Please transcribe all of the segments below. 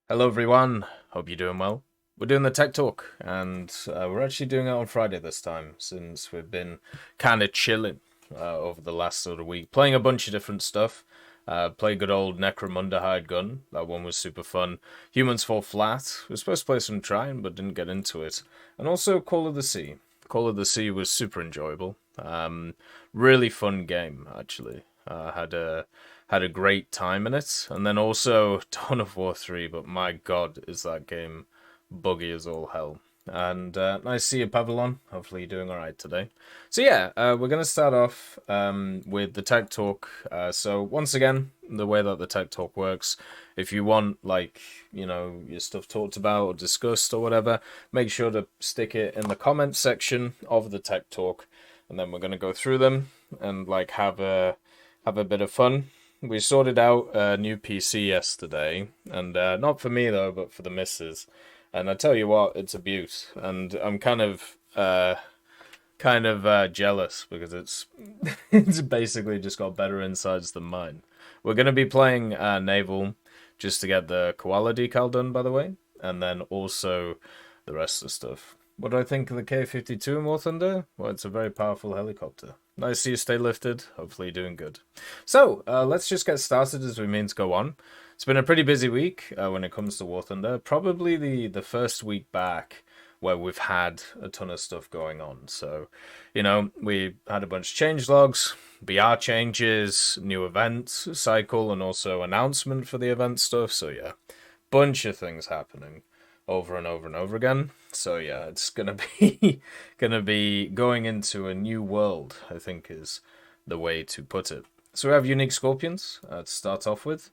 Hello everyone, hope you're doing well. We're doing the tech talk, and we're actually doing it on Friday this time, since we've been kind of chilling over the last sort of week, playing a bunch of different stuff. Play good old Necromunda Hired Gun, that one was super fun. Humans Fall Flat, we were supposed to play some Trine, but didn't get into it. And also Call of the Sea. Call of the Sea was super enjoyable. Really fun game, actually. Had a great time in it. And then also Dawn of War 3, but my god, is that game buggy as all hell. And nice to see you, Pavlon. Hopefully you're doing alright today. So yeah, we're going to start off with the tech talk. So once again, the way that the tech talk works, if you want, like, your stuff talked about or discussed or whatever, make sure to stick it in the comments section of the tech talk. And then we're going to go through them and, like, have a bit of fun. We sorted out a new PC yesterday, and not for me though, but for the missus. And I tell you what, it's a beaut, and I'm kind of jealous because it's it's basically just got better insides than mine. We're gonna be playing Naval just to get the koala decal done, by the way, and then also the rest of the stuff. What do I think of the K-52 in War Thunder? Well, it's a very powerful helicopter. Nice to see you stay lifted. Hopefully you're doing good. So, let's just get started as we mean to go on. It's been a pretty busy week when it comes to War Thunder. Probably the first week back where we've had a ton of stuff going on. So, we had a bunch of change logs, BR changes, new events cycle, and also announcement for the event stuff. So, yeah, bunch of things happening over and over and over again. So yeah, it's gonna be going into a new world, I think is the way to put it. So we have unique scorpions to start off with.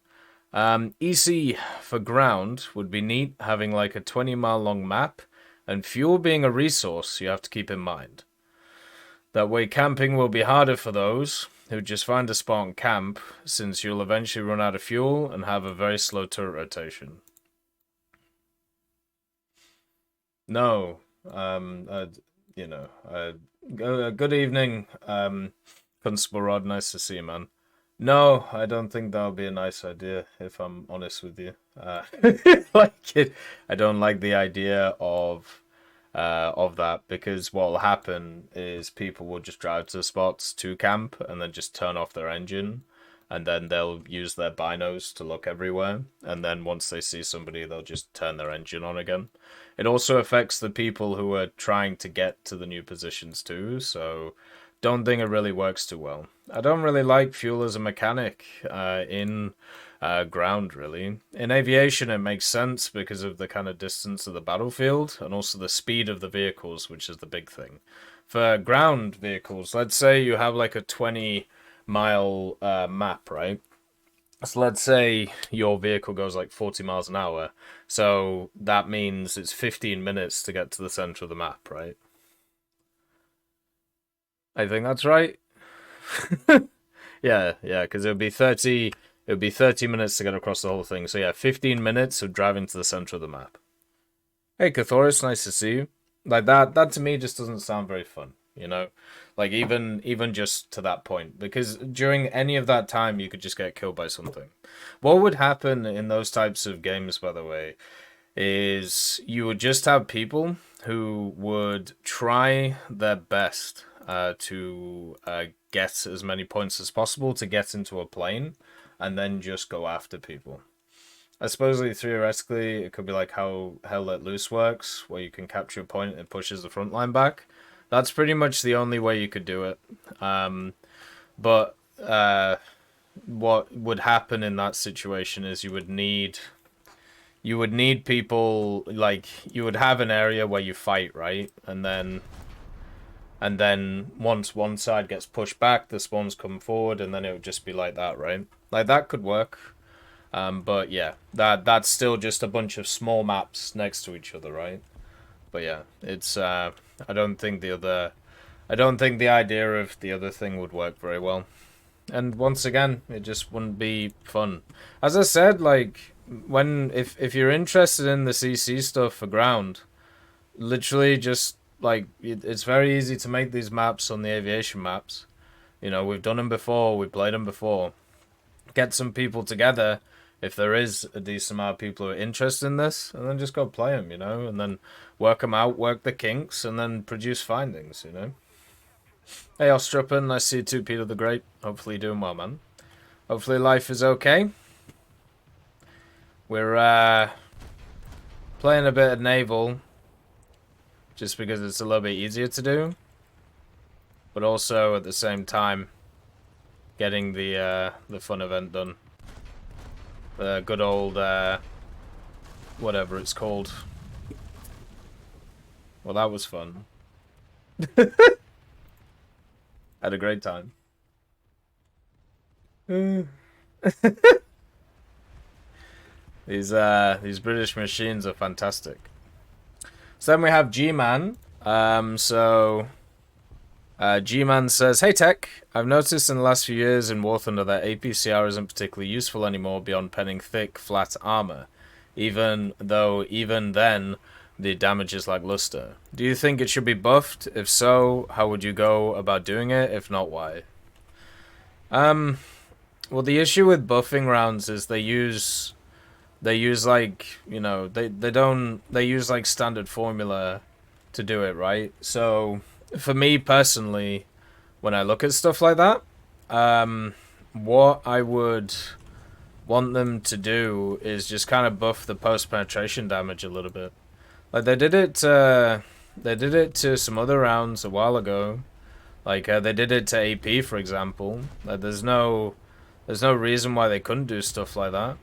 EC for ground would be neat, having like a 20-mile long map, and fuel being a resource you have to keep in mind. That way camping will be harder for those who just find a spot and camp, since you'll eventually run out of fuel and have a very slow turret rotation. No. Good evening, Constable Rod. Nice to see you, man. No, I don't think that would be a nice idea, if I'm honest with you. Like it, I don't like the idea of that, because what will happen is people will just drive to the spots to camp and then just turn off their engine, and then they'll use their binos to look everywhere, and then once they see somebody, they'll just turn their engine on again. It also affects the people who are trying to get to the new positions too, so don't think it really works too well. I don't really like fuel as a mechanic in ground, really. In aviation, it makes sense because of the kind of distance of the battlefield and also the speed of the vehicles, which is the big thing. For ground vehicles, let's say you have like a 20-mile map, right? So let's say your vehicle goes like 40 miles an hour. So that means it's 15 minutes to get to the center of the map, right? I think that's right. Yeah, because it would be 30 minutes to get across the whole thing. So yeah, 15 minutes of driving to the center of the map. Hey, Cathoris, nice to see you. Like that to me just doesn't sound very fun, you know? Like even just to that point, because during any of that time you could just get killed by something. What would happen in those types of games, by the way, is you would just have people who would try their best to get as many points as possible to get into a plane, and then just go after people. I suppose theoretically it could be like how Hell Let Loose works, where you can capture a point and it pushes the front line back. That's pretty much the only way you could do it. But what would happen in that situation is you would need people, like, you would have an area where you fight, right? And then once one side gets pushed back, the spawns come forward, and then it would just be like that, right? Like that could work. But yeah, that's still just a bunch of small maps next to each other, right? But yeah, it's I don't think the idea of the other thing would work very well. And once again, it just wouldn't be fun. As I said, like if you're interested in the CC stuff for ground, literally just like it's very easy to make these maps on the aviation maps. We've done them before, we've played them before. Get some people together, if there is a decent amount of people who are interested in this, and then just go play them, you know, and then work them out, work the kinks, and then produce findings, you know. Hey, Ostruppen, nice to see you too, Peter the Great. Hopefully you're doing well, man. Hopefully life is okay. We're playing a bit of naval, just because it's a little bit easier to do, but also at the same time getting the fun event done. The good old whatever it's called. Well, that was fun. Had a great time. These British machines are fantastic. So then we have G-Man. G-Man says, "Hey Tech, I've noticed in the last few years in War Thunder that APCR isn't particularly useful anymore beyond penning thick, flat armor, even then the damage is lackluster. Do you think it should be buffed? If so, how would you go about doing it? If not, why?" Well, the issue with buffing rounds is they use like, you know, they use like standard formula to do it, right? So for me personally, when I look at stuff like that, what I would want them to do is just kind of buff the post-penetration damage a little bit. Like they did it to some other rounds a while ago. Like they did it to AP, for example. Like there's no reason why they couldn't do stuff like that.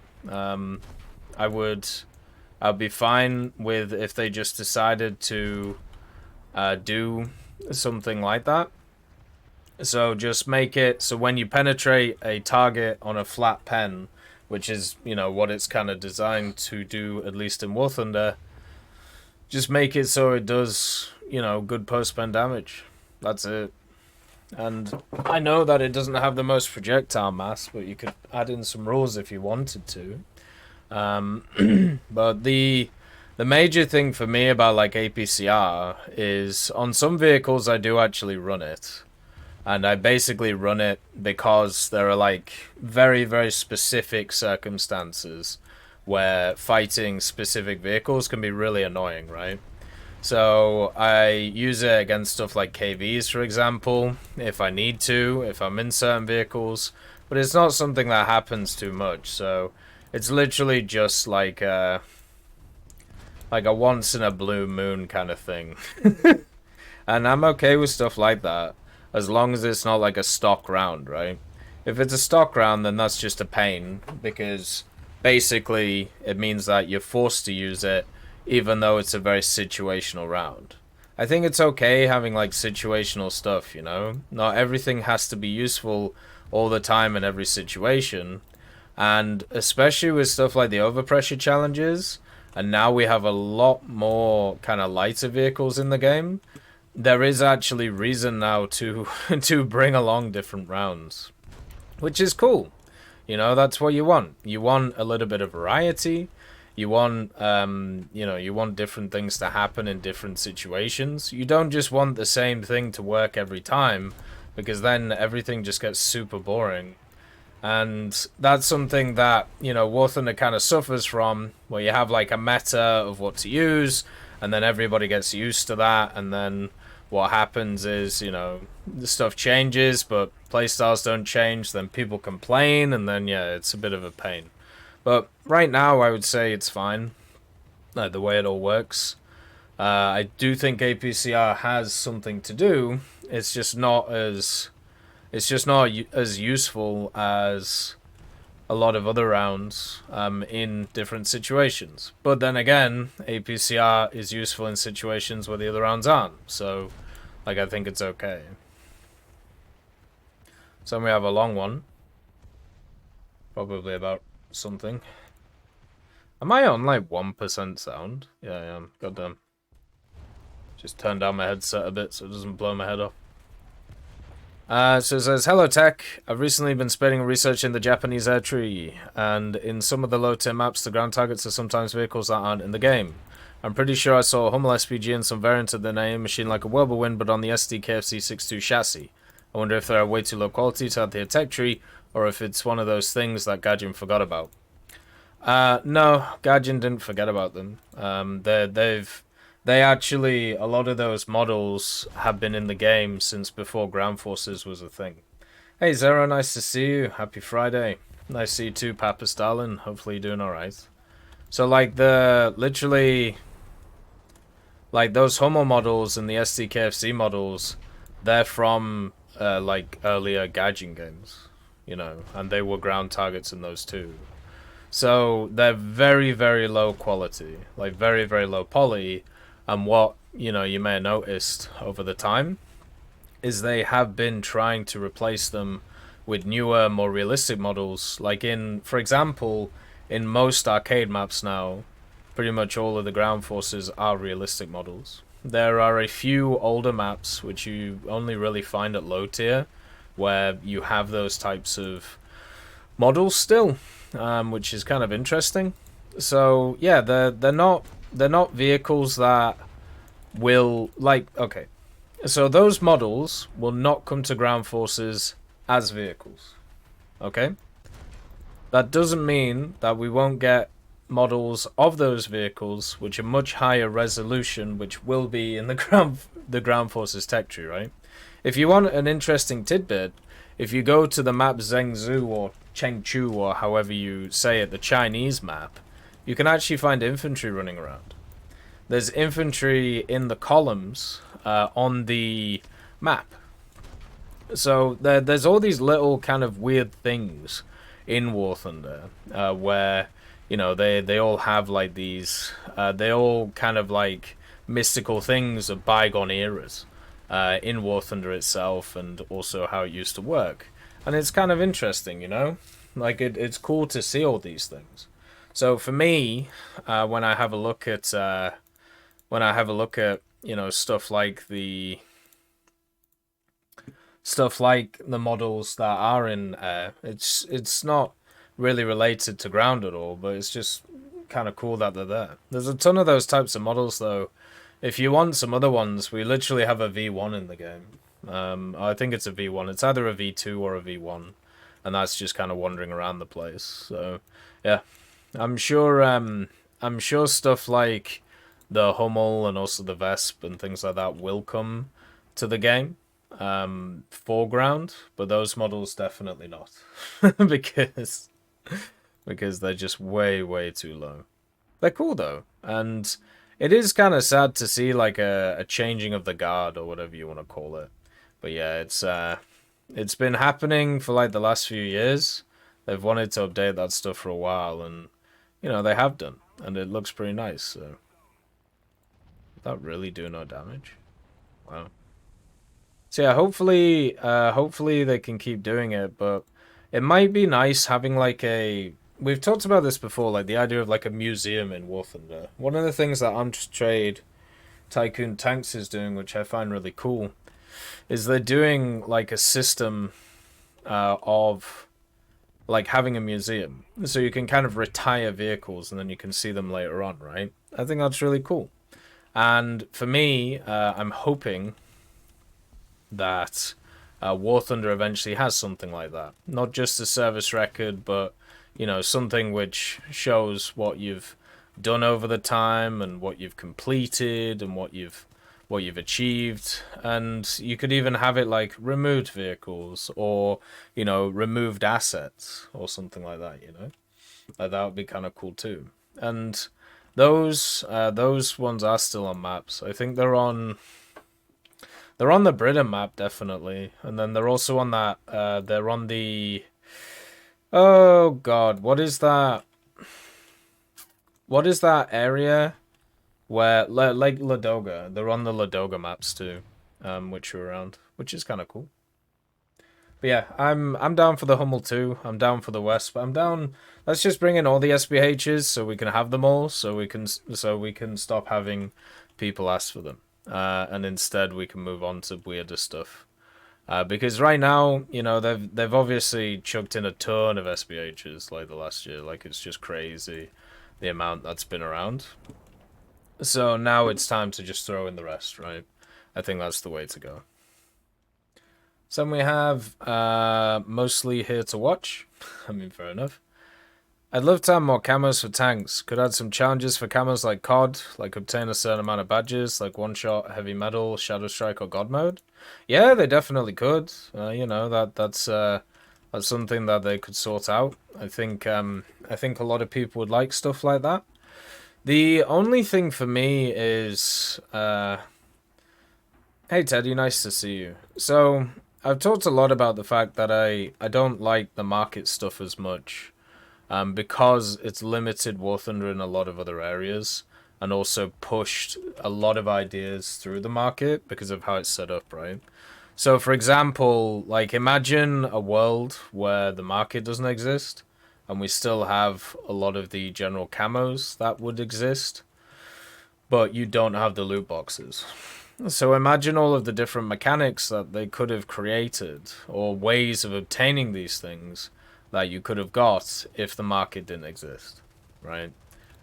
I'd be fine with if they just decided to do something like that. So just make it so when you penetrate a target on a flat pen, which is, you know, what it's kind of designed to do, at least in War Thunder, just make it so it does, you know, good post-pen damage. That's it. And I know that it doesn't have the most projectile mass, but you could add in some rules if you wanted to. But the major thing for me about like APCR is on some vehicles I do actually run it. And I basically run it because there are like very, very specific circumstances where fighting specific vehicles can be really annoying, right? So I use it against stuff like KVs, for example, if I need to, if I'm in certain vehicles. But it's not something that happens too much, so it's literally just like a once in a blue moon kind of thing. And I'm okay with stuff like that, as long as it's not like a stock round, right? If it's a stock round, then that's just a pain, because basically it means that you're forced to use it, even though it's a very situational round. I think it's okay having like situational stuff, you know? Not everything has to be useful all the time in every situation. And especially with stuff like the overpressure challenges, and now we have a lot more kind of lighter vehicles in the game, there is actually reason now to to bring along different rounds, which is cool. You know, that's what you want. You want a little bit of variety. You want, you know, you want different things to happen in different situations. You don't just want the same thing to work every time, because then everything just gets super boring. And that's something that, you know, War Thunder kind of suffers from, where you have like a meta of what to use, and then everybody gets used to that, and then what happens is, you know, the stuff changes, but playstyles don't change, then people complain, and then, yeah, it's a bit of a pain. But right now, I would say it's fine, the way it all works. I do think APCR has something to do. It's just not as useful as a lot of other rounds in different situations. But then again, APCR is useful in situations where the other rounds aren't. So, like, I think it's okay. So we have a long one. Probably about something. Am I on like 1% sound? Yeah, I am. Goddamn. Just turn down my headset a bit so it doesn't blow my head off. So it says, "Hello Tech, I've recently been spending research in the Japanese air tree, and in some of the low-tier maps, the ground targets are sometimes vehicles that aren't in the game. I'm pretty sure I saw a Hummel SPG and some variant of the name machine like a whirlwind, but on the SD KFC 62 chassis. I wonder if they're way too low quality to add the tech tree, or if it's one of those things that Gaijin forgot about." No, Gaijin didn't forget about them. They actually, a lot of those models have been in the game since before ground forces was a thing. Hey Zero, nice to see you. Happy Friday. Nice to see you too, Papa Stalin. Hopefully you're doing alright. So like literally, like those Hummel models and the SDKFC models, they're from like earlier Gaijin games, you know, and they were ground targets in those too. So they're very, very low quality, like very, very low poly. And what, you know, you may have noticed over the time is they have been trying to replace them with newer, more realistic models. Like for example, in most arcade maps now, pretty much all of the ground forces are realistic models. There are a few older maps which you only really find at low tier, where you have those types of models still, which is kind of interesting. So yeah, they're not vehicles that will like okay. So those models will not come to ground forces as vehicles. Okay? That doesn't mean that we won't get models of those vehicles which are much higher resolution, which will be in the ground forces tech tree, right? If you want an interesting tidbit, if you go to the map Zhengzhou or Chengchu or however you say it, the Chinese map, you can actually find infantry running around. There's infantry in the columns on the map. So there's all these little kind of weird things in War Thunder where, you know, they all have like these, they all kind of like mystical things of bygone eras in War Thunder itself, and also how it used to work. And it's kind of interesting, you know? Like it's cool to see all these things. So for me, when I have a look at you know, stuff like the models that are in air, it's not really related to ground at all, but it's just kind of cool that they're there. There's a ton of those types of models though. If you want some other ones, we literally have a V1 in the game. I think it's a V1. It's either a V2 or a V1, and that's just kind of wandering around the place. So yeah, I'm sure stuff like the Hummel and also the Vesp and things like that will come to the game foreground, but those models definitely not because they're just way too low. They're cool though, and it is kind of sad to see like a changing of the guard or whatever you want to call it. But yeah, it's been happening for like the last few years. They've wanted to update that stuff for a while, and you know they have done, and it looks pretty nice. So that really do no damage. Wow. So yeah, hopefully they can keep doing it, but it might be nice having like we've talked about this before, like the idea of like a museum in War Thunder. One of the things that Trade Tycoon Tanks is doing, which I find really cool, is they're doing like a system of like having a museum. So you can kind of retire vehicles and then you can see them later on, right? I think that's really cool. And for me, I'm hoping that War Thunder eventually has something like that. Not just a service record, but, you know, something which shows what you've done over the time and what you've completed and what you've achieved. And you could even have it like removed vehicles or, you know, removed assets or something like that, you know? Like that would be kind of cool too. And those ones are still on maps. I think they're on the Britain map definitely, and then they're also on that. They're on the. Oh God, what is that? What is that area where Lake Ladoga? They're on the Ladoga maps too, which are around, which is kind of cool. But yeah, I'm down for the Hummel too. I'm down for the West, but I'm down. Let's just bring in all the SBHs so we can have them all, so we can stop having people ask for them, and instead we can move on to weirder stuff. Because right now, you know, they've obviously chucked in a ton of SBHs like the last year. Like it's just crazy the amount that's been around. So now it's time to just throw in the rest, right? I think that's the way to go. So we have mostly here to watch. I mean, fair enough. I'd love to have more camos for tanks. Could add some challenges for camos like COD, like obtain a certain amount of badges, like one shot, heavy metal, shadow strike, or god mode. Yeah, they definitely could. You know that's something that they could sort out. I think a lot of people would like stuff like that. The only thing for me is hey Teddy, nice to see you. So I've talked a lot about the fact that I don't like the market stuff as much. Because it's limited War Thunder in a lot of other areas, and also pushed a lot of ideas through the market because of how it's set up, right? So, for example, like imagine a world where the market doesn't exist, and we still have a lot of the general camos that would exist, but you don't have the loot boxes. So imagine all of the different mechanics that they could have created, or ways of obtaining these things that you could have got if the market didn't exist, right?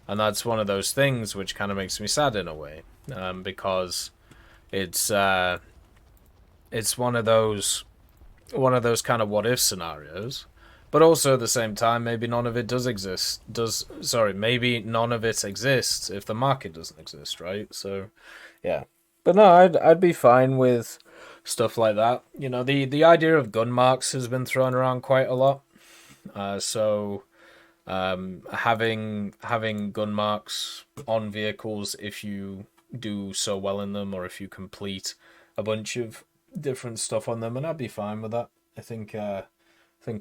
And that's one of those things which kind of makes me sad in a way, because it's one of those kind of what if scenarios, but also at the same time maybe none of it does exist. Maybe none of it exists if the market doesn't exist, right? So, yeah. But no, I'd be fine with stuff like that. You know, the idea of gun marks has been thrown around quite a lot. Having gun marks on vehicles if you do so well in them, or if you complete a bunch of different stuff on them, and I'd be fine with that. I think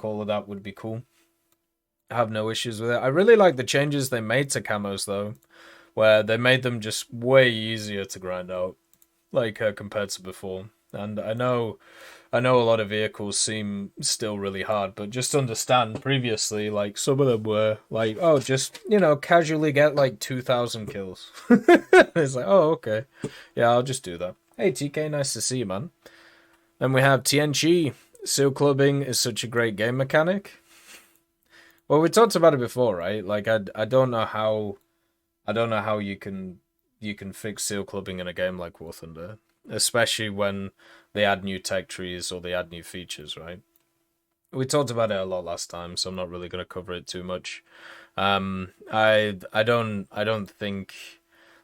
all of that would be cool. I have no issues with it. I really like the changes they made to camos though, where they made them just way easier to grind out, like compared to before. And I know a lot of vehicles seem still really hard, but just understand previously, like some of them were like, oh, just casually get like 2,000 kills. It's like, oh, okay, yeah, I'll just do that. Hey TK, nice to see you, man. Then we have TNG. Seal clubbing is such a great game mechanic. Well, we talked about it before, right? Like, I don't know how you can fix seal clubbing in a game like War Thunder, especially when they add new tech trees or they add new features, right? We talked about it a lot last time, so I'm not really going to cover it too much. I don't think,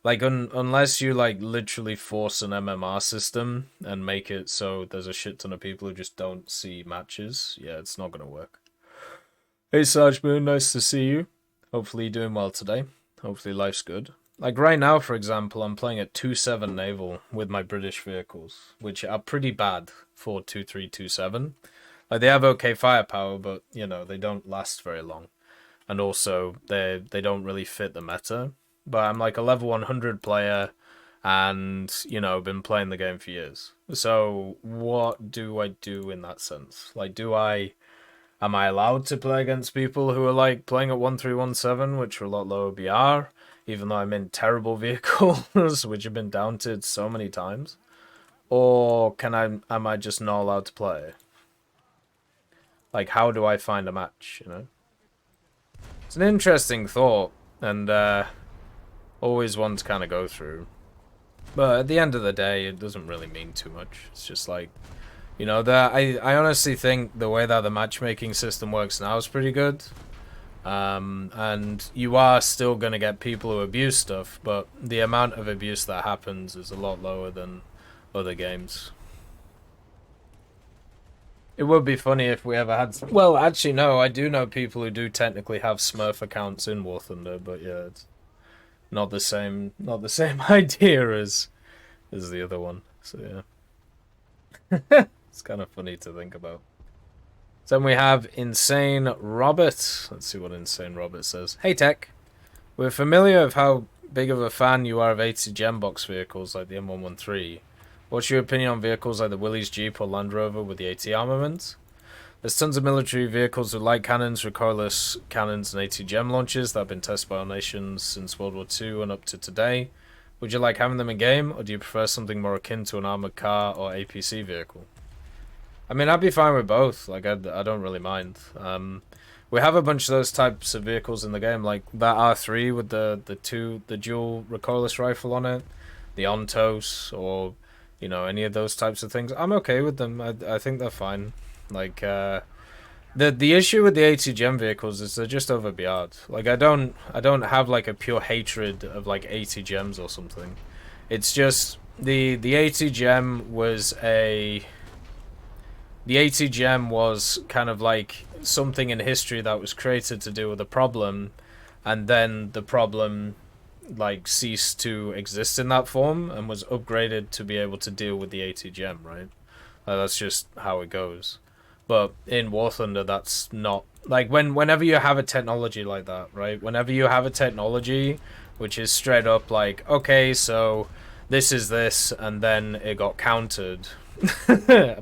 like, unless you like literally force an MMR system and make it so there's a shit ton of people who just don't see matches, yeah, it's not going to work. Hey Sarge Moon, nice to see you. Hopefully you're doing well today. Hopefully life's good. Like right now, for example, I'm playing at 2.7 naval with my British vehicles, which are pretty bad for 2.3, 2.7. Like they have okay firepower, but they don't last very long, and also they don't really fit the meta. But I'm like a level 100 player, and been playing the game for years. So what do I do in that sense? Like, am I allowed to play against people who are like playing at 1.3, 1.7, which are a lot lower BR, even though I'm in terrible vehicles, which have been downted so many times? Or am I just not allowed to play? Like, how do I find a match, It's an interesting thought, and always one to kind of go through. But at the end of the day, it doesn't really mean too much. It's just like, I honestly think the way that the matchmaking system works now is pretty good. And you are still going to get people who abuse stuff, but the amount of abuse that happens is a lot lower than other games. It would be funny if we ever had... Well, actually, no, I do know people who do technically have Smurf accounts in War Thunder, but yeah, it's not the same idea as the other one. So yeah. It's kind of funny to think about. Then we have Insane Robert. Let's see what Insane Robert says. Hey Tech, we're familiar with how big of a fan you are of ATGM box vehicles like the M113. What's your opinion on vehicles like the Willys Jeep or Land Rover with the AT armament? There's tons of military vehicles with light cannons, recoilless cannons, and ATGM launchers that have been tested by our nations since World War II and up to today. Would you like having them in game, or do you prefer something more akin to an armored car or APC vehicle? I mean, I'd be fine with both. Like, I don't really mind. We have a bunch of those types of vehicles in the game, like that R3 with the dual recoilless rifle on it, the Ontos, or any of those types of things. I'm okay with them. I think they're fine. Like, The issue with the ATGM vehicles is they're just over BR'd. Like I don't have like a pure hatred of like ATGMs or something. It's just the ATGM was a the ATGM was kind of like something in history that was created to deal with a problem, and then the problem like ceased to exist in that form and was upgraded to be able to deal with the ATGM, right? That's just how it goes. But in War Thunder, that's not like whenever you have a technology like that, right? Whenever you have a technology which is straight up like, okay, so this is this, and then it got countered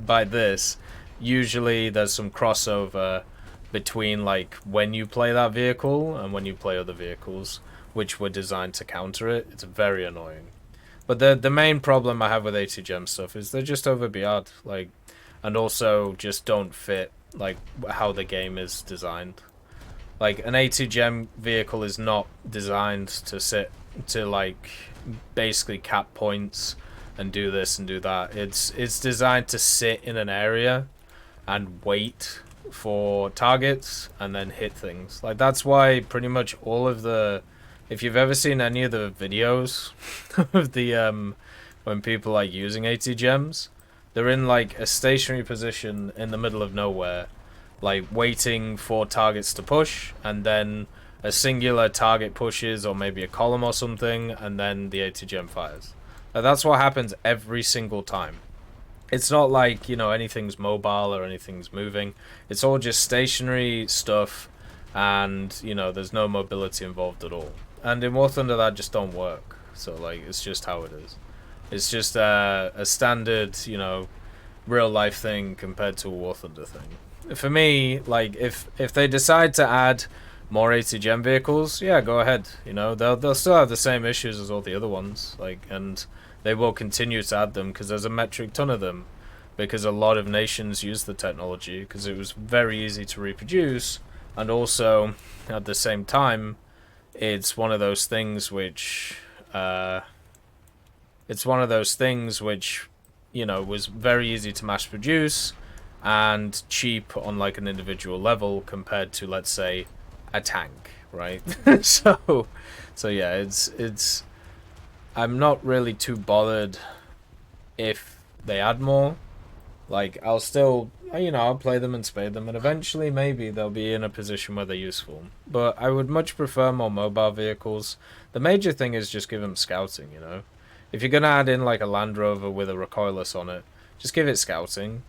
by this. Usually, there's some crossover between like when you play that vehicle and when you play other vehicles, which were designed to counter it. It's very annoying. But the main problem I have with ATGM stuff is they're just over BR'd, like, and also just don't fit like how the game is designed. Like an ATGM vehicle is not designed to sit to like basically cap points and do this and do that. It's designed to sit in an area and wait for targets and then hit things. Like that's why pretty much all of the, if you've ever seen any of the videos of the when people are using ATGMs, they're in like a stationary position in the middle of nowhere, like waiting for targets to push, and then a singular target pushes or maybe a column or something, and then the ATGM fires. That's what happens every single time. It's not like, you know, anything's mobile or anything's moving. It's all just stationary stuff, and, you know, there's no mobility involved at all. And in War Thunder, that just don't work. So, like, it's just how it is. It's just a standard, you know, real-life thing compared to a War Thunder thing. For me, like, if they decide to add more ATGM vehicles, yeah, go ahead. You know, they'll still have the same issues as all the other ones. Like, and they will continue to add them because there's a metric ton of them, because a lot of nations use the technology because it was very easy to reproduce, and also at the same time it's one of those things which you know, was very easy to mass produce and cheap on like an individual level compared to, let's say, a tank, right? so yeah, it's I'm not really too bothered if they add more. Like, I'll still, you know, I'll play them and spade them, and eventually maybe they'll be in a position where they're useful. But I would much prefer more mobile vehicles. The major thing is just give them scouting, you know? If you're going to add in, like, a Land Rover with a recoilless on it, just give it scouting.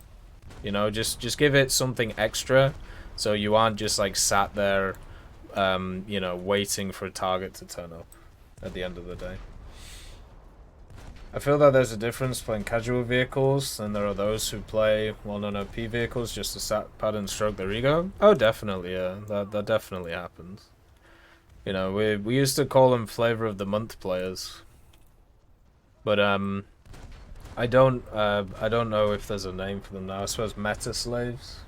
You know, just give it something extra, so you aren't just, like, sat there, you know, waiting for a target to turn up at the end of the day. I feel that there's a difference playing casual vehicles, and there are those who play well-known OP vehicles just to sat pad and stroke their ego. Oh, definitely, yeah, that definitely happens. You know, we used to call them flavor of the month players, but I don't know if there's a name for them now. I suppose meta slaves.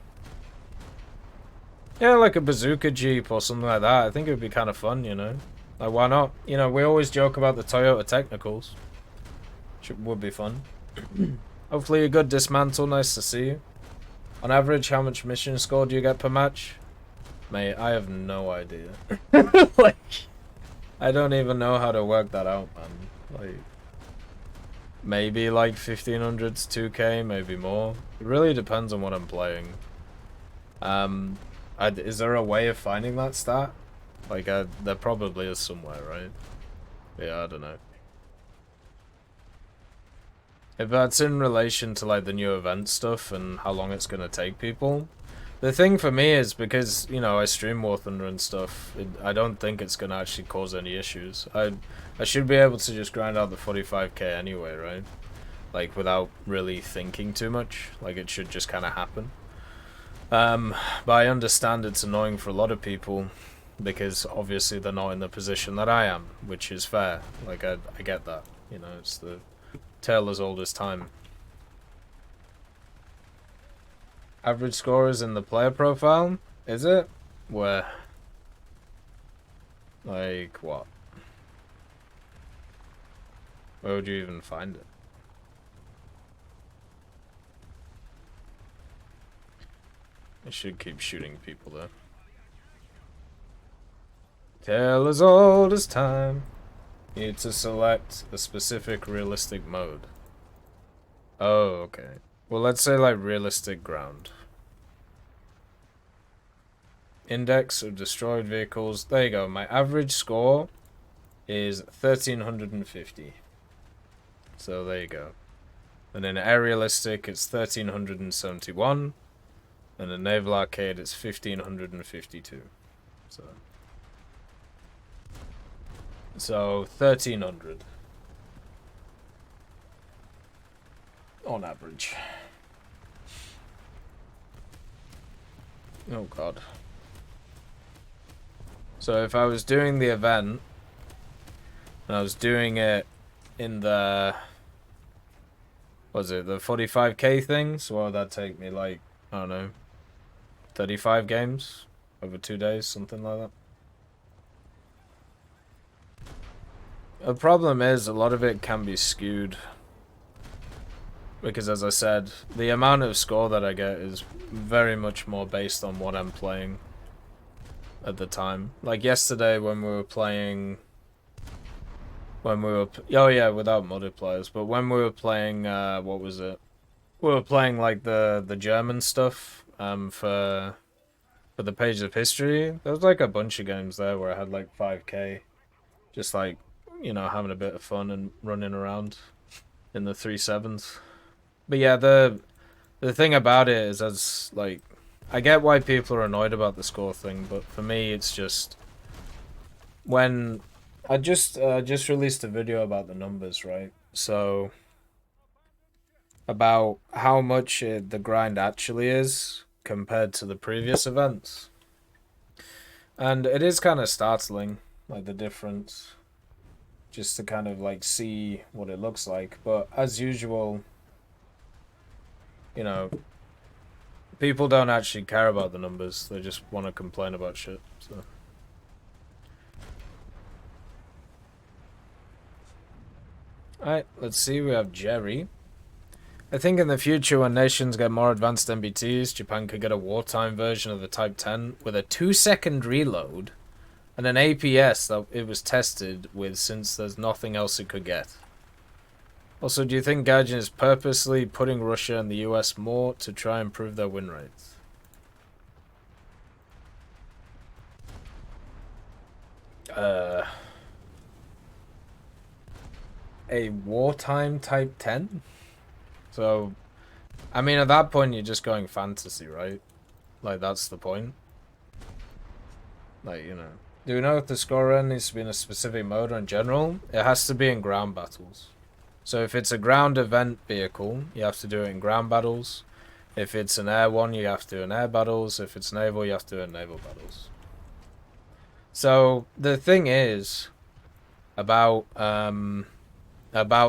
Yeah, like a bazooka jeep or something like that. I think it would be kind of fun, you know. Like, why not? You know, we always joke about the Toyota Technicals. Would be fun. Hopefully a good dismantle. Nice to see you. On average, how much mission score do you get per match? Mate, I have no idea. Like, I don't even know how to work that out, man. Like, maybe like 1500 to 2k, maybe more. It really depends on what I'm playing. Is there a way of finding that stat? Like, there probably is somewhere, right? Yeah, I don't know. If that's in relation to like the new event stuff and how long it's gonna take people, the thing for me is because, you know, I stream War Thunder and stuff, I don't think it's gonna actually cause any issues. I should be able to just grind out the 45k anyway, right? Like without really thinking too much. Like it should just kind of happen. But I understand it's annoying for a lot of people because obviously they're not in the position that I am, which is fair. Like I get that. You know, it's the tale as old as time. Average score is in the player profile? Is it? Where? Like, what? Where would you even find it? I should keep shooting people though. Tale as old as time. You need to select a specific realistic mode. Oh, okay. Well, let's say like realistic ground. Index of destroyed vehicles. There you go. My average score is 1350. So there you go. And in aerialistic, it's 1371. And in naval arcade, it's 1552. So 1300 on average. Oh god. So if I was doing the event and I was doing it in the, was it the 45k thing? So what would that take me, like, I don't know, 35 games over 2 days, something like that. The problem is a lot of it can be skewed because, as I said, the amount of score that I get is very much more based on what I'm playing at the time. Like yesterday when we were playing, oh yeah, without multipliers, but when we were playing, what was it? We were playing like the German stuff for the Pages of History. There was like a bunch of games there where I had like 5k, just like, you know, having a bit of fun and running around in the 3.7s. But yeah, the thing about it is, as like, I get why people are annoyed about the score thing, but for me, it's just when I just released a video about the numbers, right? So about how much the grind actually is compared to the previous events, and it is kind of startling, like the difference, just to kind of like see what it looks like. But as usual, you know, people don't actually care about the numbers. They just want to complain about shit. So. Alright, let's see. We have Jerry. I think in the future, when nations get more advanced MBTs, Japan could get a wartime version of the Type 10 with a 2-second reload and an APS that it was tested with, since there's nothing else it could get. Also, do you think Gaijin is purposely putting Russia and the US more to try and improve their win rates? A wartime Type 10? So, I mean, at that point, you're just going fantasy, right? Like, that's the point. Like, you know. Do you know if the scorer needs to be in a specific mode or in general? It has to be in ground battles. So if it's a ground event vehicle, you have to do it in ground battles. If it's an air one, you have to do it in air battles. If it's naval, you have to do it in naval battles. So the thing is about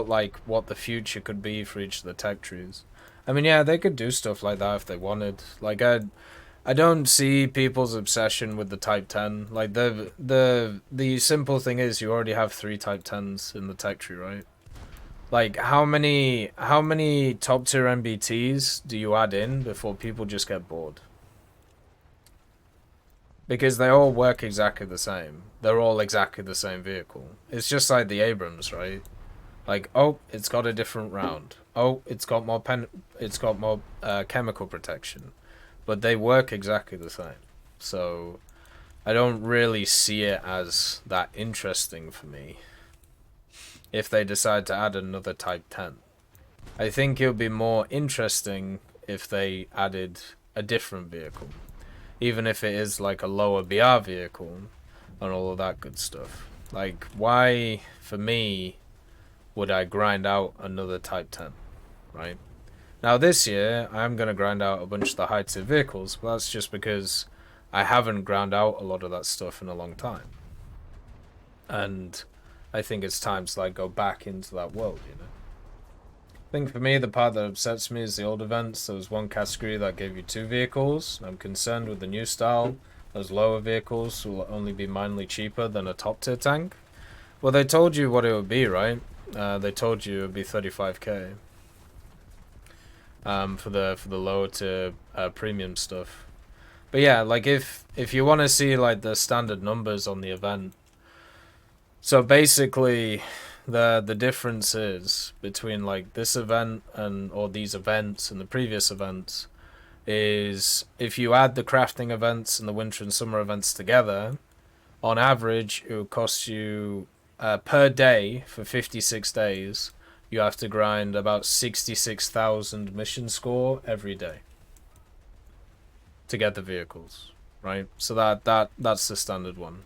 like what the future could be for each of the tech trees. I mean, yeah, they could do stuff like that if they wanted. Like I don't see people's obsession with the Type 10. Like the simple thing is you already have 3 Type 10s in the tech tree, right? Like how many top tier MBTs do you add in before people just get bored? Because they all work exactly the same. They're all exactly the same vehicle. It's just like the Abrams, right? Like, oh, it's got a different round. Oh, it's got more chemical protection. But they work exactly the same. So I don't really see it as that interesting for me if they decide to add another Type 10. I think it would be more interesting if they added a different vehicle. Even if it is like a lower BR vehicle and all of that good stuff. Like, why, for me, would I grind out another Type 10, right? Now this year, I'm going to grind out a bunch of the high tier vehicles, but that's just because I haven't ground out a lot of that stuff in a long time. And I think it's time to like go back into that world, you know? I think for me, the part that upsets me is the old events. There was one category that gave you 2 vehicles. I'm concerned with the new style. Those lower vehicles will only be minorly cheaper than a top tier tank. Well, they told you what it would be, right? They told you it would be 35k. For the lower tier premium stuff. But yeah, like if you want to see like the standard numbers on the event, so basically the difference is between like this event and or these events and the previous events is if you add the crafting events and the winter and summer events together, on average it would cost you per day for 56 days you have to grind about 66,000 mission score every day to get the vehicles, right? So that's the standard one.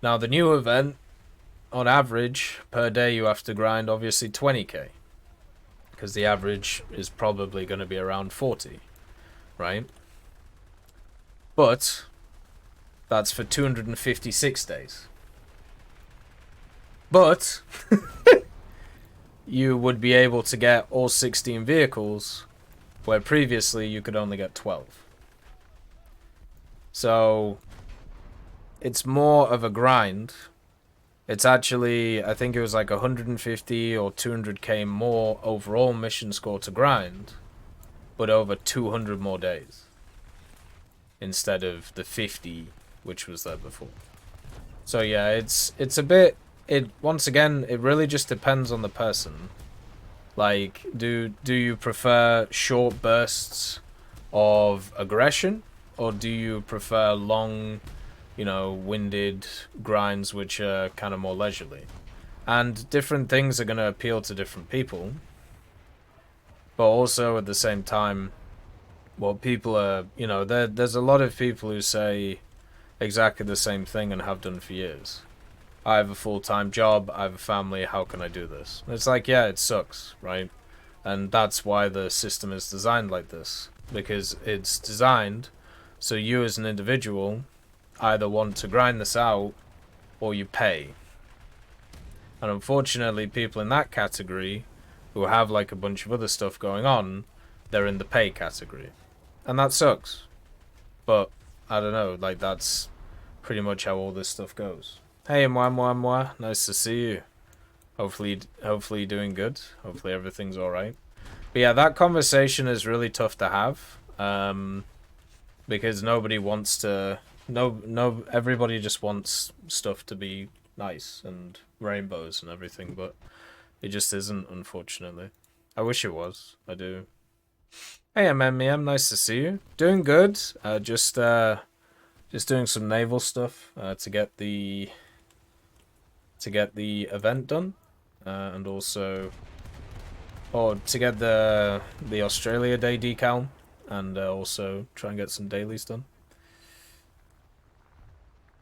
Now the new event, on average per day you have to grind obviously 20k, because the average is probably going to be around 40, right? But that's for 256 days. But you would be able to get all 16 vehicles where previously you could only get 12. So it's more of a grind. It's actually, I think it was like 150 or 200k more overall mission score to grind, but over 200 more days instead of the 50 which was there before. So yeah, it's a bit, once again, it really just depends on the person. Like, do you prefer short bursts of aggression, or do you prefer long, you know, winded grinds which are kind of more leisurely? And different things are going to appeal to different people. But also at the same time, what people are, you know, there's a lot of people who say exactly the same thing and have done for years. I have a full-time job, I have a family, how can I do this? And it's like, yeah, it sucks, right? And that's why the system is designed like this. Because it's designed so you as an individual either want to grind this out or you pay. And unfortunately, people in that category who have like a bunch of other stuff going on, they're in the pay category. And that sucks. But I don't know, like that's pretty much how all this stuff goes. Hey, moi, nice to see you. Hopefully you're doing good. Hopefully everything's alright. But yeah, that conversation is really tough to have. Because nobody wants to... No, everybody just wants stuff to be nice and rainbows and everything, but it just isn't, unfortunately. I wish it was. I do. Hey, MMEM, nice to see you. Doing good. Just doing some naval stuff to get the event done, and also to get the Australia Day decal, and also try and get some dailies done.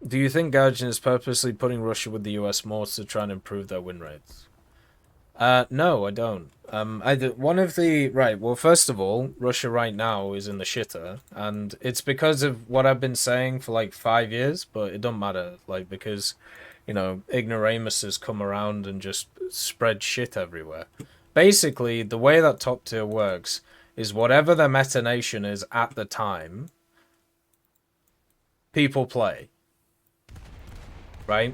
Do you think Gaijin is purposely putting Russia with the US more to try and improve their win rates? No, I don't. Well, first of all, Russia right now is in the shitter, and it's because of what I've been saying for like 5 years, but it don't matter, like, because, you know, ignoramuses come around and just spread shit everywhere. Basically, the way that top tier works is whatever their meta nation is at the time, people play. Right?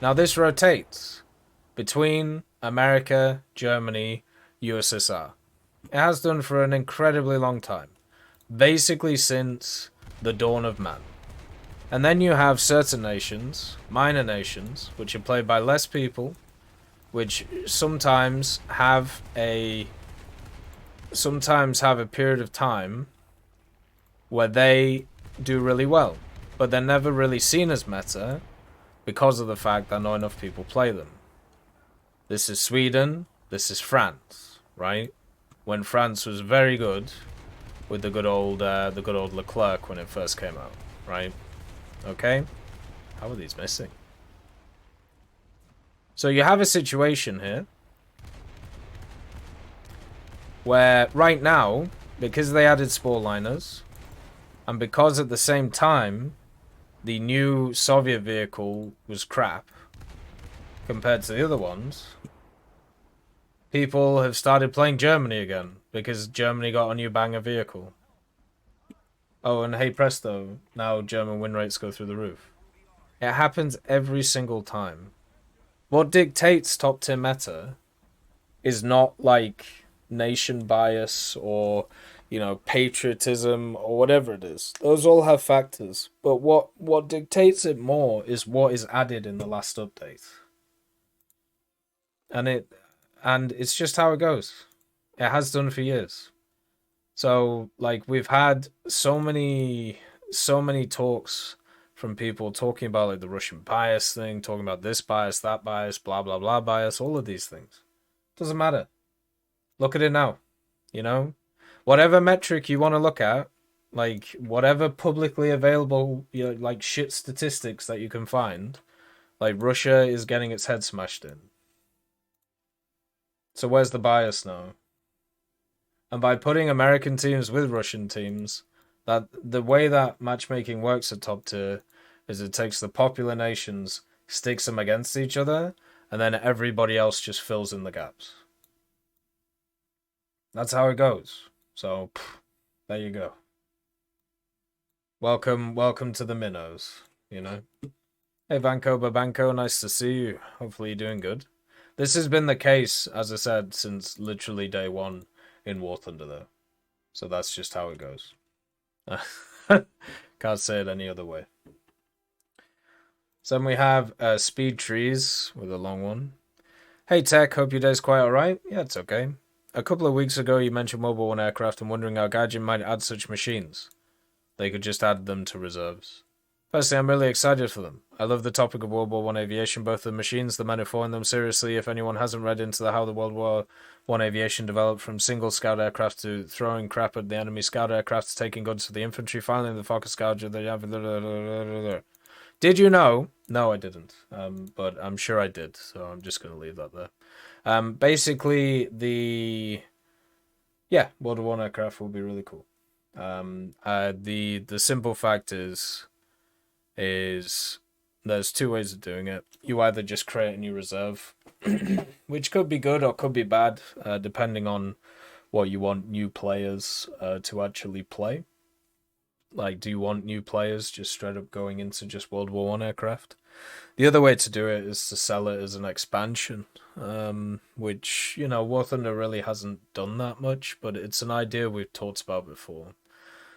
Now this rotates between America, Germany, USSR. It has done for an incredibly long time. Basically since the dawn of man. And then you have certain nations, minor nations, which are played by less people, which sometimes have a period of time where they do really well. But they're never really seen as meta because of the fact that not enough people play them. This is Sweden, this is France, right? When France was very good with the good old Leclerc when it first came out, right? Okay? How are these missing? So you have a situation here where right now, because they added spore liners, and because at the same time the new Soviet vehicle was crap compared to the other ones, people have started playing Germany again because Germany got a new banger vehicle. Oh, and hey presto, now German win rates go through the roof. It happens every single time. What dictates top tier meta is not like nation bias or, you know, patriotism or whatever it is. Those all have factors. But what dictates it more is what is added in the last update. And it's just how it goes. It has done for years. So like we've had so many talks from people talking about like the Russian bias thing, talking about this bias, that bias, blah blah blah bias, all of these things. Doesn't matter. Look at it now. You know? Whatever metric you want to look at, like whatever publicly available, you know, like shit statistics that you can find, like Russia is getting its head smashed in. So where's the bias now? And by putting American teams with Russian teams, that the way that matchmaking works at top tier is it takes the popular nations, sticks them against each other, and then everybody else just fills in the gaps. That's how it goes. So, there you go. Welcome to the minnows, you know. Hey Banco, nice to see you. Hopefully you're doing good. This has been the case, as I said, since literally day one in War Thunder, though. So that's just how it goes. Can't say it any other way. So then we have Speed Trees with a long one. Hey Tech, hope your day's quite alright. Yeah, it's okay. A couple of weeks ago you mentioned Mobile 1 aircraft and wondering how Gaijin might add such machines. They could just add them to reserves. Firstly, I'm really excited for them. I love the topic of World War One aviation, both the machines, the men who fought in them. Seriously, if anyone hasn't read into how the World War One aviation developed from single scout aircraft to throwing crap at the enemy scout aircraft to taking guns for the infantry, finally the Fokker scout. Did you know? No, I didn't. But I'm sure I did, so I'm just going to leave that there. Basically, World War One aircraft will be really cool. The simple fact is there's two ways of doing it. You either just create a new reserve, which could be good or could be bad, depending on what you want new players to actually play. Like, do you want new players just straight up going into just World War One aircraft? The other way to do it is to sell it as an expansion, which, you know, War Thunder really hasn't done that much, but it's an idea we've talked about before.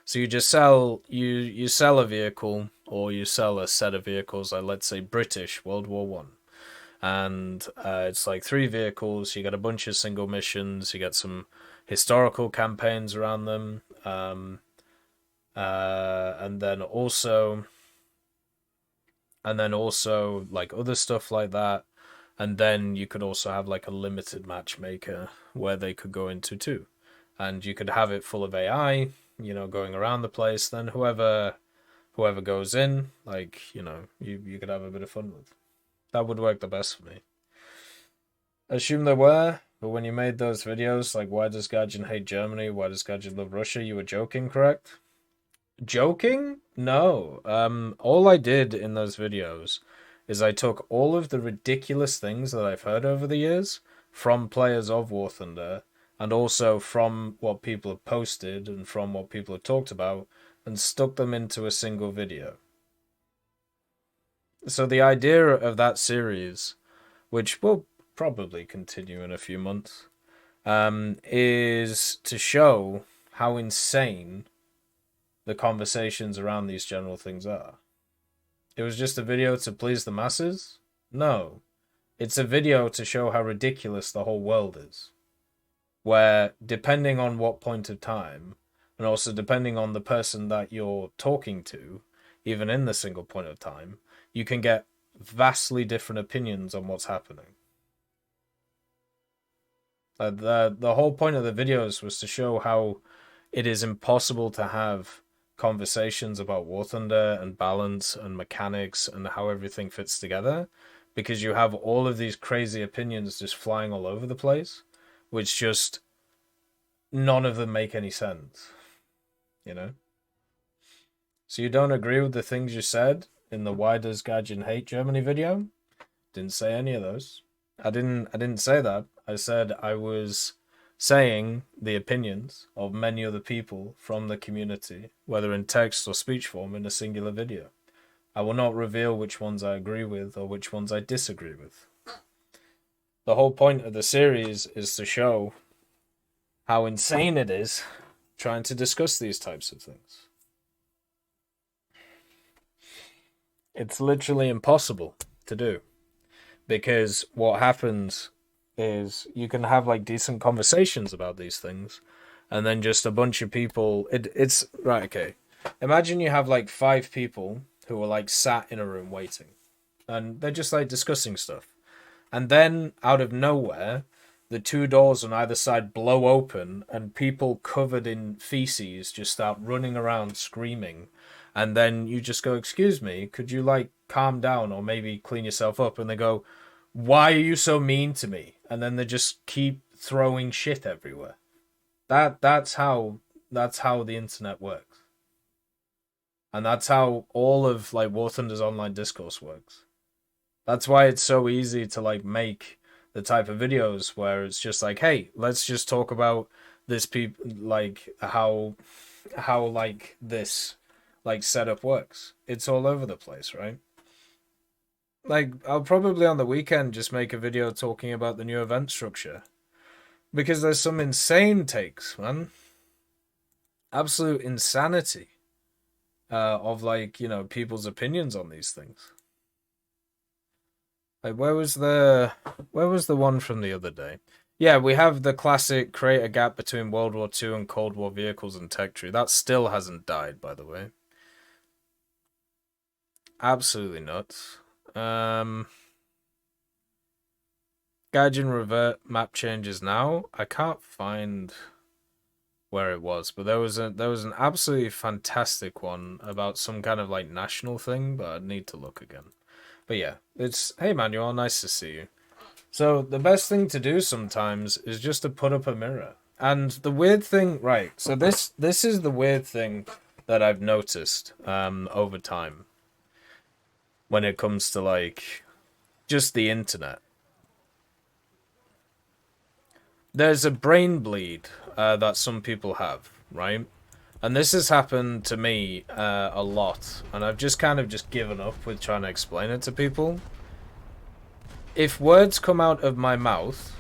So you just sell you sell a vehicle or you sell a set of vehicles, like let's say British World War One, and it's like 3 vehicles. You get a bunch of single missions. You get some historical campaigns around them, and then also like other stuff like that. And then you could also have like a limited matchmaker where they could go into too, and you could have it full of AI. You know, going around the place, then whoever goes in, like, you know, you could have a bit of fun with. That would work the best for me. Assume there were, but when you made those videos, like, why does Gaijin hate Germany? Why does Gaijin love Russia? You were joking, correct? Joking? No. All I did in those videos is I took all of the ridiculous things that I've heard over the years from players of War Thunder, and also from what people have posted and from what people have talked about, and stuck them into a single video. So the idea of that series, which will probably continue in a few months, is to show how insane the conversations around these general things are. It was just a video to please the masses? No. It's a video to show how ridiculous the whole world is. Where, depending on what point of time, and also depending on the person that you're talking to, even in the single point of time, you can get vastly different opinions on what's happening. The whole point of the videos was to show how it is impossible to have conversations about War Thunder and balance and mechanics and how everything fits together, because you have all of these crazy opinions just flying all over the place, which just none of them make any sense, you know? So you don't agree with the things you said in the Why Does Gaijin Hate Germany video? Didn't say any of those. I didn't say that. I said I was saying the opinions of many other people from the community, whether in text or speech form, in a singular video. I will not reveal which ones I agree with or which ones I disagree with. The whole point of the series is to show how insane it is trying to discuss these types of things. It's literally impossible to do, because what happens is you can have like decent conversations about these things, and then just a bunch of people. It's right. Okay, imagine you have like 5 people who are like sat in a room waiting, and they're just like discussing stuff, and then out of nowhere, the 2 doors on either side blow open, and people covered in feces just start running around screaming. And then you just go, "Excuse me, could you like calm down or maybe clean yourself up?" And they go, "Why are you so mean to me?" And then they just keep throwing shit everywhere. That's how the internet works. And that's how all of like War Thunder's online discourse works. That's why it's so easy to like make the type of videos where it's just like, "Hey, let's just talk about this like how like this like setup works." It's all over the place, right? Like, I'll probably on the weekend just make a video talking about the new event structure, because there's some insane takes, man. Absolute insanity of like, you know, people's opinions on these things. Like, where was the one from the other day? Yeah, we have the classic create a gap between World War II and Cold War vehicles and tech tree. That still hasn't died, by the way. Absolutely nuts. Gaijin revert map changes now. I can't find where it was, but there was an absolutely fantastic one about some kind of like national thing, but I'd need to look again. But yeah, it's, hey Manuel, nice to see you. So the best thing to do sometimes is just to put up a mirror. And the weird thing, right? So this is the weird thing that I've noticed over time when it comes to like just the internet. There's a brain bleed that some people have, right? And this has happened to me a lot, and I've just kind of just given up with trying to explain it to people. If words come out of my mouth,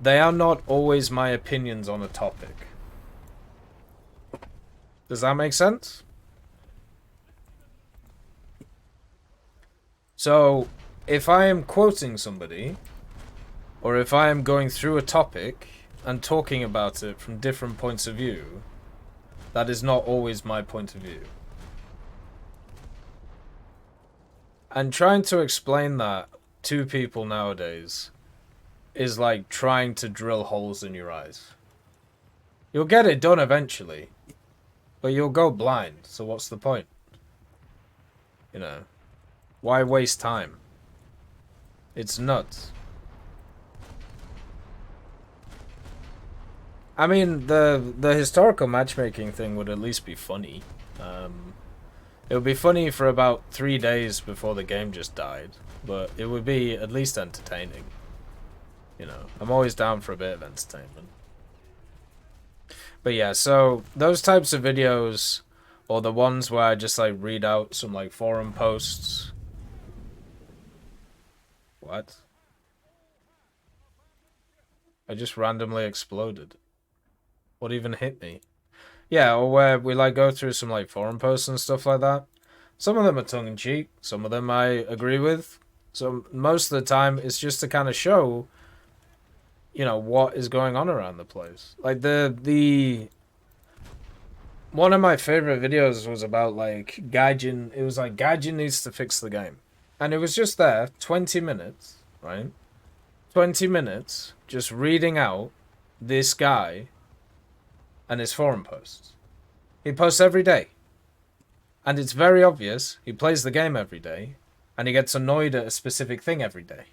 they are not always my opinions on a topic. Does that make sense? So, if I am quoting somebody, or if I am going through a topic and talking about it from different points of view, that is not always my point of view. And trying to explain that to people nowadays is like trying to drill holes in your eyes. You'll get it done eventually, but you'll go blind, so what's the point? You know, why waste time? It's nuts. I mean, the historical matchmaking thing would at least be funny. It would be funny for about 3 days before the game just died, but it would be at least entertaining. You know, I'm always down for a bit of entertainment. But yeah, so those types of videos, or the ones where I just like read out some like forum posts. What? I just randomly exploded. What even hit me? Yeah, or where we like go through some like forum posts and stuff like that. Some of them are tongue-in-cheek, some of them I agree with. So most of the time it's just to kind of show, you know, what is going on around the place. Like the one of my favorite videos was about like Gaijin. It was like Gaijin needs to fix the game. And it was just there, 20 minutes, right? 20 minutes just reading out this guy and his forum posts. He posts every day. And it's very obvious he plays the game every day, and he gets annoyed at a specific thing every day.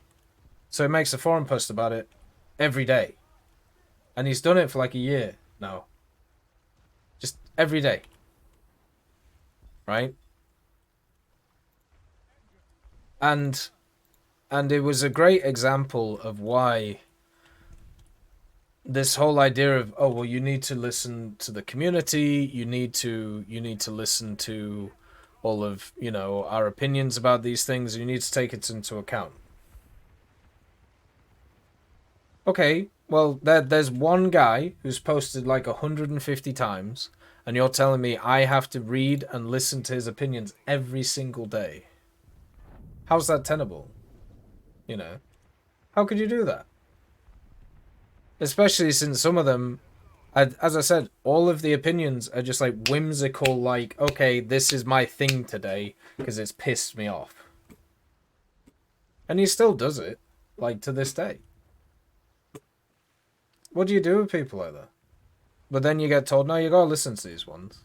So he makes a forum post about it every day. And he's done it for like a year now. Just every day. Right? And it was a great example of why this whole idea of, oh well, you need to listen to the community, you need to listen to all of, you know, our opinions about these things, you need to take it into account. Okay, Well, there's one guy who's posted like 150 times, and you're telling me I have to read and listen to his opinions every single day. How's that tenable? You know? How could you do that? Especially since some of them, as I said, all of the opinions are just like whimsical, like, okay, this is my thing today because it's pissed me off. And he still does it, like, to this day. What do you do with people like that? But then you get told, no, you gotta listen to these ones.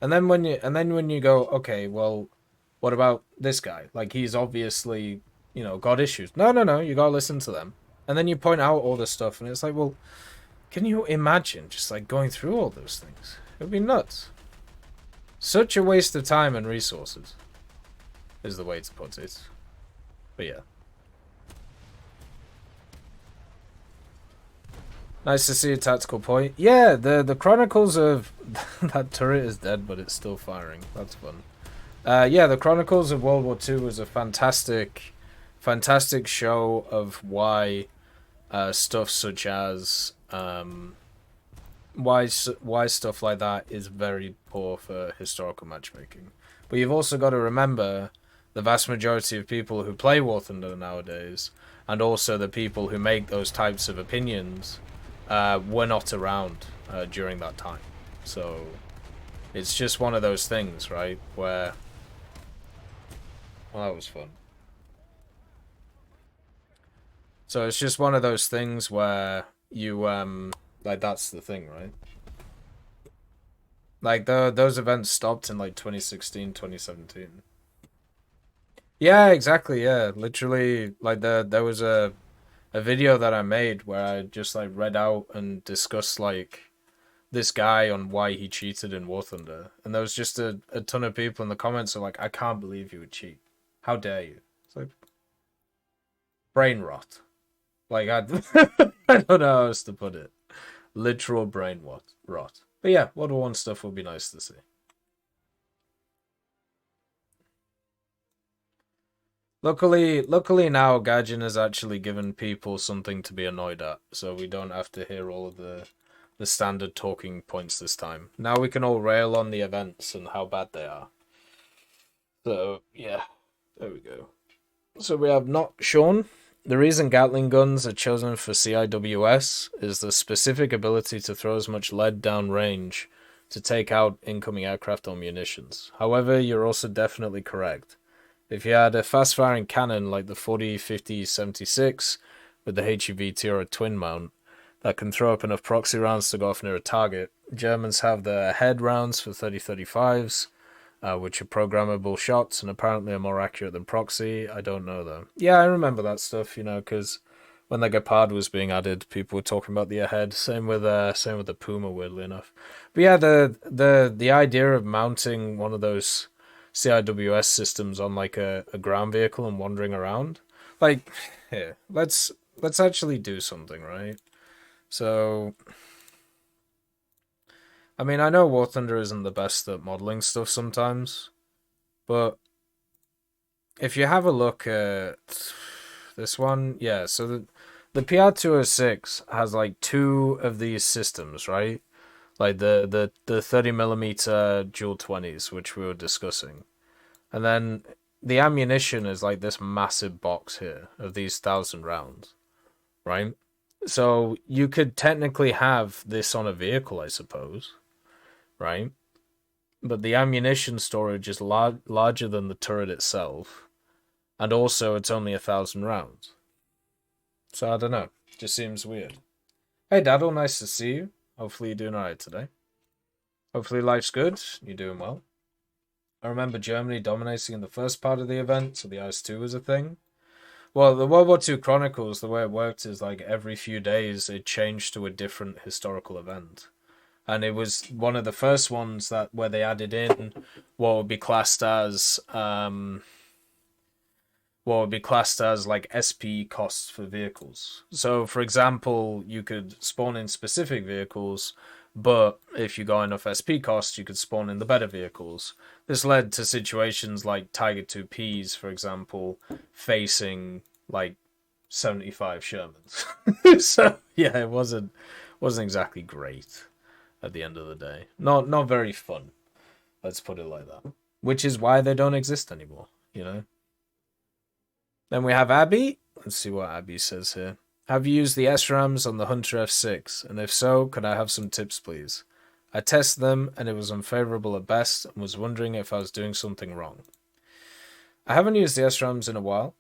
And then when you go, okay, well, what about this guy? Like, he's obviously, got issues. No, you gotta listen to them. And then you point out all this stuff, and it's like, well, can you imagine just like going through all those things? It would be nuts. Such a waste of time and resources, is the way to put it. But yeah. Nice to see a tactical point. Yeah, the Chronicles of... that turret is dead, but it's still firing. That's fun. Yeah, the Chronicles of World War II was a fantastic show of why stuff such as... why stuff like that is very poor for historical matchmaking. But you've also got to remember the vast majority of people who play War Thunder nowadays, and also the people who make those types of opinions... were not around during that time. So it's just one of those things, right, where... Well, that was fun. So it's just one of those things where you, like, that's the thing, right? Like, those events stopped in, like, 2016, 2017. Yeah, exactly, yeah. Literally, like, there was a video that I made where I just like read out and discussed like this guy on why he cheated in War Thunder, and there was just a ton of people in the comments are like, I can't believe you would cheat. How dare you? It's like brain rot. Like I don't know how else to put it. Literal brain rot. But yeah, World War I stuff would be nice to see. Luckily now Gaijin has actually given people something to be annoyed at, so we don't have to hear all of the standard talking points this time. Now we can all rail on the events and how bad they are. So, yeah, there we go. So we have not Sean. The reason Gatling guns are chosen for CIWS is the specific ability to throw as much lead down range to take out incoming aircraft or munitions. However, you're also definitely correct. If you had a fast-firing cannon like the 40, 50, 76 with the HEVT or a twin mount that can throw up enough proxy rounds to go off near a target, Germans have the head rounds for 30-35s, which are programmable shots and apparently are more accurate than proxy. I don't know though. Yeah, I remember that stuff, because when the Gepard was being added, people were talking about the ahead. Same with the Puma, weirdly enough. But yeah, the idea of mounting one of those CIWS systems on like a ground vehicle and wandering around, like, here, let's actually do something, right? So, I mean, I know War Thunder isn't the best at modeling stuff sometimes, but if you have a look at this one, yeah, so the PR206 has like two of these systems, right? Like the 30mm dual 20s, which we were discussing. And then the ammunition is like this massive box here of these 1,000 rounds, right? So you could technically have this on a vehicle, I suppose, right? But the ammunition storage is larger than the turret itself. And also it's only 1,000 rounds. So I don't know. Just seems weird. Hey Daddle, nice to see you. Hopefully you're doing alright today. Hopefully life's good. You're doing well. I remember Germany dominating in the first part of the event, so the IS-2 was a thing. Well, the World War II Chronicles, the way it worked is like every few days it changed to a different historical event. And it was one of the first ones where they added in what would be classed as like SP costs for vehicles. So, for example, you could spawn in specific vehicles, but if you got enough SP costs, you could spawn in the better vehicles. This led to situations like Tiger 2Ps, for example, facing like 75 Shermans. So yeah, it wasn't exactly great at the end of the day. Not very fun. Let's put it like that. Which is why they don't exist anymore, you know? Then we have Abby. Let's see what Abby says here. Have you used the SRAAMs on the Hunter F6? And if so, could I have some tips, please? I tested them, and it was unfavorable at best, and was wondering if I was doing something wrong. I haven't used the SRAAMs in a while.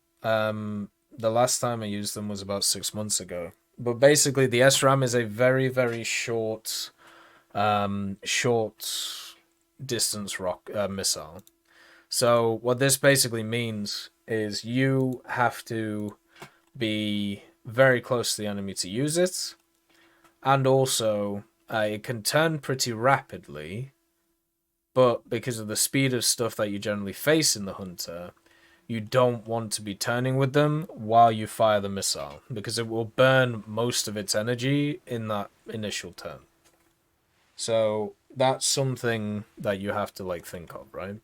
The last time I used them was about 6 months ago. But basically, the SRAAM is a very, very short distance missile. So what this basically means is you have to be very close to the enemy to use it, and also it can turn pretty rapidly, but because of the speed of stuff that you generally face in the Hunter, you don't want to be turning with them while you fire the missile, because it will burn most of its energy in that initial turn. So that's something that you have to think of, right?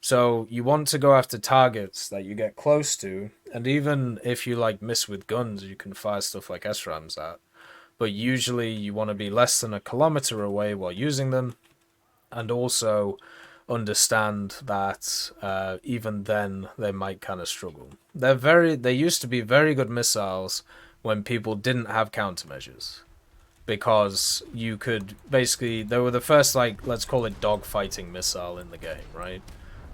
So you want to go after targets that you get close to, and even if you miss with guns, you can fire stuff like SRAMs at. But usually you want to be less than a kilometer away while using them, and also understand that even then they might kind of struggle. They used to be very good missiles when people didn't have countermeasures, because you could basically, they were the first let's call it dogfighting missile in the game, right?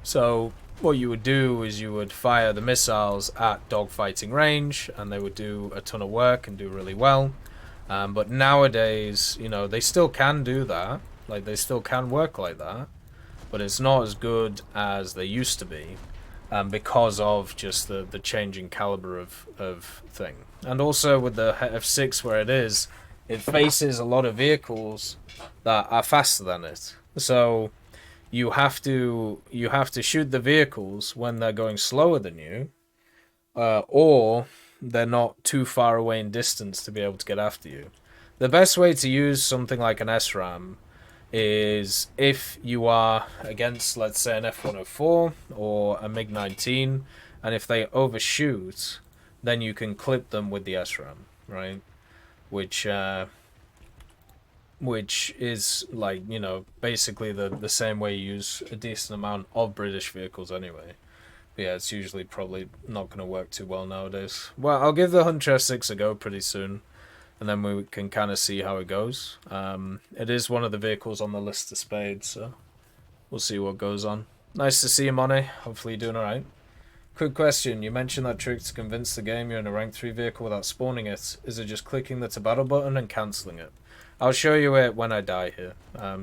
So what you would do is you would fire the missiles at dogfighting range, and they would do a ton of work and do really well. But nowadays, they still can do that. They still can work like that. But it's not as good as they used to be, because of just the changing caliber of thing. And also with the F6 where it faces a lot of vehicles that are faster than it. So you have to shoot the vehicles when they're going slower than you, or they're not too far away in distance to be able to get after you. The best way to use something like an SRAAM is if you are against, let's say, an F-104 or a MiG-19, and if they overshoot, then you can clip them with the SRAAM, right? Which is basically the same way you use a decent amount of British vehicles anyway. But yeah, it's usually probably not going to work too well nowadays. Well, I'll give the Hunter F6 a go pretty soon, and then we can kind of see how it goes. It is one of the vehicles on the list of spades, so we'll see what goes on. Nice to see you, Money. Hopefully you're doing alright. Quick question. You mentioned that trick to convince the game you're in a rank 3 vehicle without spawning it. Is it just clicking the to battle button and cancelling it? I'll show you it when I die here,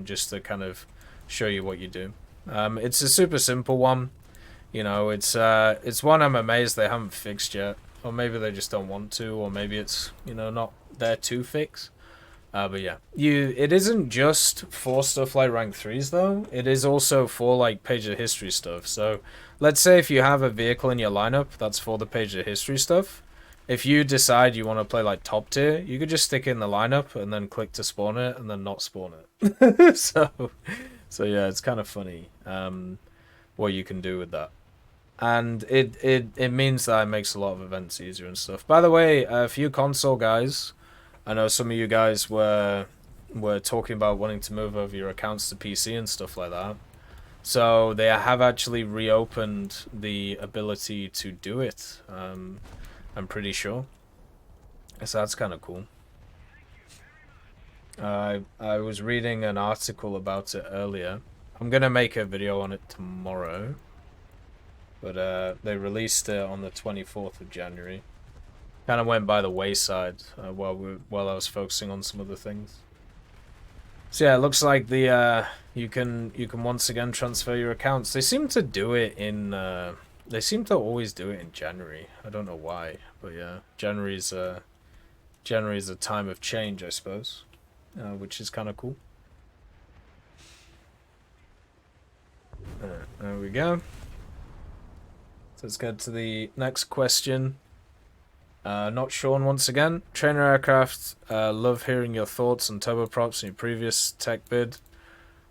just to kind of show you what you do. It's a super simple one. It's one I'm amazed they haven't fixed yet. Or maybe they just don't want to, or maybe it's, not there to fix. But yeah, it isn't just for stuff like rank 3s though. It is also for page of history stuff. So let's say if you have a vehicle in your lineup that's for the page of history stuff, if you decide you want to play top tier, you could just stick it in the lineup and then click to spawn it and then not spawn it. so yeah, it's kind of funny what you can do with that. And it means that it makes a lot of events easier and stuff. By the way, for you console guys, I know some of you guys were talking about wanting to move over your accounts to PC and stuff like that. So they have actually reopened the ability to do it. I'm pretty sure. So that's kind of cool. I was reading an article about it earlier. I'm gonna make a video on it tomorrow. But they released it on the 24th of January. Kind of went by the wayside while I was focusing on some other things. So yeah, it looks like you can once again transfer your accounts. They seem to do it in they seem to always do it in January. I don't know why, but yeah, January's a time of change, I suppose, which is kind of cool. There we go. So let's get to the next question. Not Sean once again. Trainer aircraft, love hearing your thoughts on turboprops in your previous tech bid.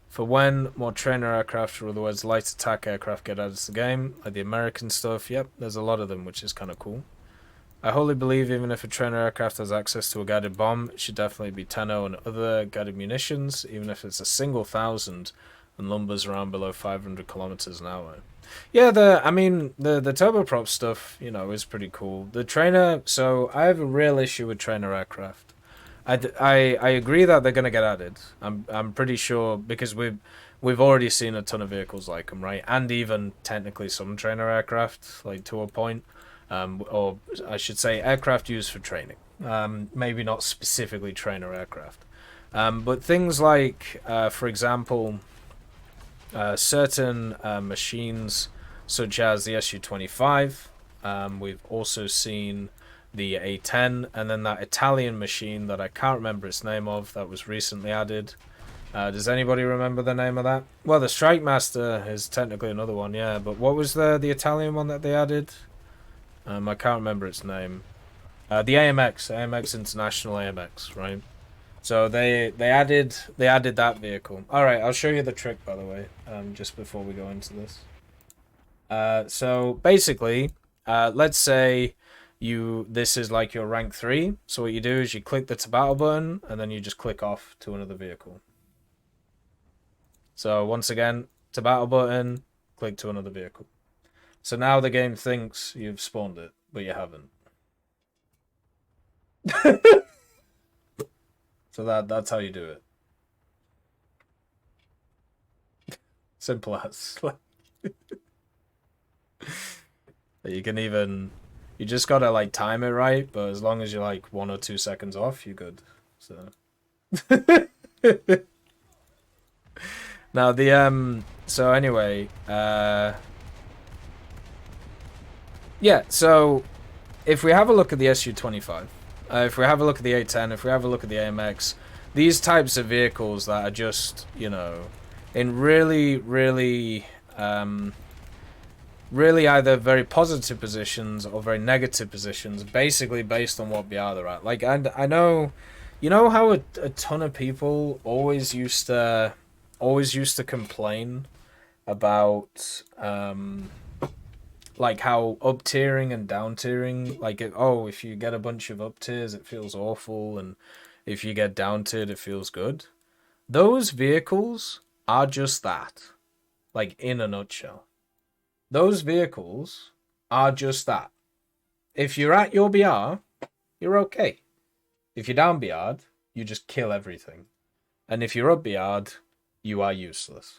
For when more trainer aircraft, or otherwise light attack aircraft, get added to the game, like the American stuff, yep, there's a lot of them, which is kind of cool. I wholly believe even if a trainer aircraft has access to a guided bomb, it should definitely be Tenno and other guided munitions, even if it's a single 1,000 and lumbers around below 500 kilometers an hour. Yeah, the turboprop stuff, you know, is pretty cool. The trainer, so I have a real issue with trainer aircraft. I agree that they're gonna get added. I'm pretty sure because we've already seen a ton of vehicles like them, right? And even technically some trainer aircraft, like to a point, or I should say aircraft used for training. Maybe not specifically trainer aircraft, but things like, for example, certain machines such as the Su-25. We've also seen the A10, and then that Italian machine that I can't remember its name of that was recently added. Does anybody remember the name of that? Well, the Strike Master is technically another one, yeah. But what was the Italian one that they added? I can't remember its name. The AMX International AMX, right? So they added that vehicle. All right, I'll show you the trick, by the way. Just before we go into this. So basically, let's say this is like your rank 3. So what you do is you click the to battle button and then you just click off to another vehicle. So once again, to battle button, click to another vehicle. So now the game thinks you've spawned it, but you haven't. So that's how you do it. Simple as. You can even, you just gotta like time it right, but as long as you're like 1 or 2 seconds off, you're good. So now so anyway, yeah, so if we have a look at the Su-25, if we have a look at the A10, if we have a look at the AMX, these types of vehicles that are just, you know, in really, really, really either very positive positions or very negative positions, basically based on what BR they're at. Like, and I know, you know how a ton of people always used to complain about, like how up tiering and down tiering, like if you get a bunch of up tiers it feels awful, and if you get down tiered it feels good. Those vehicles are just that, like in a nutshell. Those vehicles are just that. If you're at your BR, you're okay. If you're down BR'd, you just kill everything. And if you're up BR'd, you are useless.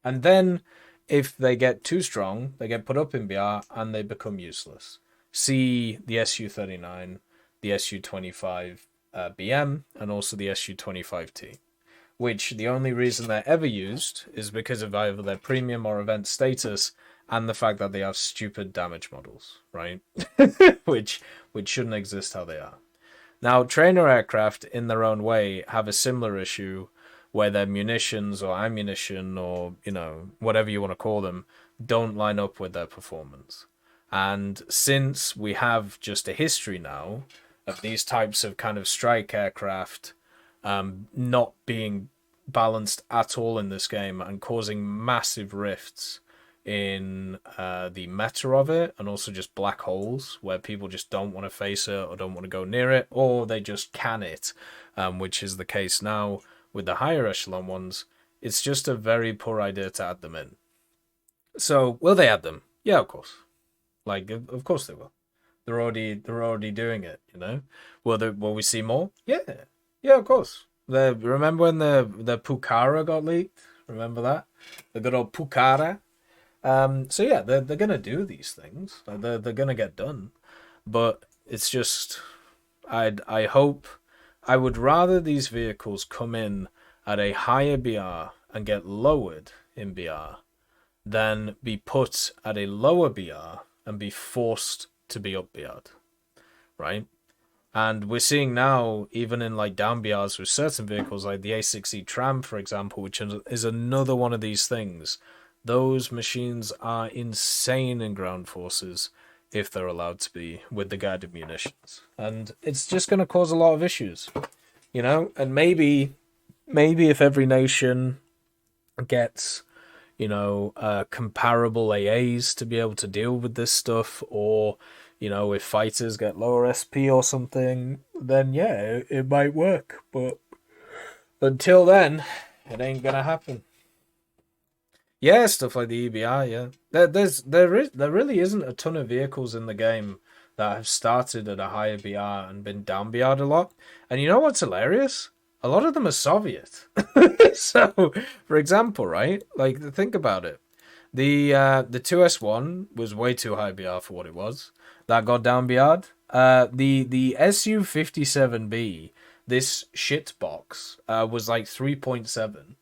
And then if they get too strong, they get put up in BR and they become useless. See the Su-39, the Su-25 BM, and also the Su-25T. Which the only reason they're ever used is because of either their premium or event status and the fact that they have stupid damage models, right? which shouldn't exist how they are. Now, trainer aircraft in their own way have a similar issue where their munitions or ammunition or, you know, whatever you want to call them, don't line up with their performance. And since we have just a history now of these types of kind of strike aircraft not being balanced at all in this game and causing massive rifts in the meta of it, and also just black holes where people just don't want to face it or don't want to go near it, or they just can it, which is the case now with the higher echelon ones. It's just a very poor idea to add them in. So will they add them? Yeah, of course. Like, of course they will. They're already doing it, you know. Will we see more? Yeah, of course. Remember when the Pucara got leaked? Remember that? The good old Pucara. So yeah, they're gonna do these things. They're gonna get done, but it's just I hope, I would rather these vehicles come in at a higher BR and get lowered in BR than be put at a lower BR and be forced to be up BR'd, right? And we're seeing now, even in like down BRs with certain vehicles, like the A6E Tram, for example, which is another one of these things. Those machines are insane in ground forces if they're allowed to be with the guided munitions. And it's just going to cause a lot of issues, you know? And maybe if every nation gets, you know, comparable AAs to be able to deal with this stuff, or, you know, if fighters get lower SP or something, then yeah, it might work. But until then, it ain't gonna happen. Yeah, stuff like the EBR. Yeah, there really isn't a ton of vehicles in the game that have started at a higher BR and been down BR'd a lot. And you know what's hilarious? A lot of them are Soviet. So, for example, right? Like, think about it. The 2S1 was way too high BR for what it was. That got down BR'd. The SU-57B, this shit box, was like 3.7.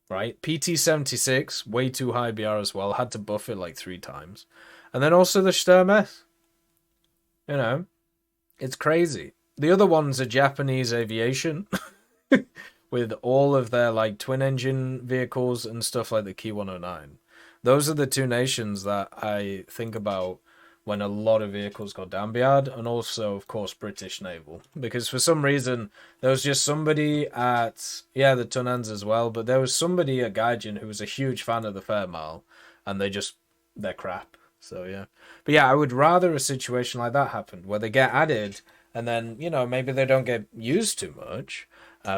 Right? PT-76, way too high BR as well. Had to buff it like 3 times. And then also the Sturm S. You know, it's crazy. The other ones are Japanese aviation with all of their like twin engine vehicles and stuff like the Ki-109. Those are the two nations that I think about when a lot of vehicles got down BR'd, and also, of course, British Naval. Because for some reason, there was just somebody at, yeah, the Tunans as well, but there was somebody at Gaijin who was a huge fan of the Fairmile, and they're crap. So, yeah. But yeah, I would rather a situation like that happen, where they get added, and then, you know, maybe they don't get used too much,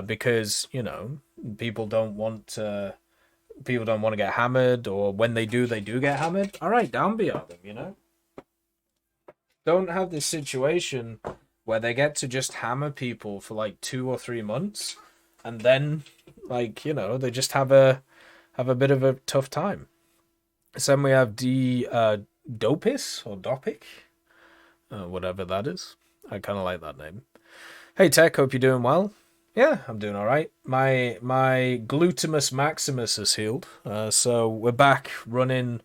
because, you know, people don't want to get hammered, or when they do get hammered. All right, down BR them, you know? Don't have this situation where they get to just hammer people for like 2 or 3 months, and then, like, you know, they just have a bit of a tough time. So then we have Dopis or Dopic, whatever that is. I kind of like that name. Hey Tech, hope you're doing well. Yeah, I'm doing all right. My glutamus maximus is healed, so we're back running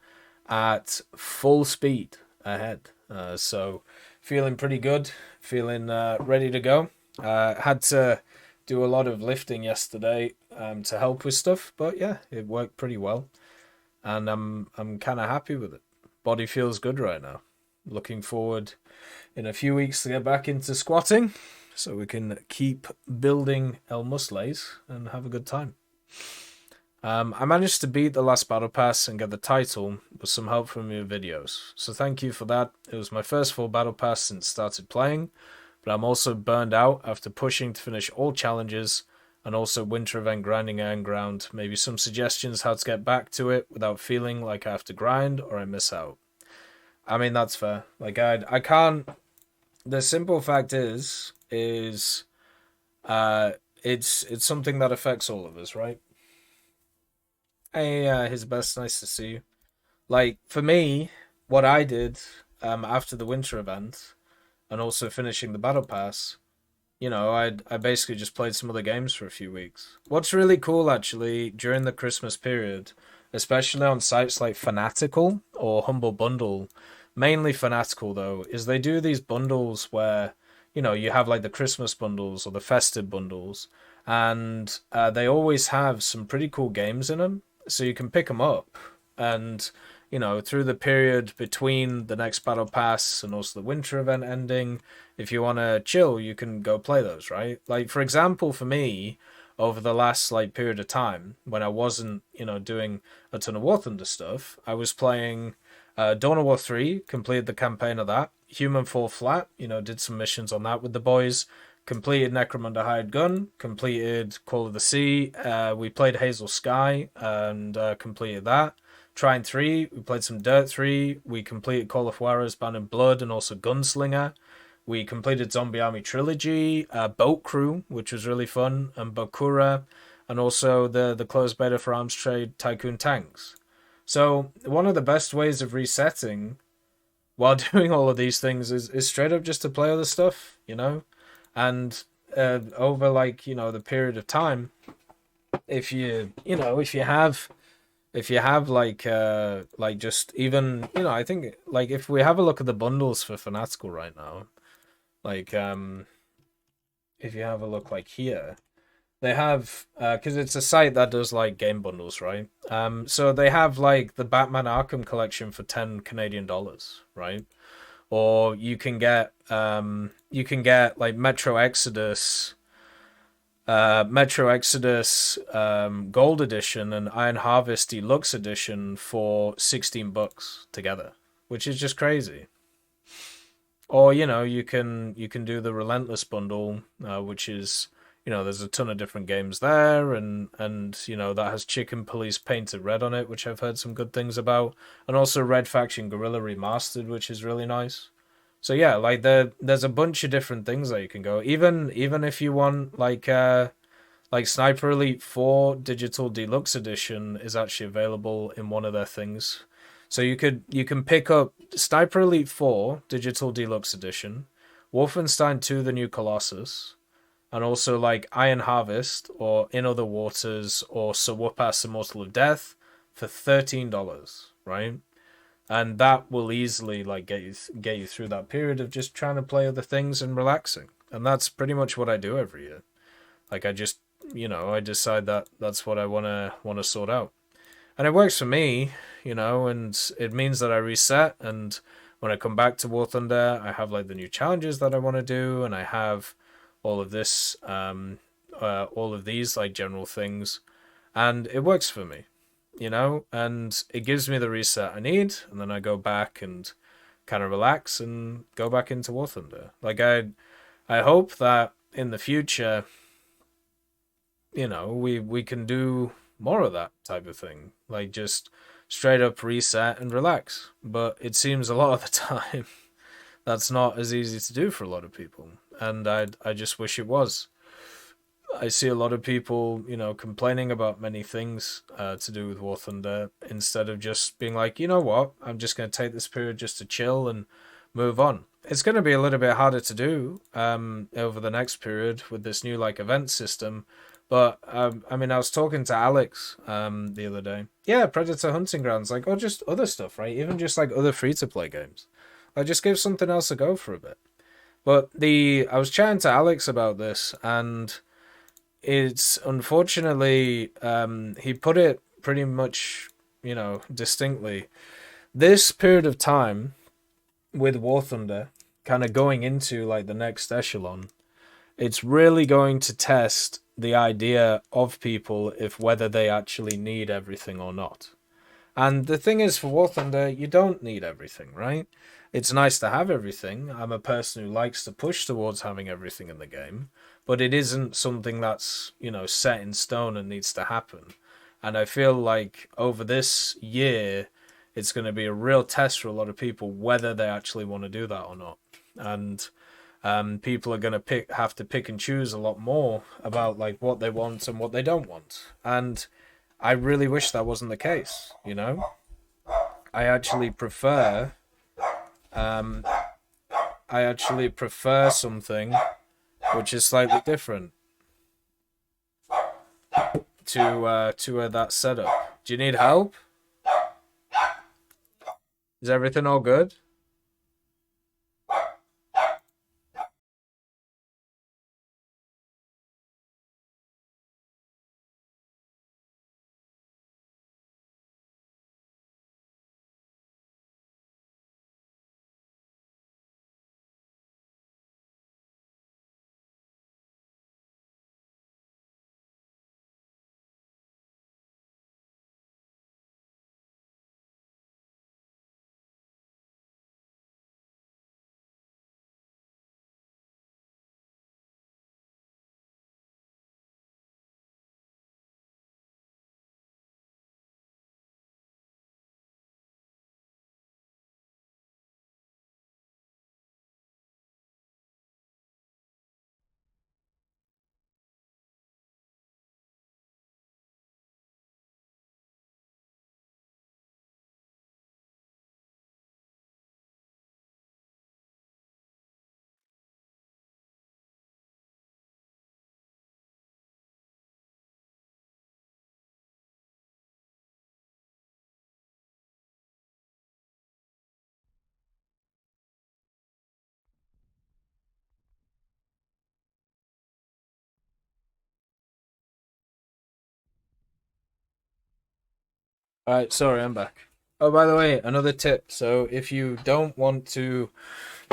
at full speed ahead. So feeling pretty good, feeling ready to go. Had to do a lot of lifting yesterday to help with stuff, but yeah, it worked pretty well, and I'm kind of happy with it. Body feels good right now. Looking forward in a few weeks to get back into squatting, so we can keep building El Musles and have a good time. I managed to beat the last battle pass and get the title with some help from your videos, so thank you for that. It was my first full battle pass since started playing, but I'm also burned out after pushing to finish all challenges and also winter event grinding and ground. Maybe some suggestions how to get back to it without feeling like I have to grind or I miss out. I mean, that's fair. Like, I can't. The simple fact is it's something that affects all of us, right? Hey, his best. Nice to see you. Like, for me, what I did after the winter event and also finishing the battle pass, you know, I basically just played some other games for a few weeks. What's really cool actually during the Christmas period, especially on sites like Fanatical or Humble Bundle, mainly Fanatical though, is they do these bundles where, you know, you have like the Christmas bundles or the festive bundles, and they always have some pretty cool games in them, so you can pick them up. And you know, through the period between the next battle pass and also the winter event ending, if you want to chill, you can go play those, right? Like, for example, for me, over the last like period of time when I wasn't, you know, doing a ton of War Thunder stuff, I was playing Dawn of War 3, completed the campaign of that. Human Fall Flat, you know, did some missions on that with the boys. Completed Necromunda Hired Gun, completed Call of the Sea. We played Hazel Sky and completed that. Trine 3, we played some Dirt 3. We completed Call of Juarez, Ban and Blood, and also Gunslinger. We completed Zombie Army Trilogy, Boat Crew, which was really fun, and Bakura, and also the closed beta for Arms Trade Tycoon Tanks. So one of the best ways of resetting while doing all of these things is straight up just to play other stuff, you know? And over like, you know, the period of time, if you have like just even, you know, I think like if we have a look at the bundles for Fanatical right now, like if you have a look like here, they have because it's a site that does like game bundles, right? So they have like the Batman Arkham collection for $10 Canadian, right? Or you can get like Metro Exodus Gold Edition and Iron Harvest Deluxe Edition for $16 together, which is just crazy. Or, you know, you can do the Relentless bundle, which is, you know, there's a ton of different games there, and you know, that has Chicken Police painted red on it, which I've heard some good things about, and also Red Faction Guerrilla Remastered, which is really nice. So yeah, like there's a bunch of different things that you can go. Even if you want like Sniper Elite 4 Digital Deluxe Edition is actually available in one of their things. So you can pick up Sniper Elite 4 Digital Deluxe Edition, Wolfenstein 2 The New Colossus, and also like Iron Harvest or In Other Waters or Sawupas Immortal of Death for $13, right? And that will easily like get you through that period of just trying to play other things and relaxing. And that's pretty much what I do every year. Like I just, you know, I decide that that's what I wanna sort out, and it works for me, you know, and it means that I reset, and when I come back to War Thunder, I have like the new challenges that I want to do, and I have all of this, all of these like general things, and it works for me, you know, and it gives me the reset I need, and then I go back and kind of relax and go back into War Thunder. Like I hope that in the future, you know, we can do more of that type of thing, like just straight up reset and relax. But it seems a lot of the time that's not as easy to do for a lot of people, and I just wish it was. I see a lot of people, you know, complaining about many things to do with War Thunder instead of just being like, you know what, I'm just going to take this period just to chill and move on. It's going to be a little bit harder to do over the next period with this new like event system. But I mean, I was talking to Alex the other day. Yeah, Predator Hunting Grounds, like, or just other stuff, right? Even just like other free to play games. Like, just give something else a go for a bit. But I was chatting to Alex about this, and it's unfortunately he put it pretty much, you know, distinctly. This period of time with War Thunder kind of going into like the next echelon, it's really going to test the idea of people if whether they actually need everything or not. And the thing is, for War Thunder, you don't need everything, right? It's nice to have everything. I'm a person who likes to push towards having everything in the game, but it isn't something that's, you know, set in stone and needs to happen. And I feel like over this year, it's going to be a real test for a lot of people whether they actually want to do that or not. And people are going to have to pick and choose a lot more about like what they want and what they don't want. And I really wish that wasn't the case, you know? I actually prefer um something which is slightly different to that setup. Do you need help? Is everything all good? All right, sorry, I'm back. Oh, by the way, another tip. So if you don't want to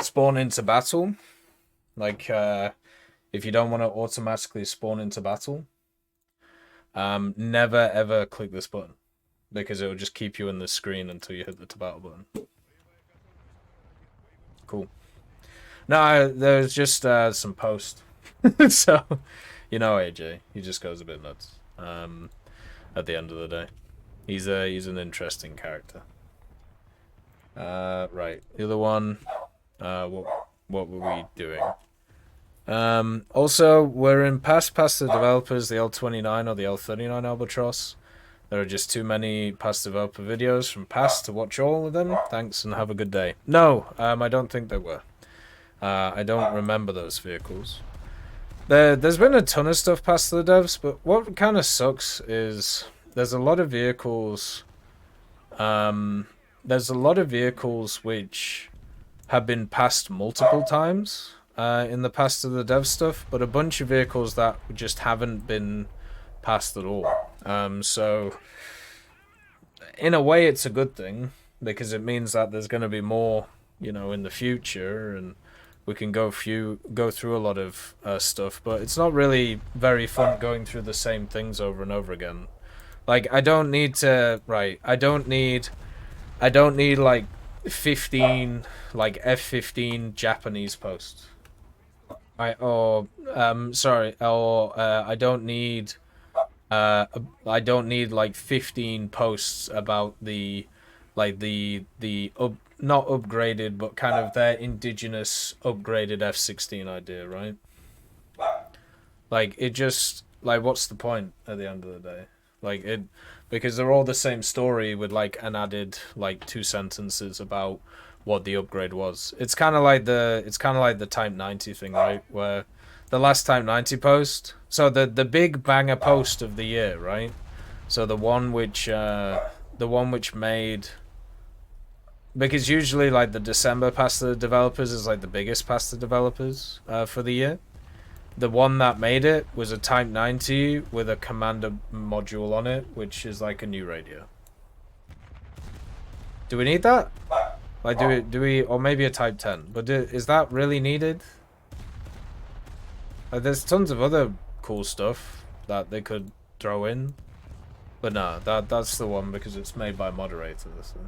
spawn into battle, like if you don't want to automatically spawn into battle, never ever click this button because it will just keep you in the screen until you hit the to battle button. Cool. No, there's just some post. So, you know AJ, he just goes a bit nuts. At the end of the day, he's an interesting character. Right, the other one. What were we doing? Also, we're in past the developers, the L29 or the L39 Albatross. There are just too many past developer videos from past to watch all of them. Thanks and have a good day. No, I don't think there were. I don't remember those vehicles. There's been a ton of stuff past the devs, but what kind of sucks is there's a lot of vehicles. There's a lot of vehicles which have been passed multiple times in the past of the dev stuff, but a bunch of vehicles that just haven't been passed at all. So in a way, it's a good thing because it means that there's going to be more, you know, in the future, and we can go through a lot of stuff. But it's not really very fun going through the same things over and over again. Like, I don't need to, right, I don't need like 15 like F15 Japanese posts. I don't need like 15 posts about the not upgraded but kind of their indigenous upgraded F16 idea, right? Like, it just, like, what's the point at the end of the day? Like, it, because they're all the same story with like an added like 2 sentences about what the upgrade was. It's kind of like the Type 90 thing, right? Where the last Type 90 post, so the big banger post of the year, right? So the one which made, because usually like the December past the developers is like the biggest past the developers for the year. The one that made it was a Type 90 with a commander module on it, which is like a new radio. Do we need that? Like, do we, or maybe a Type 10? But is that really needed? Like, there's tons of other cool stuff that they could throw in, but no, that's the one because it's made by moderators. So.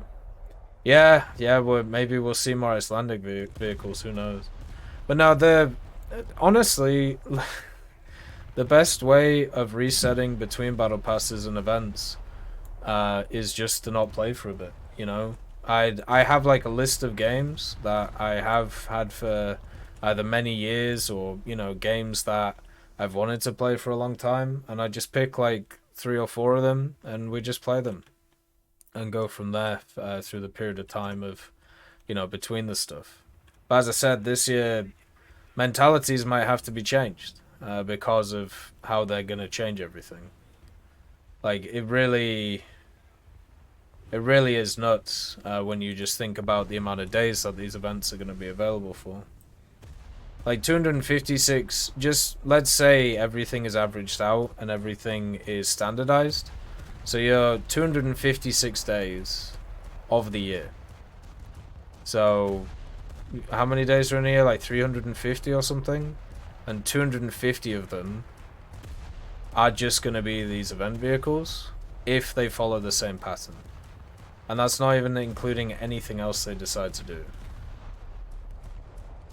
Yeah, well, maybe we'll see more Icelandic vehicles. Who knows? But no, honestly, the best way of resetting between battle passes and events is just to not play for a bit, you know? I have like a list of games that I have had for either many years or, you know, games that I've wanted to play for a long time, and I just pick like 3 or 4 of them and we just play them and go from there through the period of time of, you know, between the stuff. But as I said, this year mentalities might have to be changed because of how they're going to change everything. Like, it really is nuts when you just think about the amount of days that these events are going to be available for. Like, 256, just let's say everything is averaged out and everything is standardized. So you're 256 days of the year. So how many days are in a year? Like 350 or something? And 250 of them are just going to be these event vehicles if they follow the same pattern. And that's not even including anything else they decide to do.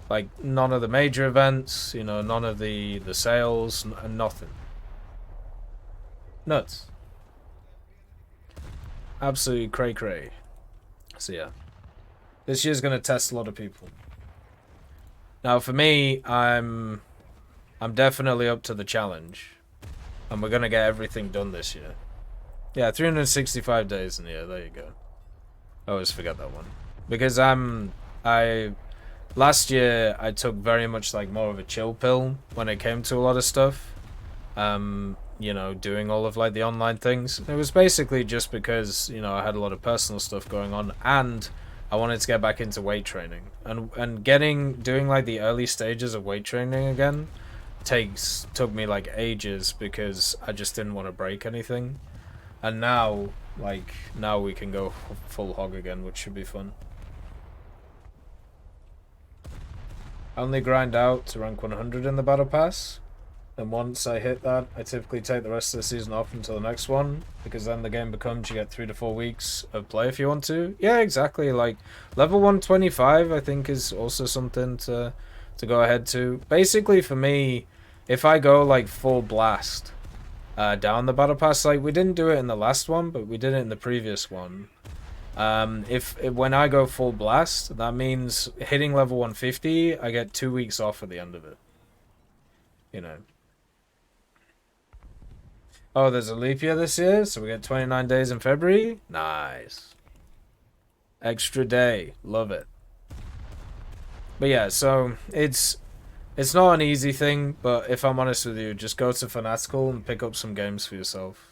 Like, none of the major events, you know, none of the sales, nothing. Nuts. Absolutely cray-cray. So yeah. This year's going to test a lot of people. Now, for me, I'm definitely up to the challenge. And we're going to get everything done this year. Yeah, 365 days in the year. There you go. I always forget that one. Because last year, I took very much like more of a chill pill when it came to a lot of stuff. You know, doing all of like the online things. It was basically just because, you know, I had a lot of personal stuff going on and I wanted to get back into weight training. And doing like the early stages of weight training again took me like ages because I just didn't want to break anything. And now we can go full hog again, which should be fun. I only grind out to rank 100 in the battle pass. And once I hit that, I typically take the rest of the season off until the next one, because then the game becomes you get 3 to 4 weeks of play if you want to. Yeah, exactly. Like, level 125, I think, is also something to to go ahead to. Basically, for me, if I go like full blast down the battle pass, like we didn't do it in the last one, but we did it in the previous one. If when I go full blast, that means hitting level 150, I get 2 weeks off at the end of it. You know. Oh, there's a leap year this year, so we get 29 days in February. Nice. Extra day, love it. But yeah, so it's not an easy thing, but if I'm honest with you, just go to Fanatical and pick up some games for yourself.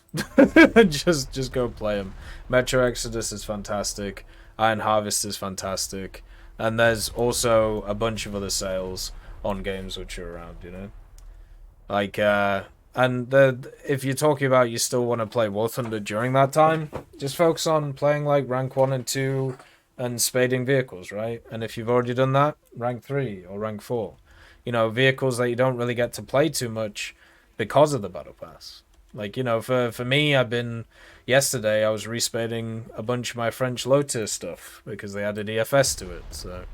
just go play them. Metro Exodus is fantastic. Iron Harvest is fantastic. And there's also a bunch of other sales on games which are around, you know? Like, and if you're talking about you still want to play War Thunder during that time, just focus on playing like rank 1 and 2 and spading vehicles, right? And if you've already done that, rank 3 or rank 4. You know, vehicles that you don't really get to play too much because of the Battle Pass. Like, you know, for me, yesterday I was respading a bunch of my French low tier stuff because they added EFS to it, so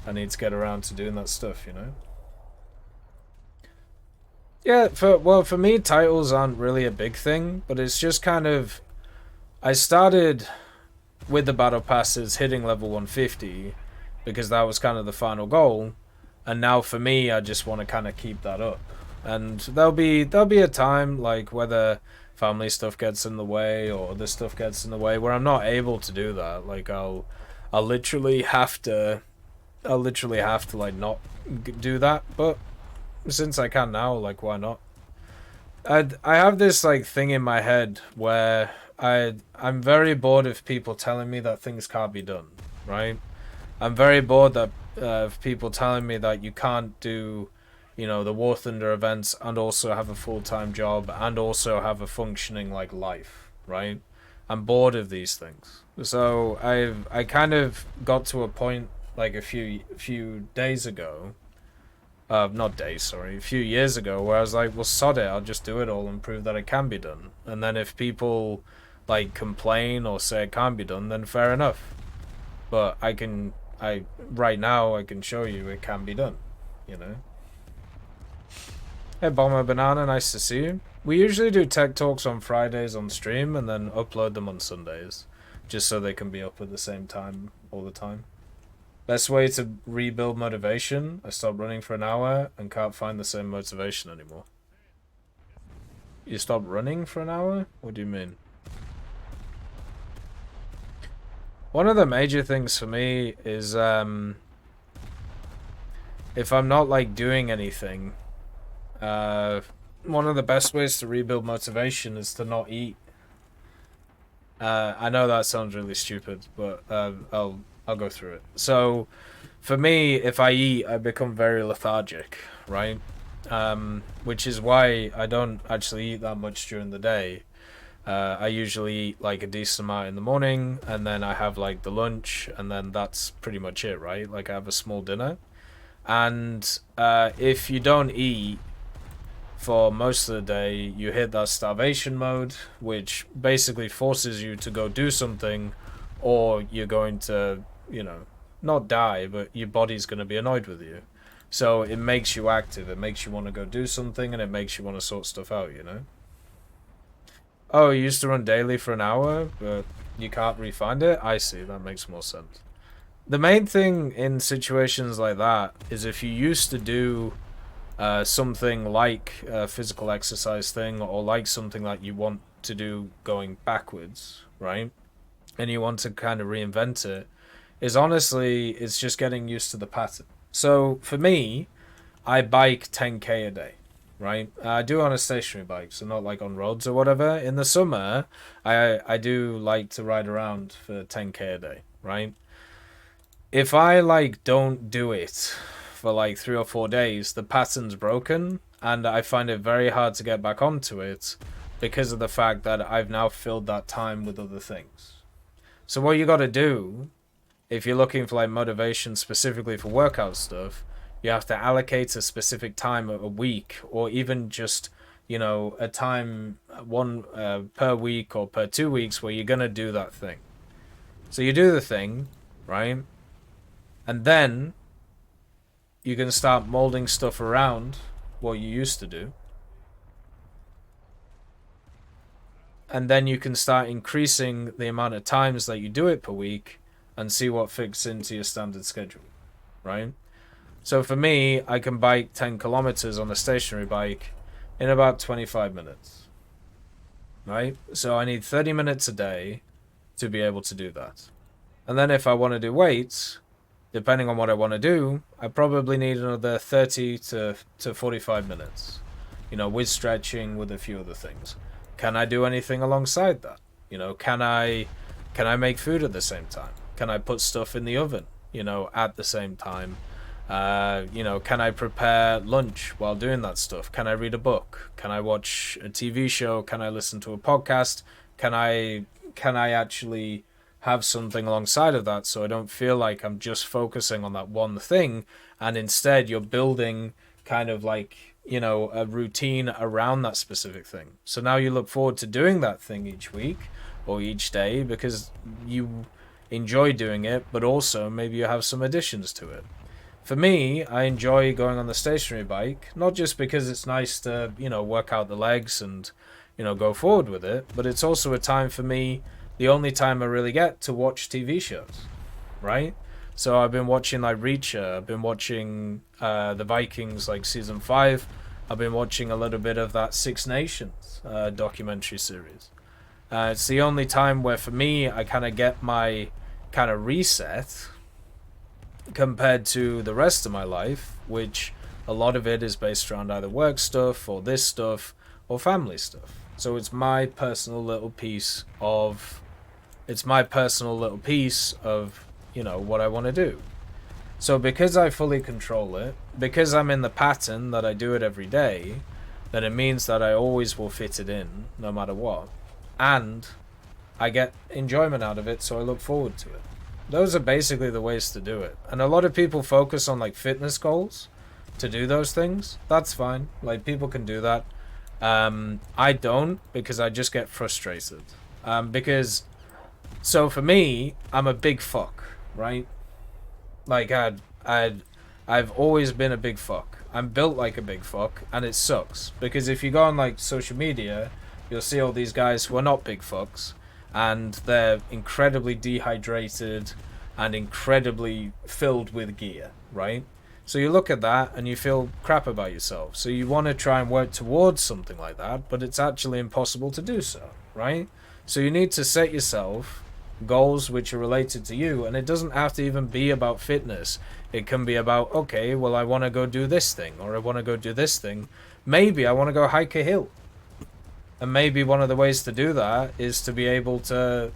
I need to get around to doing that stuff, you know? Yeah, for me, titles aren't really a big thing, but it's just kind of, I started with the battle passes hitting level 150 because that was kind of the final goal, and now for me, I just want to kind of keep that up. And there'll be a time, like whether family stuff gets in the way or other stuff gets in the way, where I'm not able to do that. Like I'll literally have to like not do that, but since I can now, like why not? I have this like thing in my head where I'm very bored of people telling me that things can't be done, right? I'm very bored of people telling me that you can't do, you know, the War Thunder events and also have a full-time job and also have a functioning like life, right? I'm bored of these things. So I kind of got to a point like a few days ago, not days, sorry, a few years ago, where I was like, well, sod it, I'll just do it all and prove that it can be done. And then if people like complain or say it can't be done, then fair enough. But right now I can show you it can be done, you know. Hey Bomber Banana, nice to see you. We usually do tech talks on Fridays on stream and then upload them on Sundays, just so they can be up at the same time all the time. Best way to rebuild motivation, I stopped running for an hour and can't find the same motivation anymore. You stopped running for an hour? What do you mean? One of the major things for me is if I'm not like doing anything, one of the best ways to rebuild motivation is to not eat. I know that sounds really stupid, but I'll go through it. So for me, if I eat, I become very lethargic, right? Which is why I don't actually eat that much during the day. I usually eat like a decent amount in the morning, and then I have like the lunch, and then that's pretty much it, right? Like I have a small dinner. And if you don't eat for most of the day, you hit that starvation mode, which basically forces you to go do something, or you're going to, you know, not die, but your body's going to be annoyed with you. So it makes you active, it makes you want to go do something, and it makes you want to sort stuff out, you know? Oh, you used to run daily for an hour, but you can't re-find it? I see, that makes more sense. The main thing in situations like that is if you used to do something like a physical exercise thing, or like something that you want to do going backwards, right? And you want to kind of reinvent it, is honestly, it's just getting used to the pattern. So for me, I bike 10k a day, right? I do on a stationary bike, so not like on roads or whatever. In the summer, I do like to ride around for 10k a day, right? If I like don't do it for like 3 or 4 days, the pattern's broken, and I find it very hard to get back onto it because of the fact that I've now filled that time with other things. So what you got to do, if you're looking for like motivation specifically for workout stuff, you have to allocate a specific time a week, or even just, you know, a time one per week or per 2 weeks where you're gonna do that thing. So you do the thing, right? And then you can start molding stuff around what you used to do. And then you can start increasing the amount of times that you do it per week and see what fits into your standard schedule, right? So for me, I can bike 10 kilometers on a stationary bike in about 25 minutes, right? So I need 30 minutes a day to be able to do that. And then if I want to do weights, depending on what I want to do, I probably need another 30 to 45 minutes, you know, with stretching, with a few other things. Can I do anything alongside that? You know, can I make food at the same time? Can I put stuff in the oven, you know, at the same time? You know, can I prepare lunch while doing that stuff? Can I read a book? Can I watch a TV show? Can I listen to a podcast? Can I actually have something alongside of that, so I don't feel like I'm just focusing on that one thing, and instead you're building kind of like, you know, a routine around that specific thing. So now you look forward to doing that thing each week or each day because you enjoy doing it, but also maybe you have some additions to it. For me, I enjoy going on the stationary bike, not just because it's nice to, you know, work out the legs and, you know, go forward with it, but it's also a time for me, the only time I really get to watch TV shows, right? So I've been watching like Reacher, I've been watching the Vikings like season 5, I've been watching a little bit of that Six Nations documentary series. It's the only time where for me I kind of get my kind of reset compared to the rest of my life, which a lot of it is based around either work stuff or this stuff or family stuff. So it's my personal little piece of you know, what I want to do. So because I fully control it, because I'm in the pattern that I do it every day, then it means that I always will fit it in no matter what, and I get enjoyment out of it, so I look forward to it. Those are basically the ways to do it. And a lot of people focus on like fitness goals to do those things. That's fine, like people can do that. I don't, because I just get frustrated. So for me, I'm a big fuck, right? Like I've always been a big fuck. I'm built like a big fuck, and it sucks because if you go on like social media, you'll see all these guys who are not big fucks, and they're incredibly dehydrated and incredibly filled with gear, right? So you look at that and you feel crap about yourself. So you want to try and work towards something like that, but it's actually impossible to do so, right? So you need to set yourself goals which are related to you, and it doesn't have to even be about fitness. It can be about, okay, well, I want to go do this thing, or I want to go do this thing. Maybe I want to go hike a hill. And maybe one of the ways to do that is to be able to,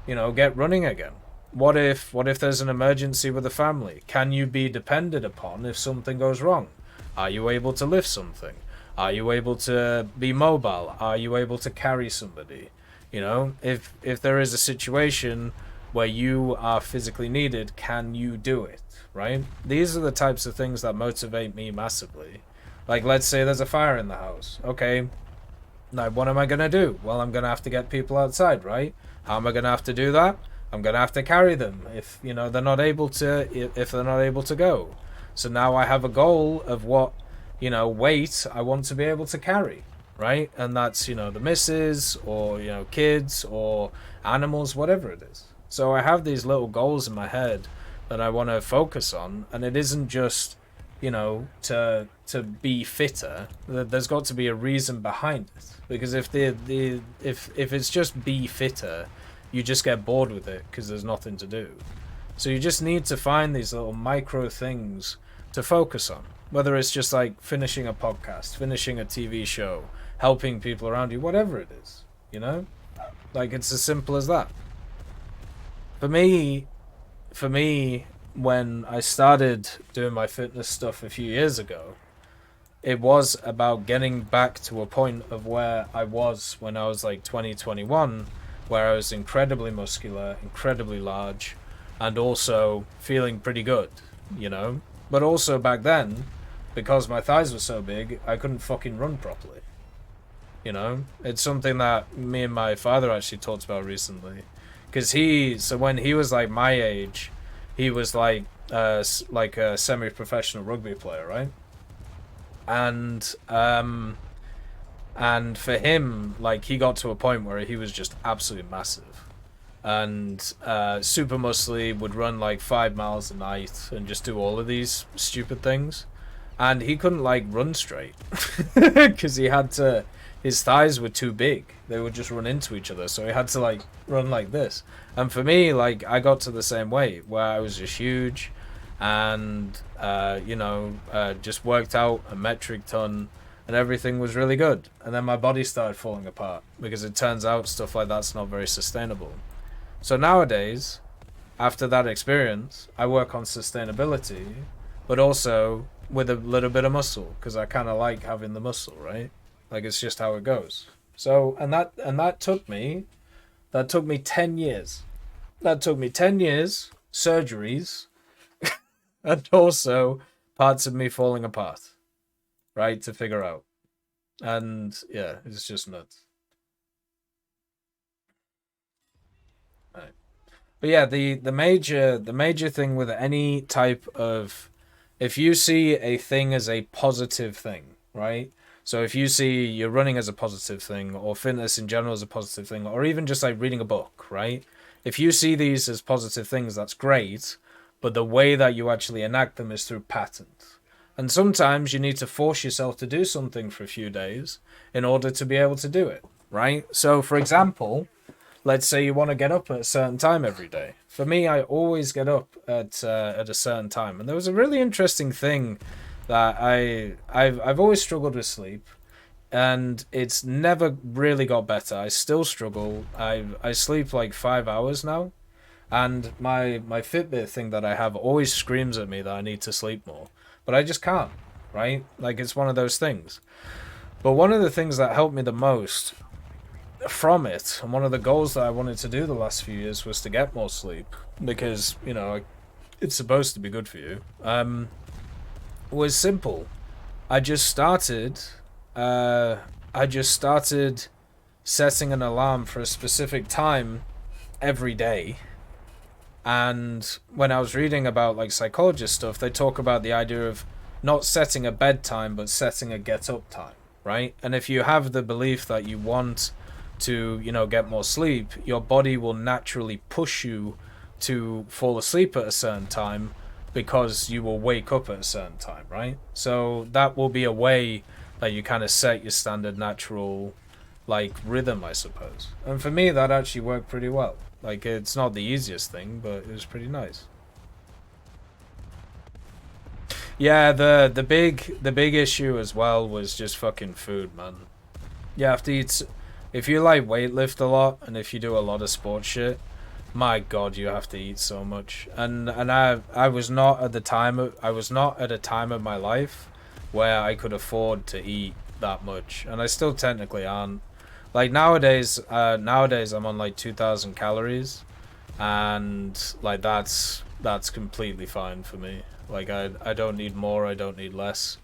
you know, get running again. What if there's an emergency with a family? Can you be depended upon if something goes wrong? Are you able to lift something? Are you able to be mobile? Are you able to carry somebody? You know, if there is a situation where you are physically needed, can you do it, right? These are the types of things that motivate me massively. Like, let's say there's a fire in the house. Okay, now what am I going to do? Well, I'm going to have to get people outside, right? How am I going to have to do that? I'm going to have to carry them if, you know, they're not able to go. So now I have a goal of what, you know, weight I want to be able to carry. Right? And that's, you know, the missus or, you know, kids or animals, whatever it is. So I have these little goals in my head that I want to focus on, and it isn't just, you know, to be fitter. There's got to be a reason behind it, because if it's just be fitter, you just get bored with it because there's nothing to do. So you just need to find these little micro things to focus on, whether it's just like finishing a podcast, finishing a TV show, helping people around you, whatever it is, you know? Like, it's as simple as that. For me, when I started doing my fitness stuff a few years ago, it was about getting back to a point of where I was when I was like 20, 21, where I was incredibly muscular, incredibly large, and also feeling pretty good, you know? But also back then, because my thighs were so big, I couldn't fucking run properly. You know, it's something that me and my father actually talked about recently. Because when he was like my age, he was like like a semi-professional rugby player, right? And for him, like, he got to a point where he was just absolutely massive. And super muscly, would run like 5 miles a night and just do all of these stupid things. And he couldn't like run straight because he had to, his thighs were too big. They would just run into each other. So he had to like run like this. And for me, like, I got to the same weight where I was just huge and, just worked out a metric ton and everything was really good. And then my body started falling apart because it turns out stuff like that's not very sustainable. So nowadays, after that experience, I work on sustainability, but also with a little bit of muscle because I kind of like having the muscle, right? Like, it's just how it goes. So that took me 10 years. That took me 10 years, surgeries, and also parts of me falling apart, right, to figure out. And yeah, it's just nuts. Right. But yeah, the major thing with any type of, if you see a thing as a positive thing, right? So if you see you're running as a positive thing, or fitness in general as a positive thing, or even just like reading a book, right? If you see these as positive things, that's great, but the way that you actually enact them is through patterns. And sometimes you need to force yourself to do something for a few days in order to be able to do it, right? So for example, let's say you want to get up at a certain time every day. For me, I always get up at a certain time, and there was a really interesting thing that I've always struggled with sleep, and it's never really got better. I still struggle. I sleep like 5 hours now, and my Fitbit thing that I have always screams at me that I need to sleep more, but I just can't. Right? Like, it's one of those things. But one of the things that helped me the most from it, and one of the goals that I wanted to do the last few years, was to get more sleep because, it's supposed to be good for you, was simple. I just started setting an alarm for a specific time every day. And when I was reading about like psychologist stuff, they talk about the idea of not setting a bedtime but setting a get up time, right? And if you have the belief that you want to, get more sleep, your body will naturally push you to fall asleep at a certain time because you will wake up at a certain time, right? So that will be a way that you kind of set your standard natural like rhythm, I suppose. And for me, that actually worked pretty well. Like, it's not the easiest thing, but it was pretty nice. Yeah, the big issue as well was just fucking food, man. You have to eat. If you like weightlift a lot and if you do a lot of sports shit, my god, you have to eat so much. And I was not at the time. I was not at a time of my life where I could afford to eat that much, and I still technically aren't. Like nowadays I'm on like 2,000 calories, and like that's completely fine for me. Like I don't need more, I don't need less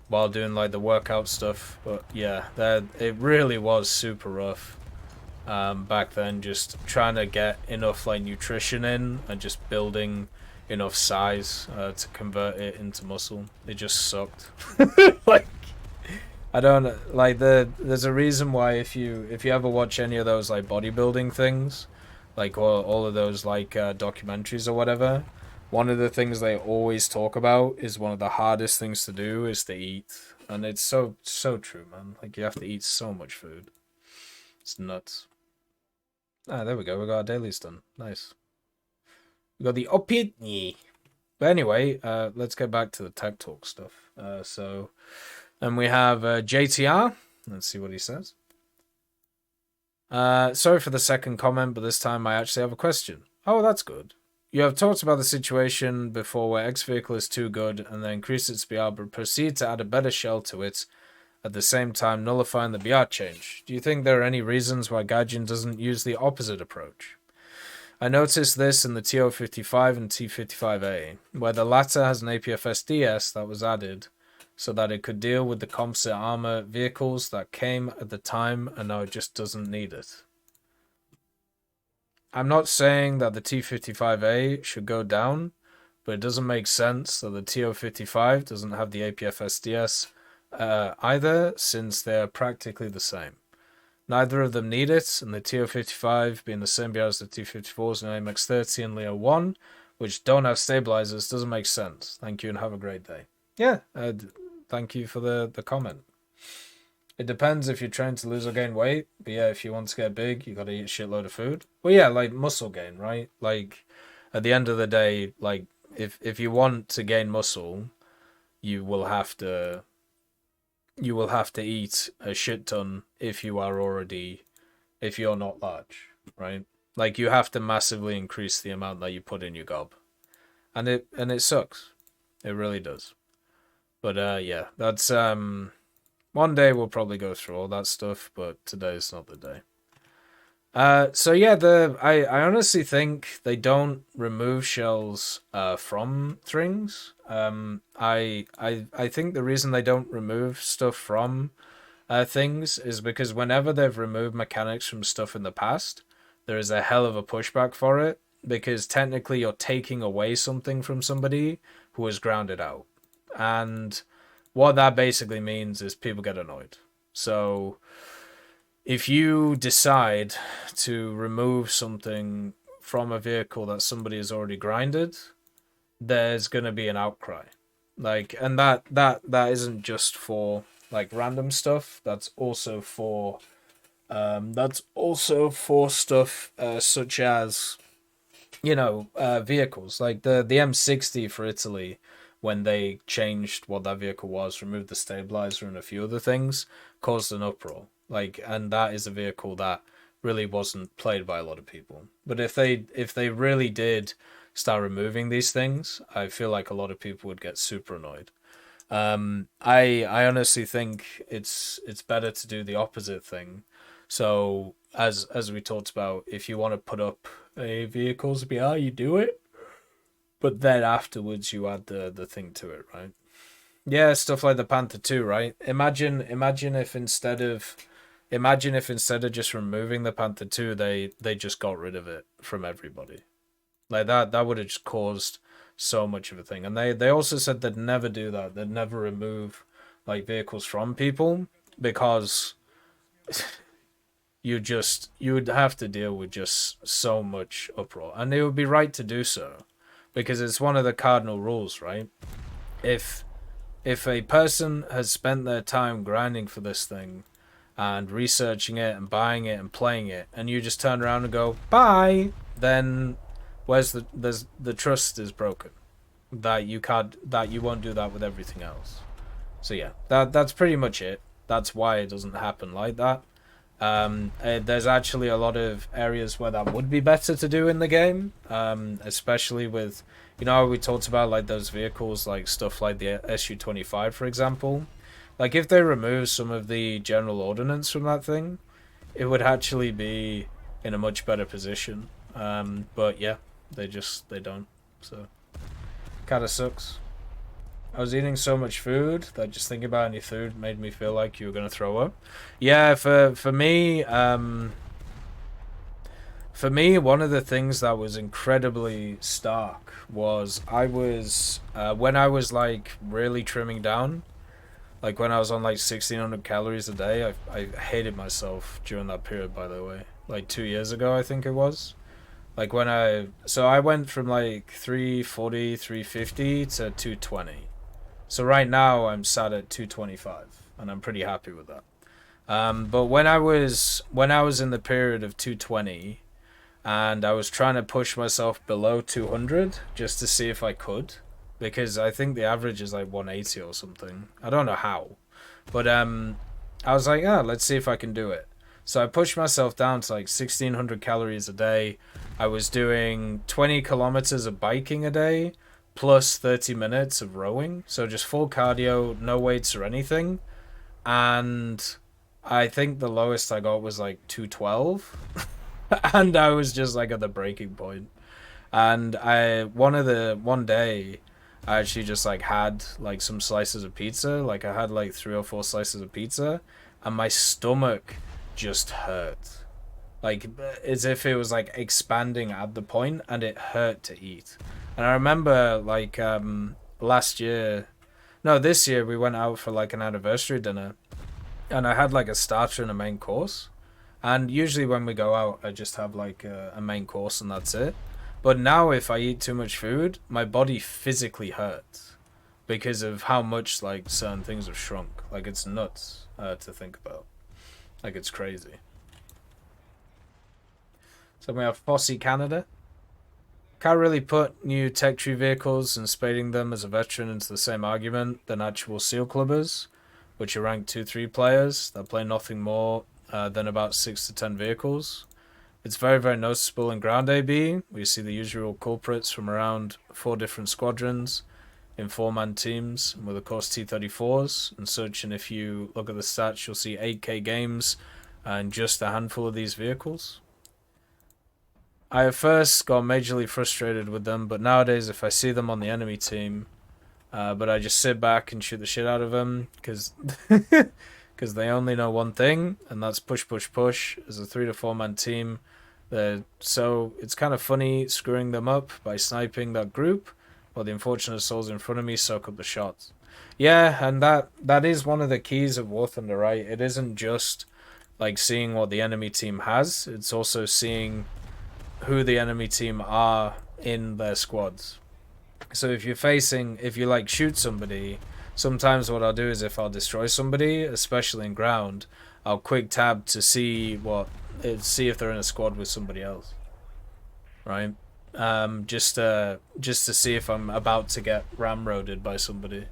while doing like the workout stuff. But yeah, that it really was super rough back then, just trying to get enough like nutrition in and just building enough size to convert it into muscle. It just sucked. Like, I don't like there's a reason why if you ever watch any of those like bodybuilding things, like all of those like documentaries or whatever, one of the things they always talk about is one of the hardest things to do is to eat. And it's so true, man. Like, you have to eat so much food. It's nuts. Ah, there we go. We got our dailies done. Nice. We got the opinion. But anyway, let's get back to the tech talk stuff. And we have JTR. Let's see what he says. Sorry for the second comment, but this time I actually have a question. Oh, that's good. You have talked about the situation before where X vehicle is too good and then increase its BR but proceed to add a better shell to it at the same time nullifying the BR change. Do you think there are any reasons why Gaijin doesn't use the opposite approach? I noticed this in the TO55 and T55A, where the latter has an APFS DS that was added so that it could deal with the composite armor vehicles that came at the time, and now it just doesn't need it. I'm not saying that the T55A should go down, but it doesn't make sense that the TO55 doesn't have the APF SDS either, since they're practically the same. Neither of them need it, and the TO55 being the same BR as the T54s and AMX30 and Leo 1, which don't have stabilizers, doesn't make sense. Thank you and have a great day. Yeah, thank you for the comment. It depends if you're trying to lose or gain weight, but yeah, if you want to get big, you gotta eat a shitload of food. Well, yeah, like muscle gain, right? Like, at the end of the day, like, if you want to gain muscle, you will have to eat a shit ton if you're not large, right? Like, you have to massively increase the amount that you put in your gob. And it sucks. It really does. But yeah, that's one day we'll probably go through all that stuff, but today's not the day. So yeah, I honestly think they don't remove shells from things. I think the reason they don't remove stuff from things is because whenever they've removed mechanics from stuff in the past, there is a hell of a pushback for it, because technically you're taking away something from somebody who is grounded out. And what that basically means is people get annoyed. So if you decide to remove something from a vehicle that somebody has already grinded, there's going to be an outcry. Like, and that isn't just for like random stuff. That's also for stuff such as, you know, vehicles like the M60 for Italy. When they changed what that vehicle was, removed the stabilizer and a few other things, caused an uproar. Like, and that is a vehicle that really wasn't played by a lot of people. But if they really did start removing these things, I feel like a lot of people would get super annoyed. I honestly think it's better to do the opposite thing. So as we talked about, if you want to put up a vehicle's BR, you do it. But then afterwards, you add the thing to it, right? Yeah, stuff like the Panther 2, right? Imagine if instead of just removing the Panther 2, they just got rid of it from everybody. Like that would have just caused so much of a thing. And they also said they'd never do that. They'd never remove like vehicles from people, because you would have to deal with just so much uproar. And they would be right to do so, because it's one of the cardinal rules, right? If a person has spent their time grinding for this thing and researching it and buying it and playing it, and you just turn around and go bye, then the trust is broken. That you won't do that with everything else. So yeah, that's pretty much it. That's why it doesn't happen like that. There's actually a lot of areas where that would be better to do in the game, especially with, you know, we talked about like those vehicles, like stuff like the SU-25, for example. Like, if they remove some of the general ordnance from that thing, it would actually be in a much better position. But yeah, they don't. So kind of sucks. I was eating so much food that just thinking about any food made me feel like you were gonna throw up. Yeah, for me, one of the things that was incredibly stark was when I was like really trimming down, like when I was on like 1,600 calories a day. I hated myself during that period, by the way. Like 2 years ago, I think it was. Like I went from like 340, 350 to 220. So right now I'm sat at 225, and I'm pretty happy with that. But when I was in the period of 220, and I was trying to push myself below 200 just to see if I could, because I think the average is like 180 or something. I don't know how, but I was like, let's see if I can do it. So I pushed myself down to like 1,600 calories a day. I was doing 20 kilometers of biking a day, plus 30 minutes of rowing. So just full cardio, no weights or anything. And I think the lowest I got was like 212. And I was just like at the breaking point. And one day I actually just like had like some slices of pizza. Like I had like 3 or 4 slices of pizza, and my stomach just hurt. like as if it was like expanding at the point, and it hurt to eat. And I remember like last year, no, this year we went out for like an anniversary dinner, and I had like a starter and a main course. And usually when we go out, I just have like a main course and that's it. But now if I eat too much food, my body physically hurts because of how much like certain things have shrunk. Like it's nuts to think about. Like it's crazy. So we have Fossey Canada. Can't really put new tech tree vehicles and spading them as a veteran into the same argument than actual seal clubbers, which are ranked 2-3 players that play nothing more than about 6 to 10 vehicles. It's very, very noticeable in ground AB. We see the usual culprits from around 4 different squadrons in 4-man teams with, of course, T-34s and such. And if you look at the stats, you'll see 8K games and just a handful of these vehicles. I at first got majorly frustrated with them, but nowadays if I see them on the enemy team, but I just sit back and shoot the shit out of them because they only know one thing, and that's push, push, push as a 3 to 4-man team. So it's kind of funny screwing them up by sniping that group, while the unfortunate souls in front of me soak up the shots. Yeah, and that is one of the keys of War Thunder, right? It isn't just like seeing what the enemy team has, it's also seeing who the enemy team are in their squads. So if you like shoot somebody, sometimes what I'll do is if I'll destroy somebody, especially in ground, I'll quick tab to see if they're in a squad with somebody else, right? Just to see if I'm about to get ramroded by somebody.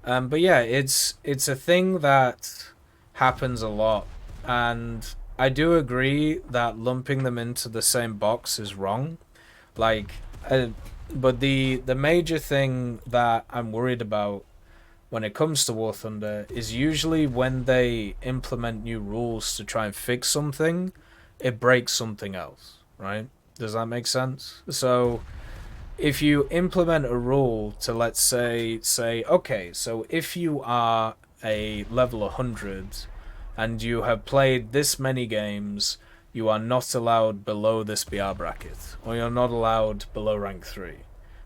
But yeah, it's a thing that happens a lot, and I do agree that lumping them into the same box is wrong. Like, but the major thing that I'm worried about when it comes to War Thunder is usually when they implement new rules to try and fix something, it breaks something else, right? Does that make sense? So if you implement a rule to, let's say, okay, so if you are a level 100 and you have played this many games, you are not allowed below this BR bracket, or you're not allowed below rank 3.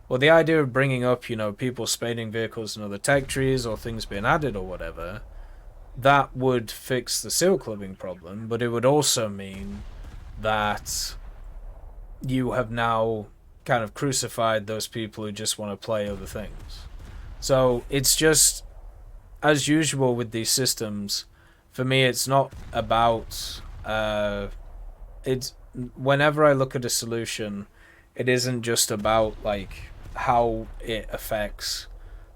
Well, the idea of bringing up, people spading vehicles and other tech trees or things being added or whatever, that would fix the seal clubbing problem, but it would also mean that you have now kind of crucified those people who just want to play other things. So it's just, as usual with these systems, for me it's not about... whenever I look at a solution, it isn't just about like how it affects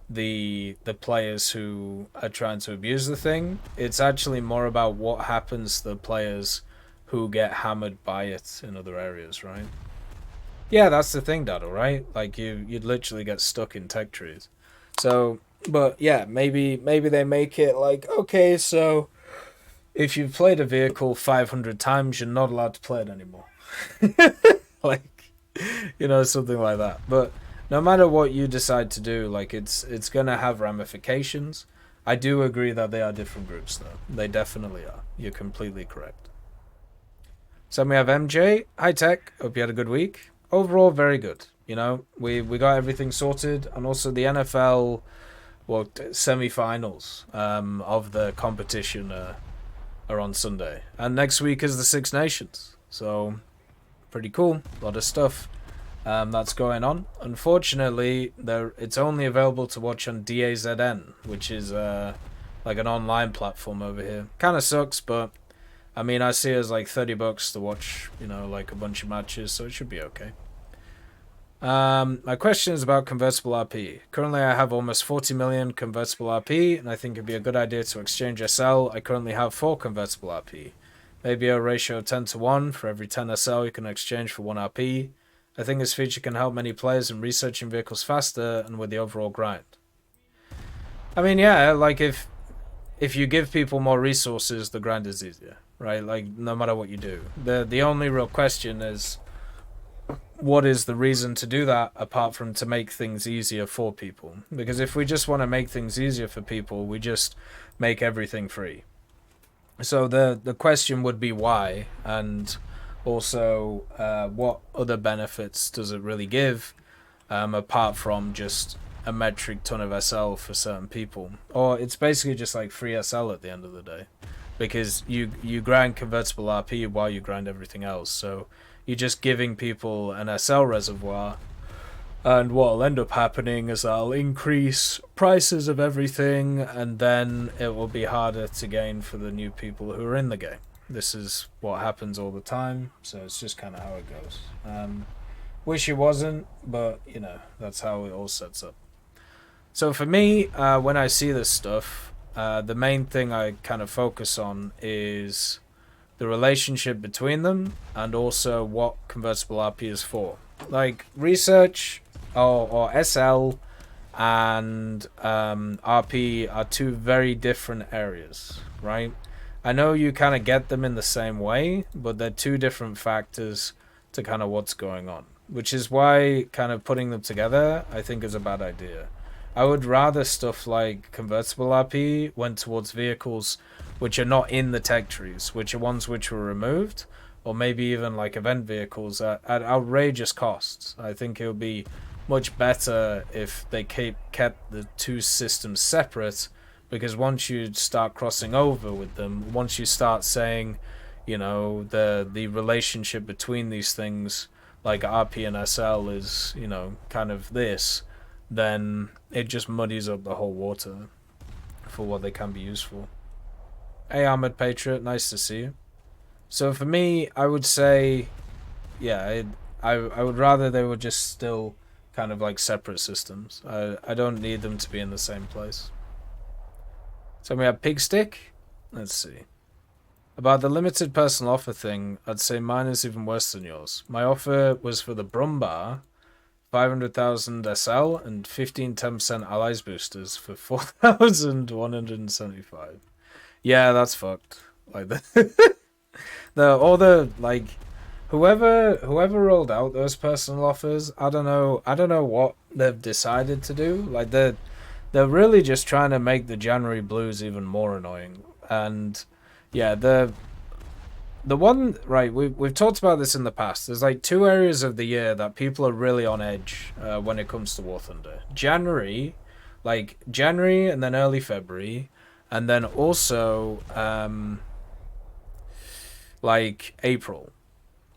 the players who are trying to abuse the thing. It's actually more about what happens to the players who get hammered by it in other areas, right? Yeah, that's the thing, Daddle, right? Like you'd literally get stuck in tech trees. So, but yeah, maybe they make it like, okay, so if you've played a vehicle 500 times, you're not allowed to play it anymore. Like, something like that. But no matter what you decide to do, like it's gonna have ramifications. I do agree that they are different groups, though. They definitely are. You're completely correct. So we have MJ. Hi, Tech. Hope you had a good week. Overall, very good. We got everything sorted, and also the NFL, semi-finals of the competition are on Sunday, and next week is the Six Nations. So pretty cool. A lot of stuff that's going on. Unfortunately, it's only available to watch on DAZN, which is like an online platform over here. Kind of sucks, but I mean, I see it as like $30 to watch, like a bunch of matches, so it should be okay. My question is about Convertible RP. Currently, I have almost 40 million Convertible RP, and I think it'd be a good idea to exchange SL. I currently have 4 Convertible RP. Maybe a ratio of 10 to 1. For every 10 SL, you can exchange for 1 RP. I think this feature can help many players in researching vehicles faster and with the overall grind. I mean, yeah, like if you give people more resources, the grind is easier, right? Like, no matter what you do. The only real question is, what is the reason to do that apart from to make things easier for people? Because if we just want to make things easier for people, we just make everything free. So the question would be why, and Also, what other benefits does it really give, apart from just a metric ton of SL for certain people? Or it's basically just like free SL at the end of the day, because you grind convertible RP while you grind everything else. So you're just giving people an SL reservoir, and what'll end up happening is I'll increase prices of everything, and then it will be harder to gain for the new people who are in the game. This is what happens all the time, so it's just kind of how it goes. Wish it wasn't, but you know, that's how it all sets up. So for me, when I see this stuff, the main thing I kind of focus on is the relationship between them, and also what convertible RP is for. Like research or SL and RP are two very different areas, right? I know you kind of get them in the same way, but they're two different factors to kind of what's going on, which is why kind of putting them together I think is a bad idea. I would rather stuff like convertible RP went towards vehicles which are not in the tech trees, which are ones which were removed, or maybe even like event vehicles at outrageous costs. I think it would be much better if they kept the two systems separate, because once you start crossing over with them, once you start saying, you know, the relationship between these things, like RP and SL is, you know, kind of this, then it just muddies up the whole water for what they can be used for. Hey, Armored Patriot, nice to see you. So for me, I would say, yeah, I would rather they were just still kind of like separate systems. I don't need them to be in the same place. So we have Pigstick. Let's see. About the limited personal offer thing, I'd say mine is even worse than yours. My offer was for the Brumbar, 500,000 SL and 10% allies boosters for 4,175. Yeah, that's fucked. Like all the like whoever rolled out those personal offers, I don't know what they've decided to do. Like they're really just trying to make the January blues even more annoying. And yeah, the one, right, we've talked about this in the past. There's like two areas of the year that people are really on edge when it comes to War Thunder. January and then early February, and then also like April,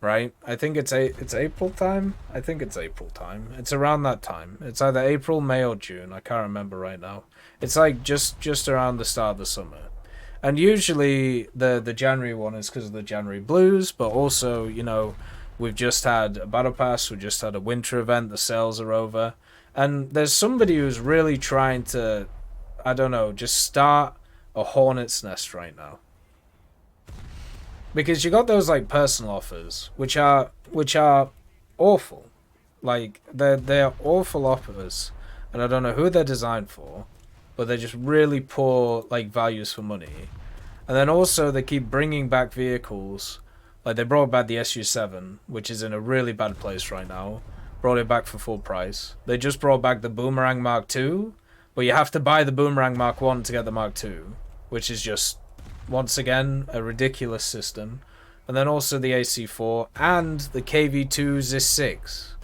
right? I think it's April time. I think it's April time. It's around that time. It's either April, May, or June. I can't remember right now. It's like just around the start of the summer. And usually the January one is because of the January blues, but also, you know, we've just had a battle pass, we just had a winter event, the sales are over, and there's somebody who's really trying to, I don't know, just start a hornet's nest right now. Because you got those like personal offers, which are awful. Like they're awful offers, and I don't know who they're designed for, but they're just really poor like values for money. And then also they keep bringing back vehicles. Like they brought back the SU7, which is in a really bad place right now. Brought it back for full price. They just brought back the Boomerang Mark II, but you have to buy the Boomerang Mark 1 to get the Mark II, which is just, once again, a ridiculous system. And then also the AC4 and the KV2 Rizz 6,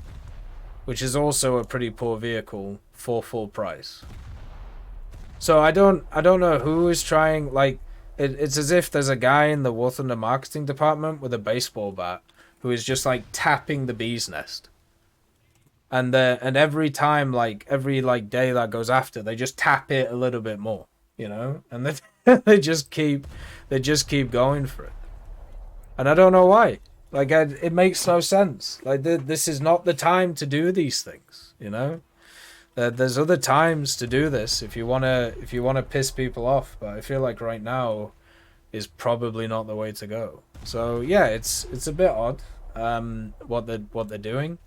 which is also a pretty poor vehicle for full price. So I don't know who is trying, like, it's as if there's a guy in the War Thunder marketing department with a baseball bat who is just like tapping the bee's nest. And every time, like every like day that goes after, they just tap it a little bit more, you know? And then they just keep going for it. And I don't know why. Like it makes no sense. Like this is not the time to do these things, you know? There's other times to do this if you wanna piss people off, but I feel like right now is probably not the way to go. So yeah, it's a bit odd what they're doing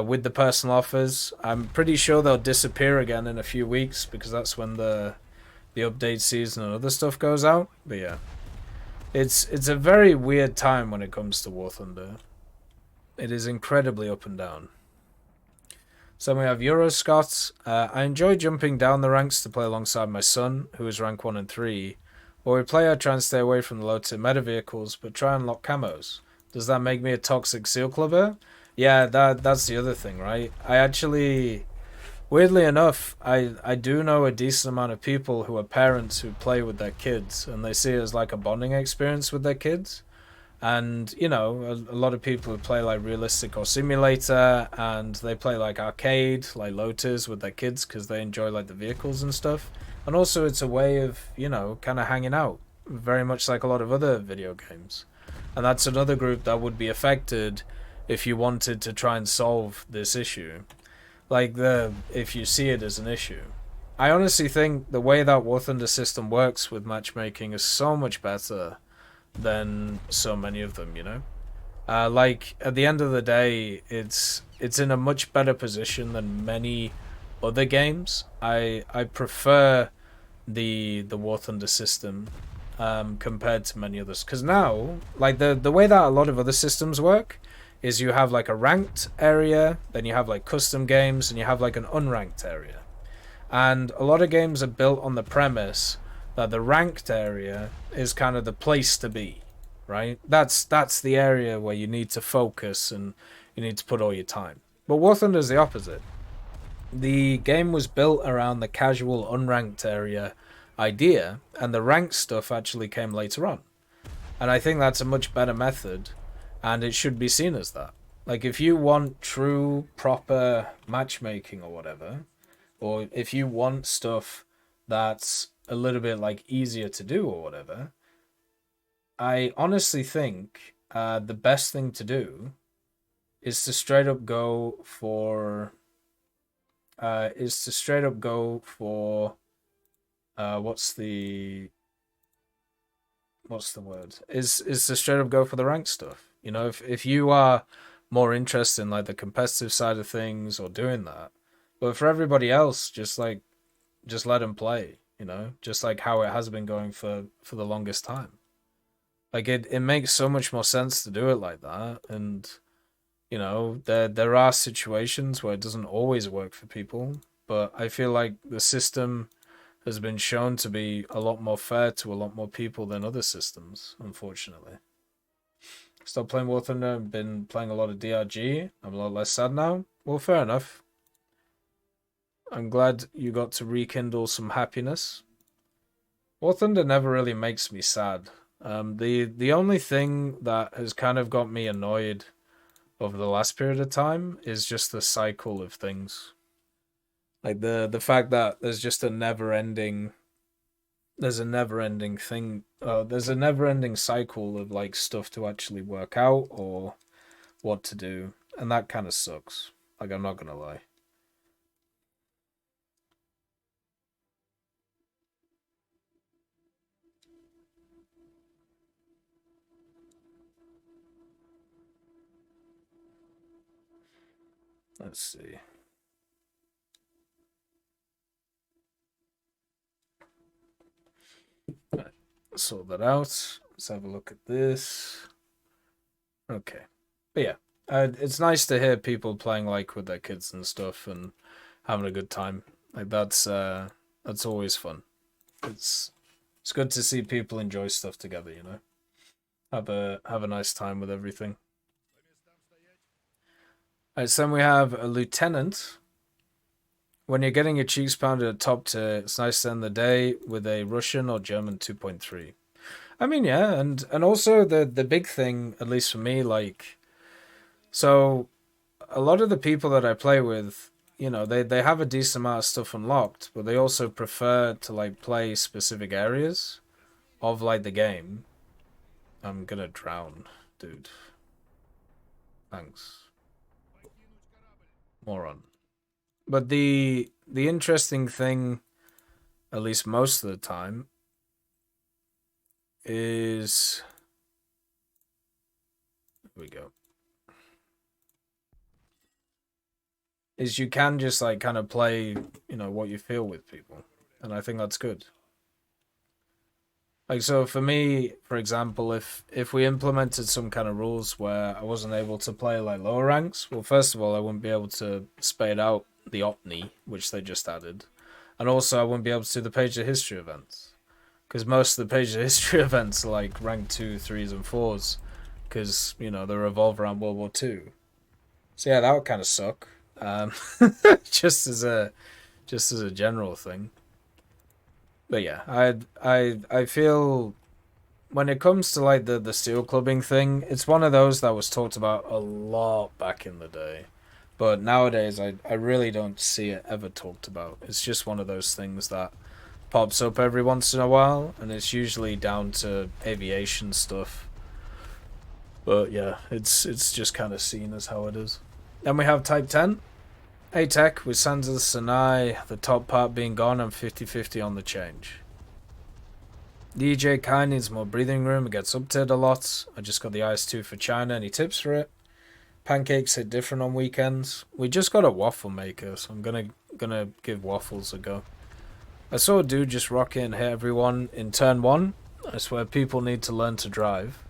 with the personal offers. I'm pretty sure they'll disappear again in a few weeks because that's when the update season and other stuff goes out. But yeah, it's a very weird time when it comes to War Thunder. It is incredibly up and down. So we have Euroscott. I enjoy jumping down the ranks to play alongside my son, who is rank 1 and 3. While we play, I try and stay away from the low tier meta vehicles, but try and lock camos. Does that make me a toxic seal clubber? Yeah, that's the other thing, right? I actually, weirdly enough, I do know a decent amount of people who are parents who play with their kids, and they see it as like a bonding experience with their kids. And, you know, a lot of people who play like realistic or simulator, and they play like arcade, like Lotus with their kids because they enjoy like the vehicles and stuff. And also it's a way of, you know, kind of hanging out, very much like a lot of other video games. And that's another group that would be affected if you wanted to try and solve this issue. Like if you see it as an issue. I honestly think the way that War Thunder system works with matchmaking is so much better than so many of them, you know? Like, at the end of the day, it's in a much better position than many other games. I prefer the War Thunder system compared to many others. Because now, like, the way that a lot of other systems work is you have, like, a ranked area, then you have, like, custom games, and you have, like, an unranked area. And a lot of games are built on the premise that the ranked area is kind of the place to be, right? That's the area where you need to focus and you need to put all your time. But War Thunder is the opposite. The game was built around the casual unranked area idea, and the ranked stuff actually came later on. And I think that's a much better method, and it should be seen as that. Like, if you want true, proper matchmaking or whatever, or if you want stuff that's a little bit like easier to do or whatever, I honestly think the best thing to do is to straight up go for what's the word, is to straight up go for the ranked stuff. You know, if you are more interested in like the competitive side of things or doing that, but for everybody else, just let them play, you know, just like how it has been going for the longest time. Like, it makes so much more sense to do it like that. And, you know, there are situations where it doesn't always work for people, but I feel like the system has been shown to be a lot more fair to a lot more people than other systems, unfortunately. Stopped playing War Thunder, been playing a lot of DRG. I'm a lot less sad now. Well, fair enough. I'm glad you got to rekindle some happiness. War Thunder never really makes me sad. The only thing that has kind of got me annoyed over the last period of time is just the cycle of things. Like the fact that there's just a never-ending thing. There's a never-ending cycle of like stuff to actually work out or what to do, and that kind of sucks. Like, I'm not gonna lie. Let's see. Right. Sort that out. Let's have a look at this. Okay. But yeah, it's nice to hear people playing like with their kids and stuff and having a good time. Like, that's always fun. It's good to see people enjoy stuff together, you know. Have a nice time with everything. Alright, so then we have a lieutenant. When you're getting your cheeks pounded at top tier, it's nice to end the day with a Russian or German 2.3. I mean, yeah, and also the big thing, at least for me, like, so a lot of the people that I play with, you know, they have a decent amount of stuff unlocked, but they also prefer to like play specific areas of like the game. I'm gonna drown, dude. Thanks. Moron. But the interesting thing, at least most of the time, is, here we go, is you can just like kind of play, you know, what you feel with people, and I think that's good. Like, so for me, for example, if we implemented some kind of rules where I wasn't able to play like lower ranks, well, first of all, I wouldn't be able to spade out the Opni, which they just added, and also I wouldn't be able to do the page of history events, because most of the page of history events are like rank 2, 3s, and 4s, because, you know, they revolve around World War II. So yeah, that would kind of suck. Just as a general thing. But yeah, I feel when it comes to like the steel clubbing thing, it's one of those that was talked about a lot back in the day. But nowadays I really don't see it ever talked about. It's just one of those things that pops up every once in a while, and it's usually down to aviation stuff. But yeah, it's just kind of seen as how it is. Then we have Type 10. TEC with Sands of the Sinai, the top part being gone and 50-50 on the change. The EVGA needs more breathing room, it gets uptied a lot. I just got the IS-2 for China, any tips for it? Pancakes hit different on weekends. We just got a waffle maker, so I'm gonna give waffles a go. I saw a dude just rock in and hit everyone in turn 1. I swear people need to learn to drive.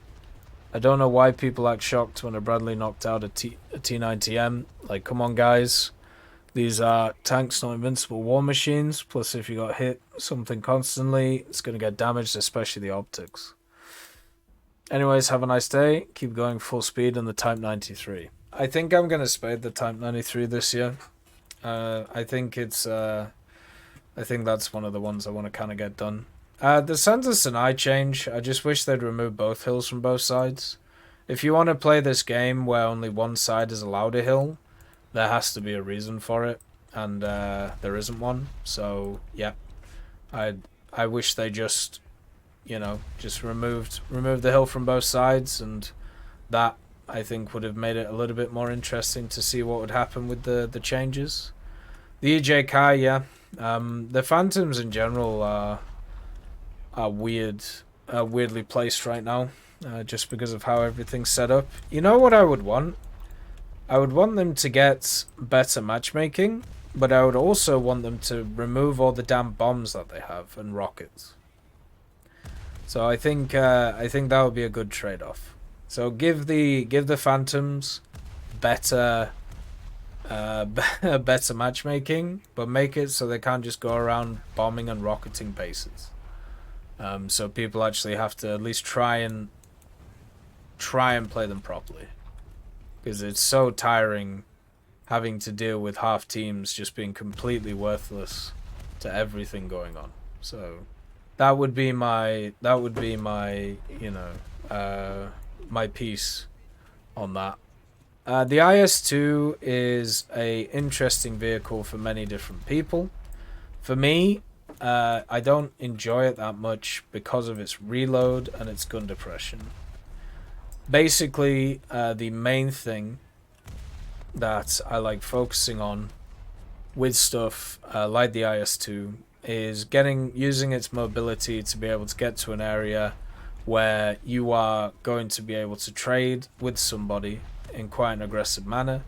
I don't know why people act shocked when a Bradley knocked out a T90M. Like, come on guys. These are tanks, not invincible war machines. Plus, if you got hit something constantly, it's going to get damaged, especially the optics. Anyways, have a nice day. Keep going full speed in the Type 93. I think I'm going to spade the Type 93 this year. I think it's... I think that's one of the ones I want to kind of get done. The Sands of Sinai change, I just wish they'd remove both hills from both sides. If you want to play this game where only one side is allowed a hill, there has to be a reason for it, and there isn't one. So yeah, I wish they just, you know, just removed the hill from both sides, and that I think would have made it a little bit more interesting to see what would happen with the changes. The EVGA, yeah, the Phantoms in general are weirdly placed right now, just because of how everything's set up. You know what I would want? I would want them to get better matchmaking, but I would also want them to remove all the damn bombs that they have and rockets. So I think that would be a good trade-off. So give the Phantoms better better matchmaking, but make it so they can't just go around bombing and rocketing bases. So people actually have to at least try and play them properly. Because it's so tiring having to deal with half teams just being completely worthless to everything going on. So that would be my you know, my piece on that. The IS-2 is a interesting vehicle for many different people. For me, I don't enjoy it that much because of its reload and its gun depression. Basically, the main thing that I like focusing on with stuff like the IS-2 is using its mobility to be able to get to an area where you are going to be able to trade with somebody in quite an aggressive manner.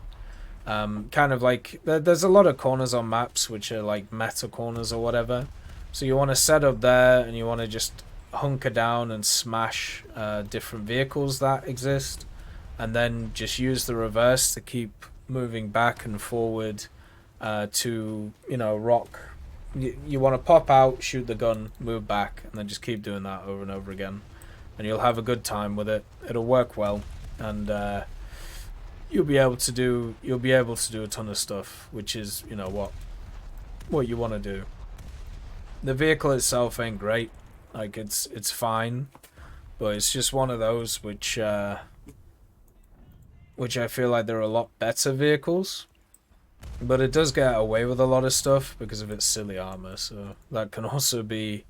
Kind of like, there's a lot of corners on maps which are like meta corners or whatever. So you want to set up there and you want to just hunker down and smash different vehicles that exist, and then just use the reverse to keep moving back and forward to, you know, rock. You want to pop out, shoot the gun, move back, and then just keep doing that over and over again, and you'll have a good time with it. It'll work well, and you'll be able to do a ton of stuff, which is, you know, what you want to do. The vehicle itself ain't great. Like, it's fine, but it's just one of those which I feel like there are a lot better vehicles, but it does get away with a lot of stuff because of its silly armor, so that can also be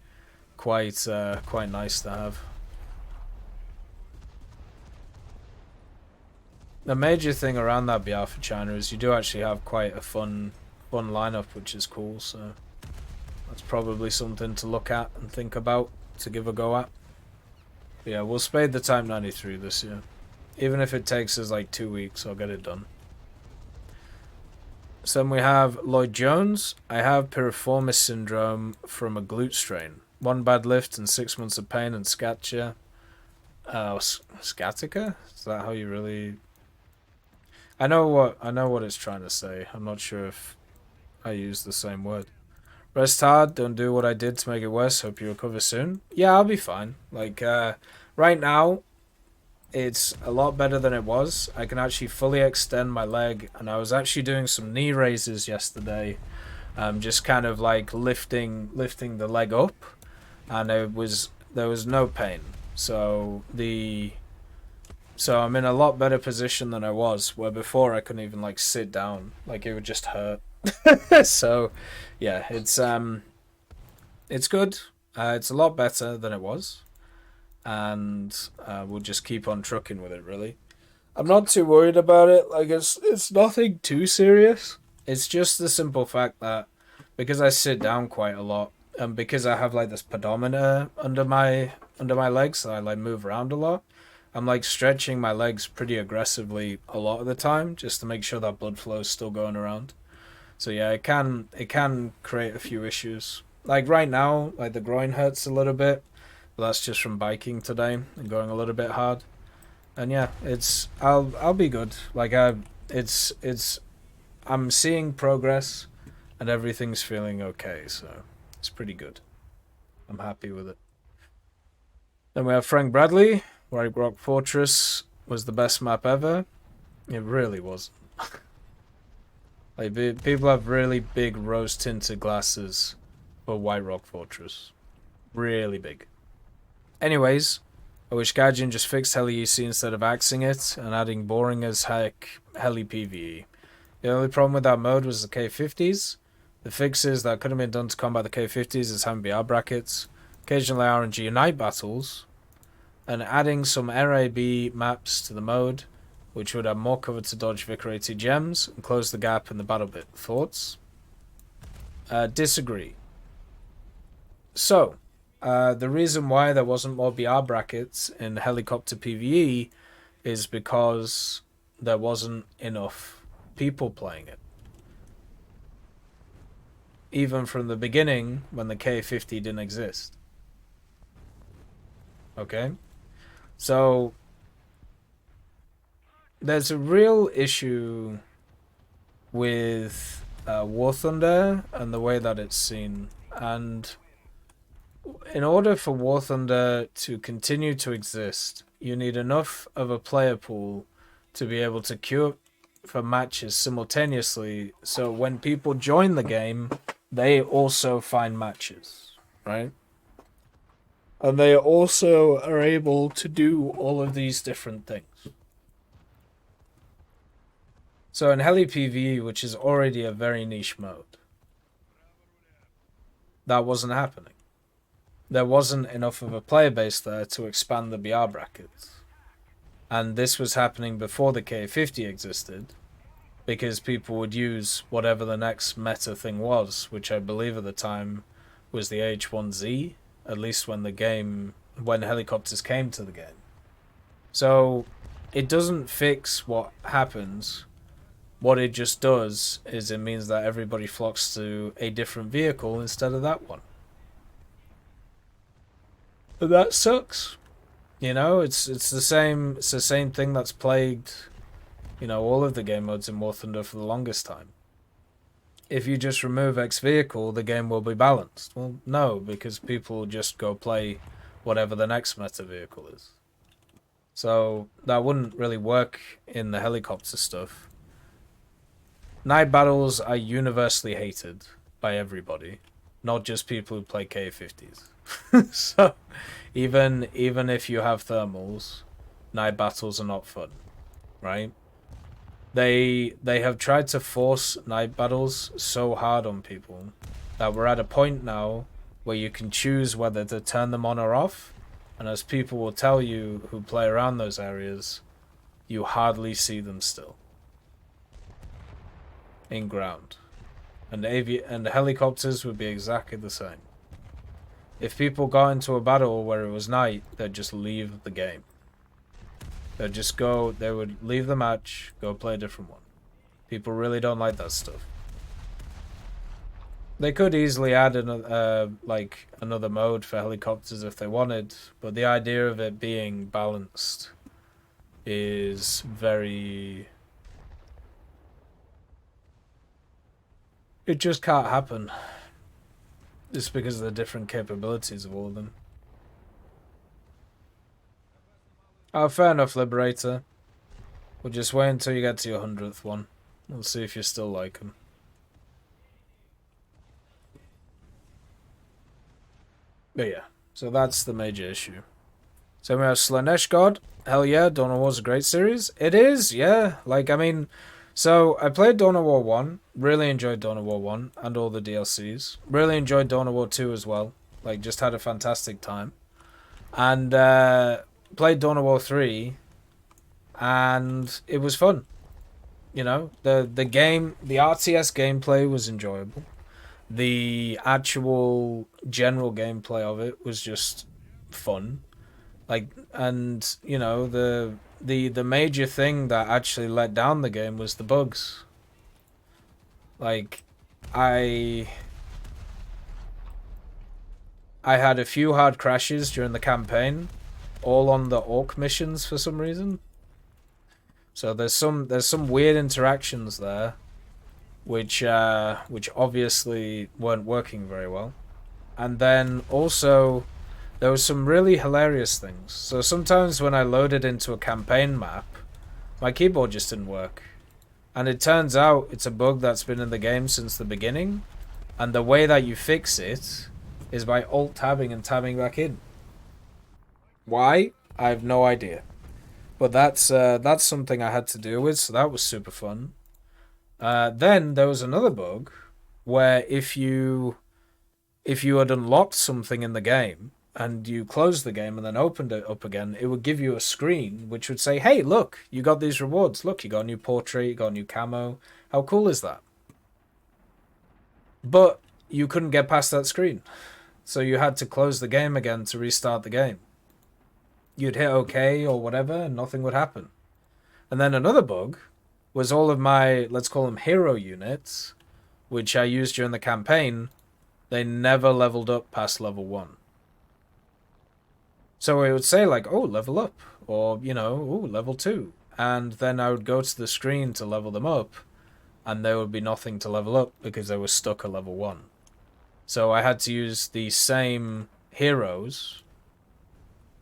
quite nice to have. The major thing around that BR for China is you do actually have quite a fun lineup, which is cool, so that's probably something to look at and think about, to give a go at. But yeah, we'll spade the Type 93 this year. Even if it takes us like 2 weeks, I'll get it done. So then we have Lloyd Jones. I have piriformis syndrome from a glute strain. 1 bad lift and 6 months of pain and scatia. Scatica? Is that how you really... I know what it's trying to say. I'm not sure if I use the same word. Rest hard, don't do what I did to make it worse. Hope you recover soon. Yeah, I'll be fine. Like, right now, it's a lot better than it was. I can actually fully extend my leg, and I was actually doing some knee raises yesterday, just kind of like lifting the leg up, and there was no pain. So I'm in a lot better position than I was, where before I couldn't even like sit down, like it would just hurt. So yeah, it's good. It's a lot better than it was, and we'll just keep on trucking with it, really. I'm not too worried about it. Like, it's nothing too serious. It's just the simple fact that because I sit down quite a lot, and because I have like this pedometer under my legs, so I like move around a lot. I'm like stretching my legs pretty aggressively a lot of the time, just to make sure that blood flow is still going around. So yeah, it can create a few issues. Like right now, like the groin hurts a little bit, but that's just from biking today and going a little bit hard. And yeah, I'll be good. Like I'm seeing progress, and everything's feeling okay. So it's pretty good. I'm happy with it. Then we have Frank Bradley. White Rock Fortress was the best map ever. It really was. Like people have really big rose tinted glasses for White Rock Fortress. Really big. Anyways, I wish Gaijin just fixed heli EC instead of axing it and adding boring as heck heli PvE. The only problem with that mode was the K50s. The fixes that could have been done to combat the K50s is having BR brackets, occasionally RNG night battles, and adding some RAB maps to the mode, which would have more cover to dodge Vicar ATGMs and close the gap in the battle bit. Thoughts? Disagree. So, the reason why there wasn't more BR brackets in helicopter PvE is because there wasn't enough people playing it. Even from the beginning, when the K50 didn't exist. Okay? So, there's a real issue with War Thunder and the way that it's seen. And in order for War Thunder to continue to exist, you need enough of a player pool to be able to queue up for matches simultaneously, so when people join the game, they also find matches, right? And they also are able to do all of these different things. So in Heli PvE, which is already a very niche mode, that wasn't happening. There wasn't enough of a player base there to expand the BR brackets. And this was happening before the K50 existed, because people would use whatever the next meta thing was, which I believe at the time was the H1Z, at least when helicopters came to the game. So it doesn't fix what happens. What it just does is it means that everybody flocks to a different vehicle instead of that one. But that sucks. You know, it's the same thing that's plagued, you know, all of the game modes in War Thunder for the longest time. If you just remove X vehicle, the game will be balanced. Well, no, because people just go play whatever the next meta vehicle is. So that wouldn't really work in the helicopter stuff. Night battles are universally hated by everybody, not just people who play K50s. So even if you have thermals, night battles are not fun, right? They have tried to force night battles so hard on people that we're at a point now where you can choose whether to turn them on or off, and as people will tell you who play around those areas, you hardly see them still in ground. And helicopters would be exactly the same. If people got into a battle where it was night, they'd just leave the game. They would leave the match, go play a different one. People really don't like that stuff. They could easily add another mode for helicopters if they wanted, but the idea of it being balanced is very... It just can't happen. Just because of the different capabilities of all of them. Oh, fair enough, Liberator. We'll just wait until you get to your 100th one. We'll see if you still like them. But yeah, so that's the major issue. So we have Slanesh God. Hell yeah, Dawn of War's a great series. It is, yeah. Like, I mean, so I played Dawn of War 1. Really enjoyed Dawn of War 1 and all the DLCs. Really enjoyed Dawn of War 2 as well. Like, just had a fantastic time. And played Dawn of War 3. And it was fun. You know, the game, the RTS gameplay was enjoyable. The actual general gameplay of it was just fun. Like, and you know, the major thing that actually let down the game was the bugs. Like, I had a few hard crashes during the campaign, all on the orc missions for some reason. So there's some weird interactions there, which obviously weren't working very well. And then also there was some really hilarious things. So sometimes when I loaded into a campaign map, my keyboard just didn't work. And it turns out it's a bug that's been in the game since the beginning. And the way that you fix it is by alt-tabbing and tabbing back in. Why? I have no idea. But that's something I had to deal with, so that was super fun. Then there was another bug where if you had unlocked something in the game and you closed the game and then opened it up again, it would give you a screen which would say, hey, look, you got these rewards. Look, you got a new portrait, you got a new camo. How cool is that? But you couldn't get past that screen. So you had to close the game again to restart the game. You'd hit OK or whatever and nothing would happen. And then another bug was all of my, let's call them hero units, which I used during the campaign, they never leveled up past level 1. So it would say like, oh, level up, or, you know, oh, level 2. And then I would go to the screen to level them up, and there would be nothing to level up because they were stuck at level 1. So I had to use the same heroes,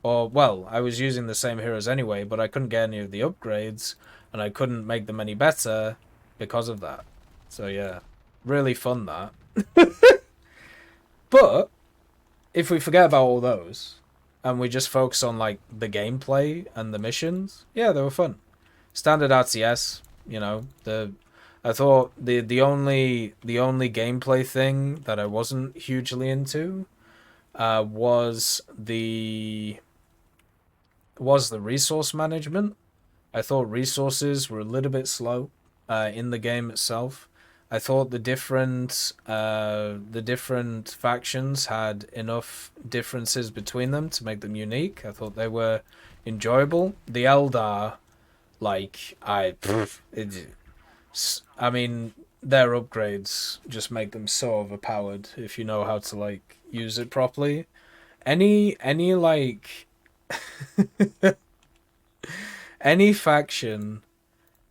or, well, I was using the same heroes anyway, but I couldn't get any of the upgrades, and I couldn't make them any better because of that. So yeah, really fun that. But if we forget about all those and we just focus on like the gameplay and the missions, yeah, they were fun. Standard RTS, you know, I thought the only gameplay thing that I wasn't hugely into was the resource management. I thought resources were a little bit slow in the game itself. I thought the different factions had enough differences between them to make them unique. I thought they were enjoyable. The Eldar, like I mean, their upgrades just make them so overpowered if you know how to like use it properly. Any like any faction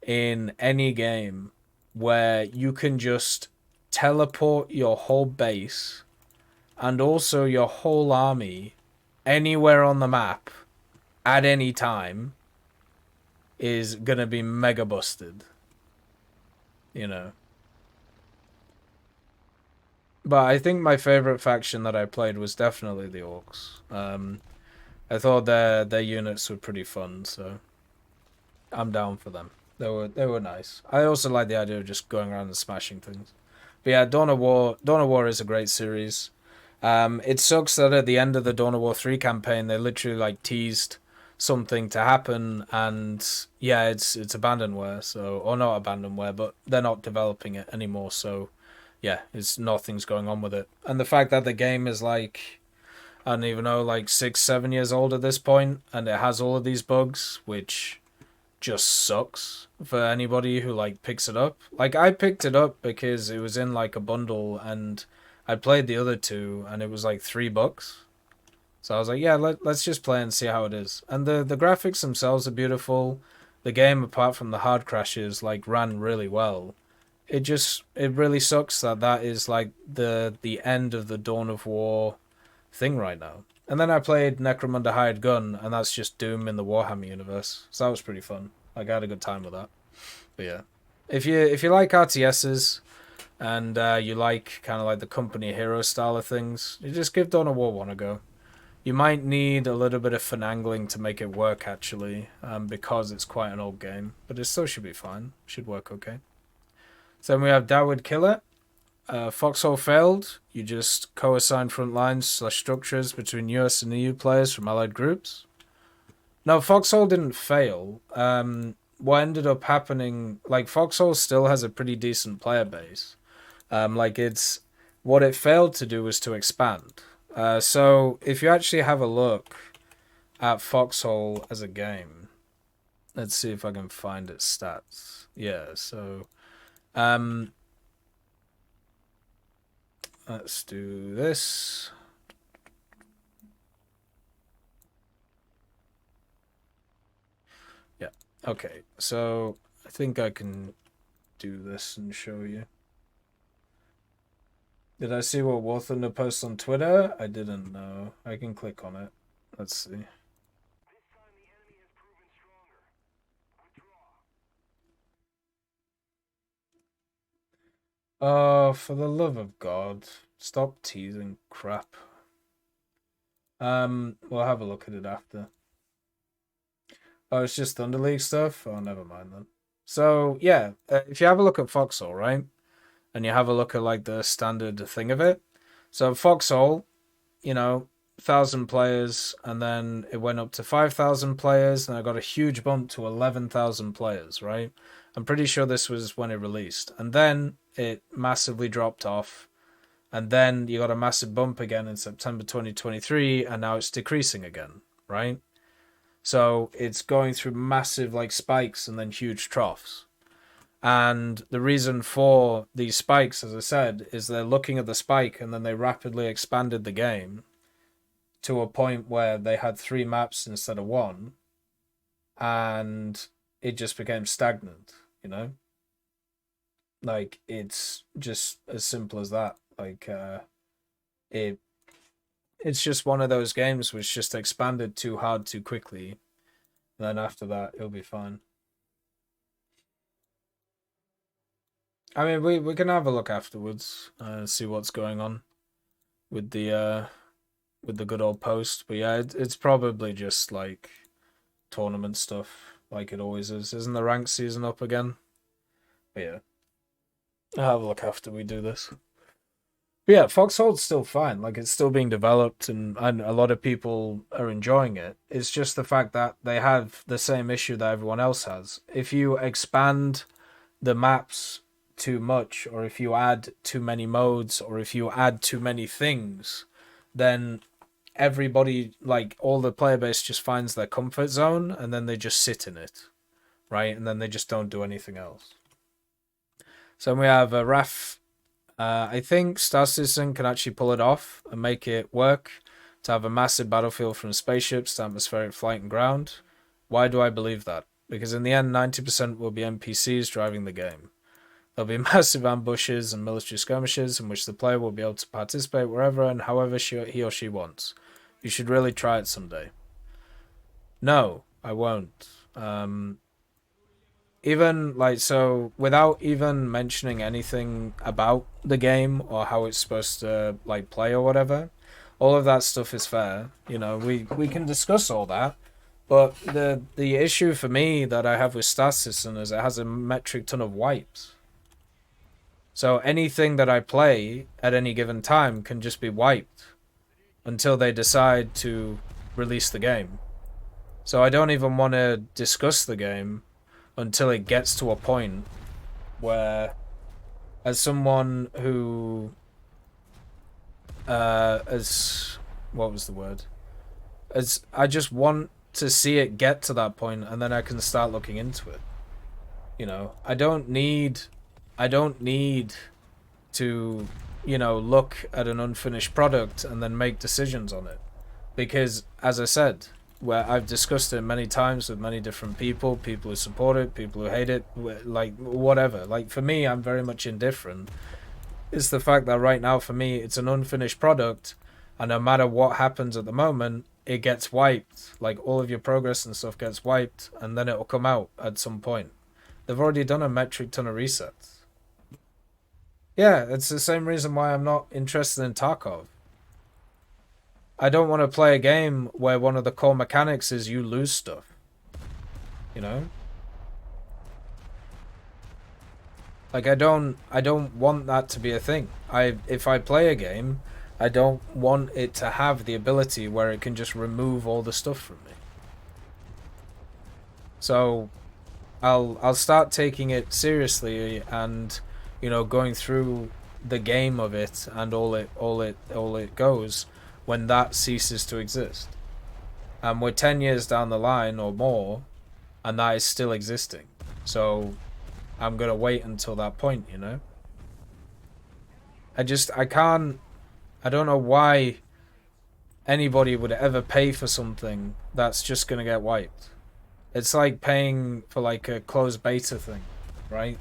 in any game where you can just teleport your whole base and also your whole army anywhere on the map at any time is gonna be mega busted. You know. But I think my favorite faction that I played was definitely the Orcs. I thought their units were pretty fun, so I'm down for them. They were nice. I also like the idea of just going around and smashing things. But yeah, Dawn of War is a great series. It sucks that at the end of the Dawn of War 3 campaign, they literally like teased something to happen, and yeah, it's abandonware, so, or not abandonware, but they're not developing it anymore, so yeah, it's nothing's going on with it. And the fact that the game is like, I don't even know, like 6-7 years old at this point, and it has all of these bugs, which just sucks for anybody who like picks it up. Like, I picked it up because it was in like a bundle, and I played the other two, and it was like $3. So I was like, yeah, let's just play and see how it is. And the graphics themselves are beautiful. The game, apart from the hard crashes, like ran really well. It really sucks that is like the end of the Dawn of War thing right now. And then I played Necromunda Hired Gun, and that's just Doom in the Warhammer universe. So that was pretty fun. Like, I had a good time with that. But yeah, if you like RTSs and you like kind of like the company hero style of things, you just give Dawn of War 1 a go. You might need a little bit of finagling to make it work, actually, because it's quite an old game. But it still should be fine. Should work okay. So then we have Dawood Killer. Foxhole failed. You just co-assign front lines / structures between US and EU players from allied groups. No, Foxhole didn't fail. What ended up happening, like, Foxhole still has a pretty decent player base. Like, it's... What it failed to do was to expand. So, if you actually have a look at Foxhole as a game... Let's see if I can find its stats. Yeah, so... let's do this. Yeah, okay. So, I think I can do this and show you. Did I see what War Thunder posts on Twitter? I didn't know. I can click on it. Let's see. Oh, for the love of God. Stop teasing crap. We'll have a look at it after. Oh, it's just Thunder League stuff? Oh, never mind then. So, yeah, if you have a look at Foxhole, right? And you have a look at, like, the standard thing of it. So, Foxhole, you know, 1,000 players, and then it went up to 5,000 players, and I got a huge bump to 11,000 players, right? I'm pretty sure this was when it released. And then it massively dropped off, and then you got a massive bump again in September 2023, and now it's decreasing again, right? So it's going through massive, like, spikes and then huge troughs. And the reason for these spikes, as I said, is they're looking at the spike and then they rapidly expanded the game to a point where they had 3 maps instead of 1, and it just became stagnant, you know? Like, it's just as simple as that. Like, it's just one of those games which just expanded too hard too quickly. And then after that, it'll be fine. I mean, we can have a look afterwards and see what's going on with the good old post. But yeah, it's probably just like tournament stuff, like it always is. Isn't the ranked season up again? But yeah, I'll have a look after we do this. But yeah, Foxhole's still fine. Like, it's still being developed, and a lot of people are enjoying it. It's just the fact that they have the same issue that everyone else has. If you expand the maps too much, or if you add too many modes, or if you add too many things, then everybody, like, all the player base just finds their comfort zone, and then they just sit in it, right? And then they just don't do anything else. So we have a RAF. I think Star Citizen can actually pull it off and make it work to have a massive battlefield from spaceships to atmospheric flight and ground. Why do I believe that? Because in the end, 90% will be NPCs driving the game. There'll be massive ambushes and military skirmishes in which the player will be able to participate wherever and however he or she wants. You should really try it someday. No, I won't. Even, like, so, without even mentioning anything about the game or how it's supposed to, like, play or whatever, all of that stuff is fair. You know, we can discuss all that. But the issue for me that I have with Star Citizen is it has a metric ton of wipes. So anything that I play at any given time can just be wiped until they decide to release the game. So I don't even want to discuss the game until it gets to a point where, as someone who, as, what was the word? As I just want to see it get to that point, and then I can start looking into it. You know, I don't need to, you know, look at an unfinished product and then make decisions on it. Because, as I said, where I've discussed it many times with many different people who support it, people who hate it, like, whatever. Like, for me, I'm very much indifferent. It's the fact that right now, for me, it's an unfinished product, And no matter what happens at the moment, it gets wiped. Like, all of your progress and stuff gets wiped, and then it'll come out at some point. They've already done a metric ton of resets. Yeah, it's the same reason why I'm not interested in Tarkov. I don't want to play a game where one of the core mechanics is you lose stuff. You know? Like, I don't want that to be a thing. If I play a game, I don't want it to have the ability where it can just remove all the stuff from me. So I'll start taking it seriously and, you know, going through the game of it and all it goes when that ceases to exist. And we're 10 years down the line or more, and that is still existing. So I'm gonna wait until that point, you know? I don't know why anybody would ever pay for something that's just gonna get wiped. It's like paying for like a closed beta thing, right?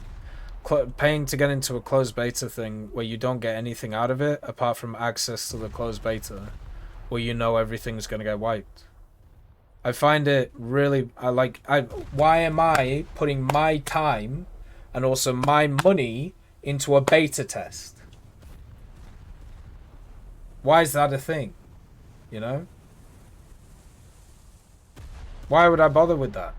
Paying to get into a closed beta thing where you don't get anything out of it apart from access to the closed beta, where you know everything's gonna get wiped. I find it really, why am I putting my time and also my money into a beta test? Why is that a thing? You know? Why would I bother with that?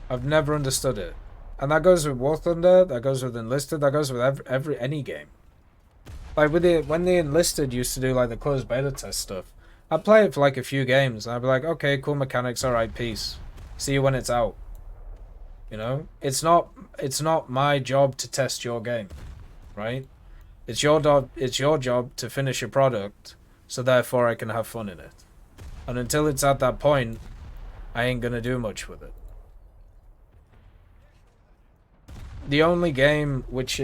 I've never understood it. And that goes with War Thunder, that goes with Enlisted, that goes with any game. Like when the Enlisted used to do like the closed beta test stuff, I'd play it for like a few games and I'd be like, okay, cool mechanics, alright, peace. See you when it's out. You know? It's not my job to test your game. Right? It's your job to finish your product, so therefore I can have fun in it. And until it's at that point, I ain't gonna do much with it. The only game which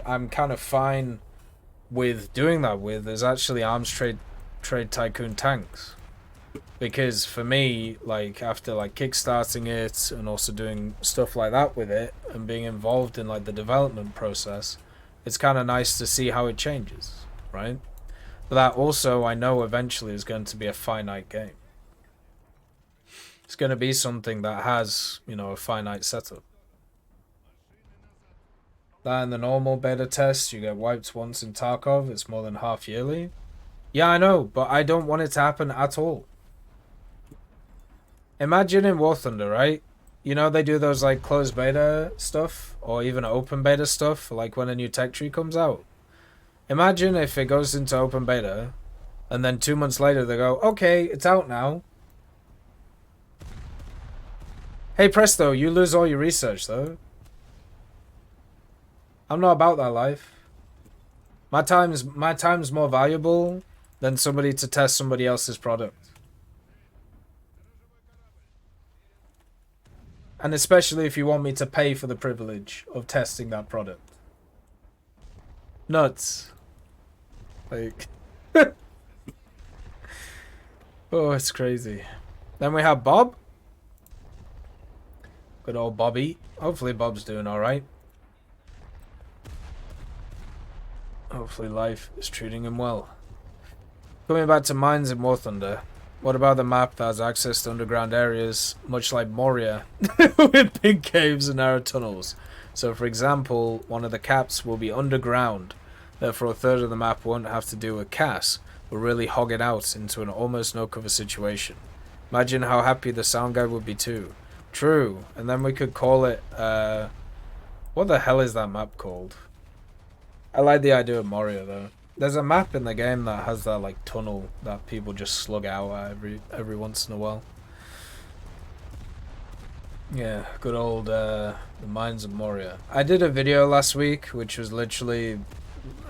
I'm kind of fine with doing that with is actually Arms Trade Tycoon Tanks. Because for me, like, after like kickstarting it and also doing stuff like that with it and being involved in like the development process, it's kind of nice to see how it changes, right? But that also I know eventually is going to be a finite game. It's going to be something that has, you know, a finite setup. That in the normal beta test, you get wiped once in Tarkov, it's more than half yearly. Yeah, I know, but I don't want it to happen at all. Imagine in War Thunder, right? You know, they do those like closed beta stuff or even open beta stuff, like when a new tech tree comes out. Imagine if it goes into open beta and then 2 months later they go, okay, it's out now. Hey, presto, you lose all your research though. I'm not about that life. My time's more valuable than somebody to test somebody else's product. And especially if you want me to pay for the privilege of testing that product. Nuts. Like... oh, it's crazy. Then we have Bob. Good old Bobby. Hopefully Bob's doing alright. Hopefully life is treating him well. Coming back to mines in War Thunder. What about the map that has access to underground areas, much like Moria, with big caves and narrow tunnels? So, for example, one of the caps will be underground. Therefore, a third of the map won't have to do with CAS, but really hog it out into an almost no-cover situation. Imagine how happy the sound guy would be too. True, and then we could call it, what the hell is that map called? I like the idea of Moria, though. There's a map in the game that has that like tunnel that people just slug out at every once in a while. Yeah, good old the Mines of Moria. I did a video last week which was literally,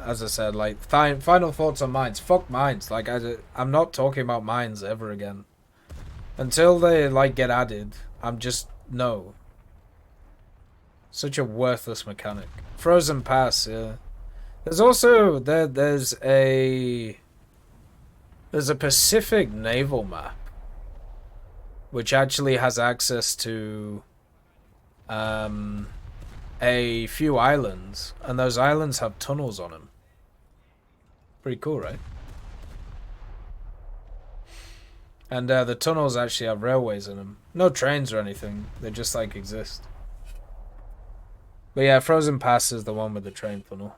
as I said, like final thoughts on mines. Fuck mines. Like I'm not talking about mines ever again. Until they like get added, I'm just no. Such a worthless mechanic. Frozen Pass, yeah. There's also there's a Pacific naval map which actually has access to a few islands, and those islands have tunnels on them. Pretty cool, right? And the tunnels actually have railways in them. No trains or anything. They just like exist. But yeah, Frozen Pass is the one with the train tunnel.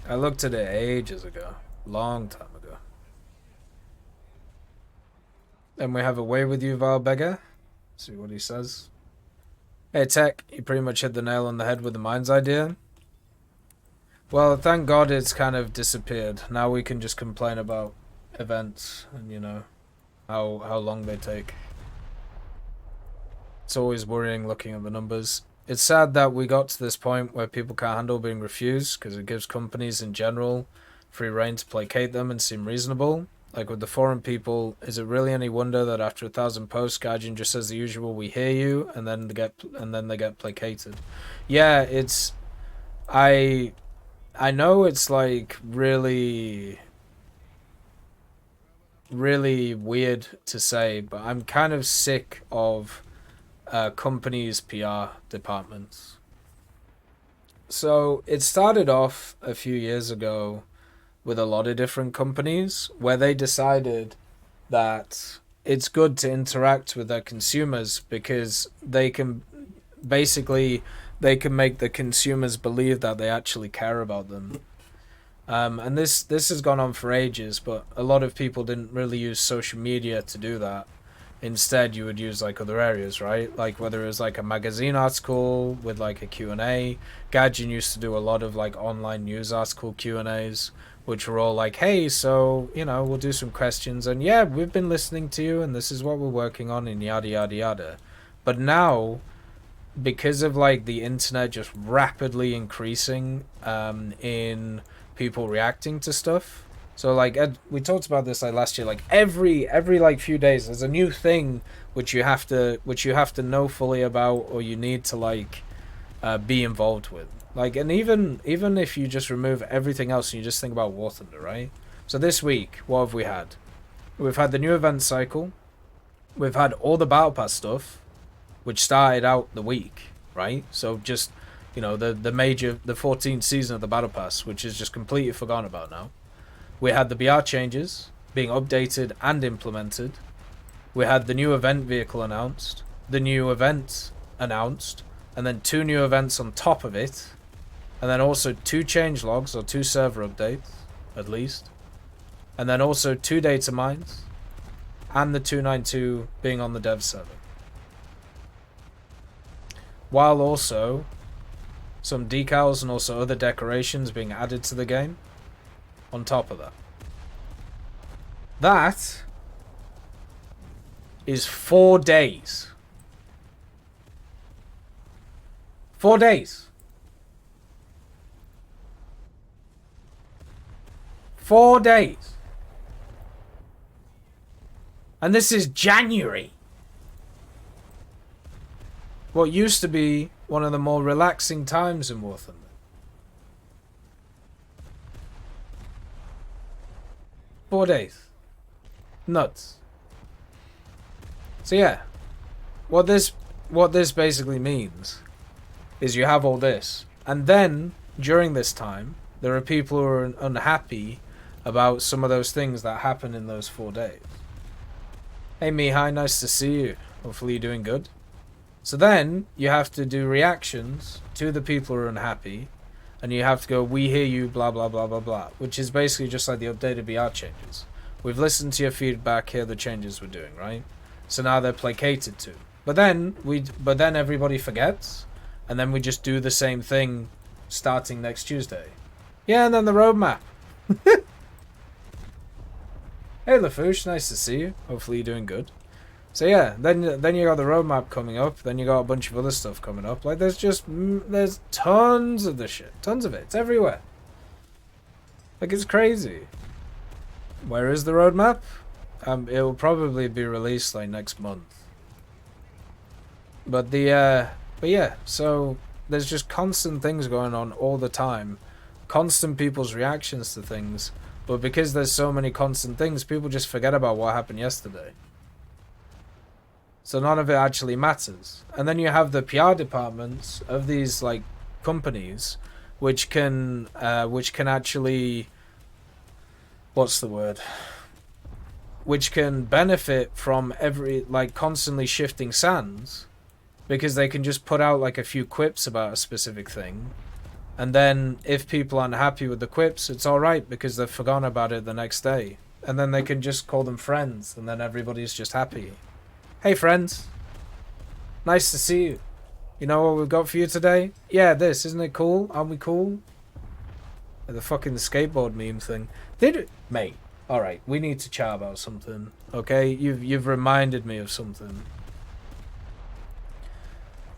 I looked at it ages ago. Long time ago. Then we have Away With You, Valbega. See what he says. Hey Tech, you pretty much hit the nail on the head with the mines idea. Well, thank God it's kind of disappeared. Now we can just complain about events and, you know, how long they take. It's always worrying looking at the numbers. It's sad that we got to this point where people can't handle being refused because it gives companies in general free rein to placate them and seem reasonable. Like with the forum people, is it really any wonder that after 1,000 posts, Guardian just says the usual, "We hear you," and then they get placated? Yeah, it's I know it's like really weird to say, but I'm kind of sick of companies' PR departments. So it started off a few years ago with a lot of different companies where they decided that it's good to interact with their consumers because they can make the consumers believe that they actually care about them. And this has gone on for ages, but a lot of people didn't really use social media to do that. Instead, you would use like other areas, right? Like whether it was like a magazine article with like a Q&A. Gadget used to do a lot of like online news article Q&As, which were all like, hey, so, you know, we'll do some questions and yeah, we've been listening to you and this is what we're working on and yada, yada, yada. But now, because of like the internet just rapidly increasing in people reacting to stuff. So like we talked about this like last year, like every like few days there's a new thing which you have to know fully about or you need to like be involved with. Like, and even if you just remove everything else and you just think about War Thunder, right? So this week, what have we had? We've had the new event cycle. We've had all the Battle Pass stuff, which started out the week, right? So just, you know, the 14th season of the Battle Pass, which is just completely forgotten about now. We had the BR changes being updated and implemented. We had the new event vehicle announced, the new event announced, and then 2 new events on top of it. And then also 2 change logs or 2 server updates, at least. And then also 2 data mines, and the 292 being on the dev server. While also some decals and also other decorations being added to the game on top of that. That is 4 days. 4 days. 4 days. And this is January. What used to be one of the more relaxing times in War Thunder. Four days. Nuts. So yeah. What this basically means is you have all this. And then, during this time, there are people who are unhappy about some of those things that happen in those 4 days. Hey Mihai, nice to see you. Hopefully you're doing good. So then, you have to do reactions to the people who are unhappy, and you have to go, we hear you, blah, blah, blah, blah, blah, which is basically just like the updated BR changes. We've listened to your feedback, here are the changes we're doing, right? So now they're placated to. But then everybody forgets, and then we just do the same thing starting next Tuesday. Yeah, and then the roadmap. Hey Lafouche, nice to see you. Hopefully you're doing good. So yeah, then you got the roadmap coming up. Then you got a bunch of other stuff coming up. Like there's tons of this shit, tons of it. It's everywhere. Like it's crazy. Where is the roadmap? It will probably be released like next month. But yeah. So there's just constant things going on all the time, constant people's reactions to things. But because there's so many constant things, people just forget about what happened yesterday. So none of it actually matters. And then you have the PR departments of these like companies, which can actually, what's the word? Which can benefit from every like constantly shifting sands, because they can just put out like a few quips about a specific thing, and then if people aren't happy with the quips, it's all right because they've forgotten about it the next day, and then they can just call them friends, and then everybody's just happy. Hey friends, nice to see you. You know what we've got for you today? Yeah, this, isn't it cool? Aren't we cool? The fucking skateboard meme thing. Mate, alright, we need to chat about something. Okay? You've reminded me of something.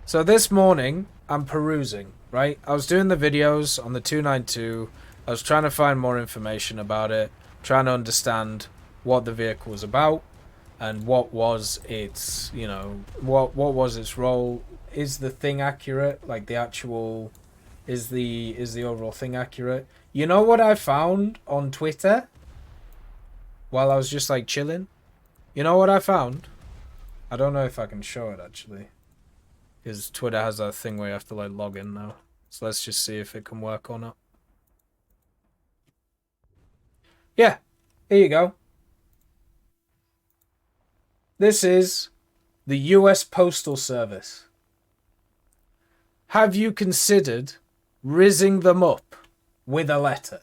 So this morning, I'm perusing, right? I was doing the videos on the 292. I was trying to find more information about it, trying to understand what the vehicle was about, and what was its, you know, what was its role. Is the thing accurate? Like the actual, is the overall thing accurate? You know what I found on Twitter while I was just like chilling? You know what I found? I don't know if I can show it actually, because Twitter has that thing where you have to like log in now. So let's just see if it can work or not. Yeah, here you go. This is the US Postal Service. Have you considered rizzing them up with a letter?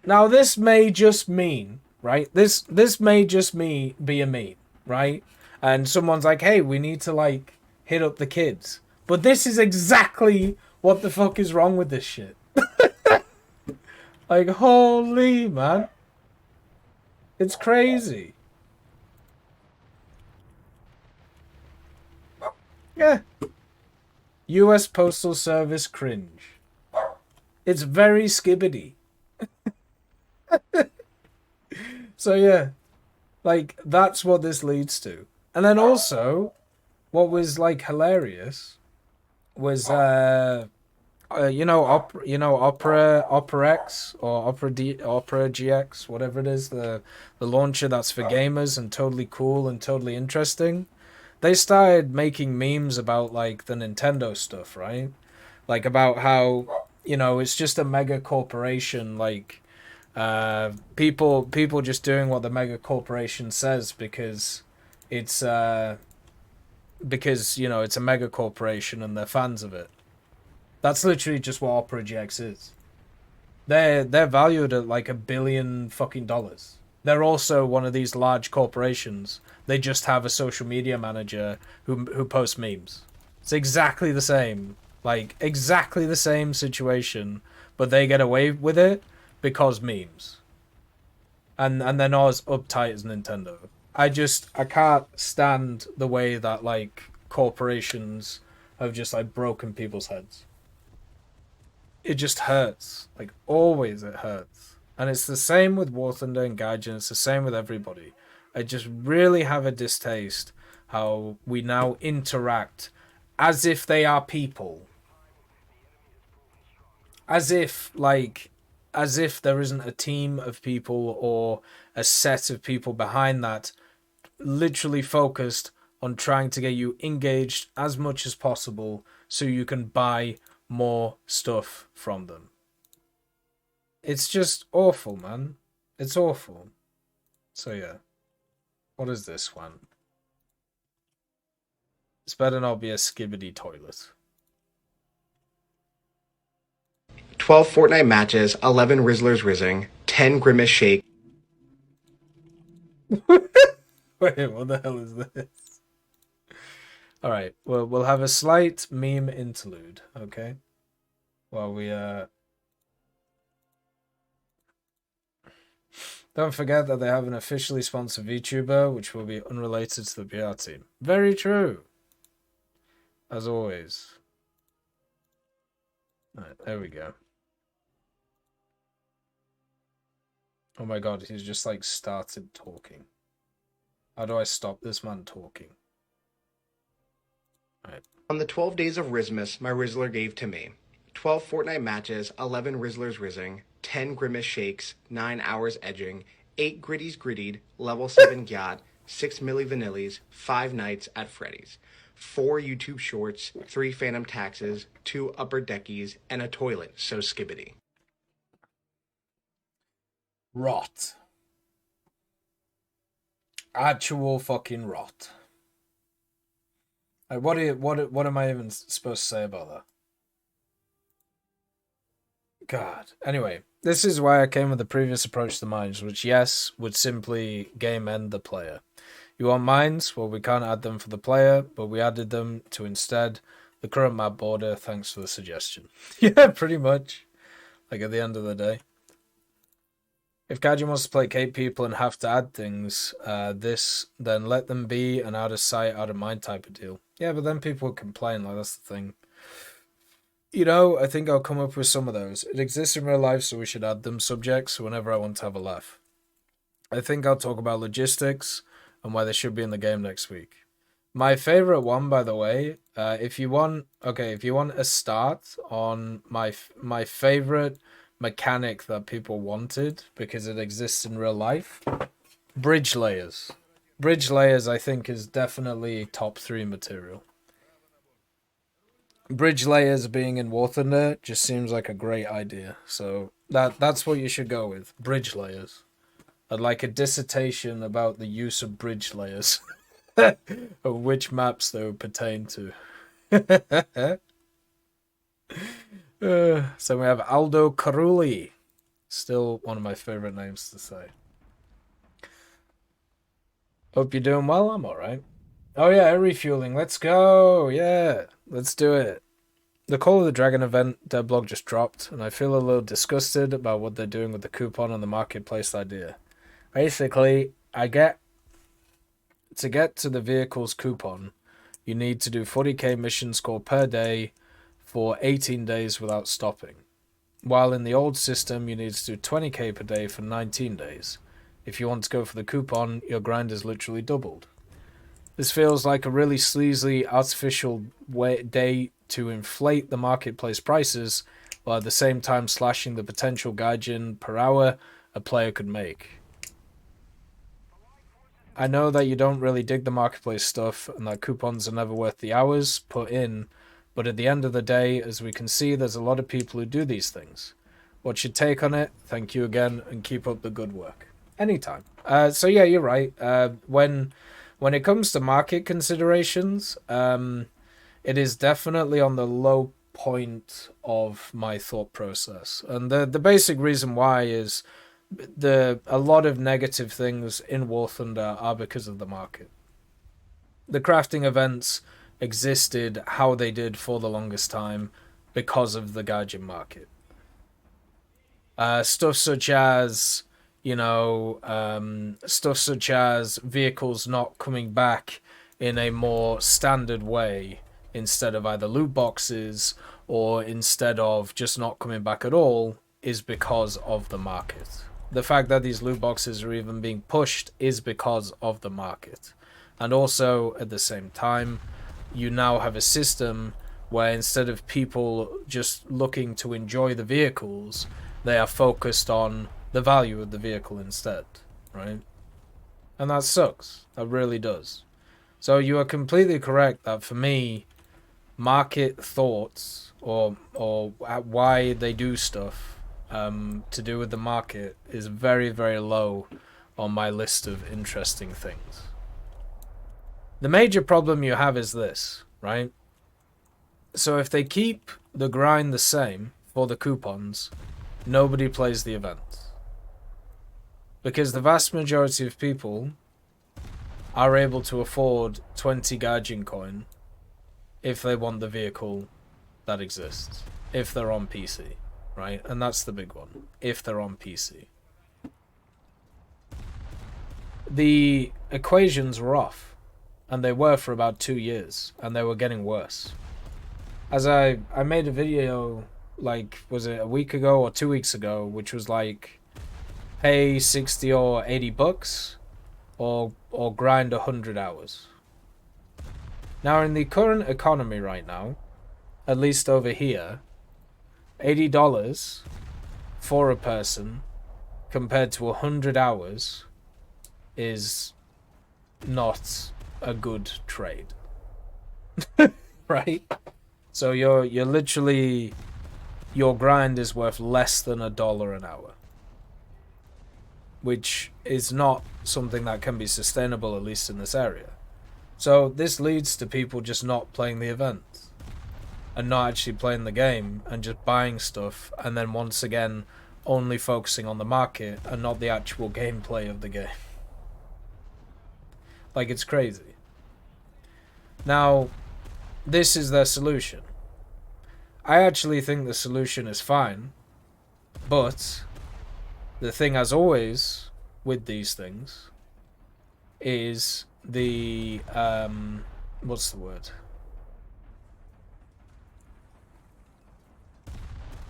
Now this may just mean, right? This may just be a meme, right? And someone's like, "Hey, we need to like hit up the kids." But this is exactly what the fuck is wrong with this shit. Like, holy man. It's crazy. Yeah. US Postal Service cringe. It's very skibbity. So yeah, like that's what this leads to. And then also, what was like hilarious was Opera X or Opera GX, whatever it is, the launcher that's for gamers and totally cool and totally interesting. They started making memes about like the Nintendo stuff, right? Like about how, you know, it's just a mega corporation, like people just doing what the mega corporation says it's because you know it's a mega corporation and they're fans of it. That's literally just what Opera GX is. They're valued at like $1 billion fucking dollars. They're also one of these large corporations. They just have a social media manager who posts memes. It's exactly the same. Like exactly the same situation, but they get away with it because memes. And they're not as uptight as Nintendo. I can't stand the way that like corporations have just like broken people's heads. It just hurts. Like always it hurts. And it's the same with War Thunder and Gaijin, it's the same with everybody. I just really have a distaste how we now interact as if they are people. As if there isn't a team of people or a set of people behind that literally focused on trying to get you engaged as much as possible so you can buy more stuff from them. It's just awful, man. It's awful. So yeah. What is this one? It's better not be a skibbity toilet. 12 Fortnite matches, 11 Rizzlers rizzing, 10 Grimace shake. Wait, what the hell is this? Alright, well, we'll have a slight meme interlude, okay? While we, Don't forget that they have an officially sponsored VTuber, which will be unrelated to the PR team. Very true. As always. Alright, there we go. Oh my god, he's just like started talking. How do I stop this man talking? Alright. On the 12 days of Rizmas, my Rizzler gave to me 12 Fortnite matches, 11 Rizzlers Rizzing, 10 Grimace Shakes, 9 Hours Edging, 8 Gritties Grittied, Level 7 Yacht, 6 Milli Vanillis, 5 Nights at Freddy's, 4 YouTube Shorts, 3 Phantom Taxes, 2 Upper Deckies, and a toilet so skibbity. Rot. Actual fucking rot. Like, what am I even supposed to say about that? God. Anyway, this is why I came with the previous approach to mines, which, yes, would simply game end the player. You want mines? Well, we can't add them for the player, but we added them to instead the current map border. Thanks for the suggestion. Yeah, pretty much. Like, at the end of the day. If Gaijin wants to placate people and have to add things, then let them be an out of sight, out of mind type of deal. Yeah, but then people would complain, like, that's the thing. You know, I think I'll come up with some of those. It exists in real life, so we should add them subjects whenever I want to have a laugh. I think I'll talk about logistics and why they should be in the game next week. My favorite one, by the way, if you want a start on my favorite mechanic that people wanted because it exists in real life, bridge layers. Bridge layers, I think, is definitely top 3 material. Bridge layers being in War Thunder just seems like a great idea. So that's what you should go with. Bridge layers. I'd like a dissertation about the use of bridge layers. Of which maps they would pertain to. So we have Aldo Carulli. Still one of my favorite names to say. Hope you're doing well. I'm alright. Oh yeah, air refueling. Let's go. Yeah, let's do it. The Call of the Dragon event devlog just dropped, and I feel a little disgusted about what they're doing with the coupon and the marketplace idea. Basically, to get to the vehicle's coupon, you need to do 40k mission score per day for 18 days without stopping. While in the old system, you need to do 20k per day for 19 days. If you want to go for the coupon, your grind is literally doubled. This feels like a really sleazy, artificial day to inflate the marketplace prices, while at the same time slashing the potential gaijin per hour a player could make. I know that you don't really dig the marketplace stuff, and that coupons are never worth the hours put in, but at the end of the day, as we can see, there's a lot of people who do these things. What's your take on it? Thank you again, and keep up the good work. Anytime. So yeah, you're right. When it comes to market considerations, it is definitely on the low point of my thought process. And the basic reason why is a lot of negative things in War Thunder are because of the market. The crafting events existed how they did for the longest time because of the gaijin market. Stuff such as vehicles not coming back in a more standard way instead of either loot boxes or instead of just not coming back at all is because of the market. The fact that these loot boxes are even being pushed is because of the market. And also, at the same time, you now have a system where instead of people just looking to enjoy the vehicles, they are focused on the value of the vehicle instead, right? And that sucks. That really does. So you are completely correct that for me, market thoughts or why they do stuff to do with the market is very, very low on my list of interesting things. The major problem you have is this, right? So if they keep the grind the same for the coupons, nobody plays the event. Because the vast majority of people are able to afford 20 gaijin coin if they want the vehicle that exists. If they're on PC, right? And that's the big one. If they're on PC. The equations were off. And they were for about 2 years. And they were getting worse. As I made a video, like, was it a week ago or 2 weeks ago, which was like, pay 60 or 80 bucks or grind 100 hours. Now, in the current economy right now, at least over here, $80 for a person compared to 100 hours is not a good trade. Right? So you're literally, your grind is worth less than $1 an hour, which is not something that can be sustainable, at least in this area. So this leads to people just not playing the event and not actually playing the game and just buying stuff, and then once again only focusing on the market and not the actual gameplay of the game. Like, it's crazy. Now, this is their solution. I actually think the solution is fine, but the thing, as always with these things, is the what's the word?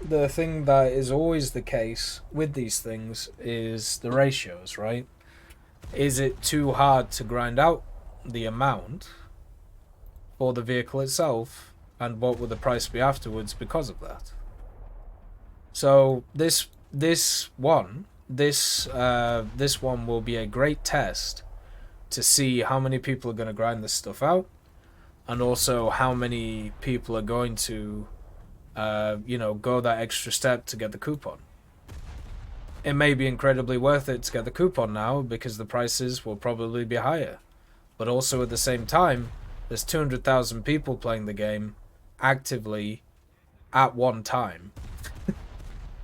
The thing that is always the case with these things is the ratios, right? Is it too hard to grind out the amount for the vehicle itself, and what would the price be afterwards because of that? So this one will be a great test to see how many people are going to grind this stuff out, and also how many people are going to go that extra step to get the coupon. It may be incredibly worth it to get the coupon now because the prices will probably be higher, but also at the same time there's 200,000 people playing the game actively at one time.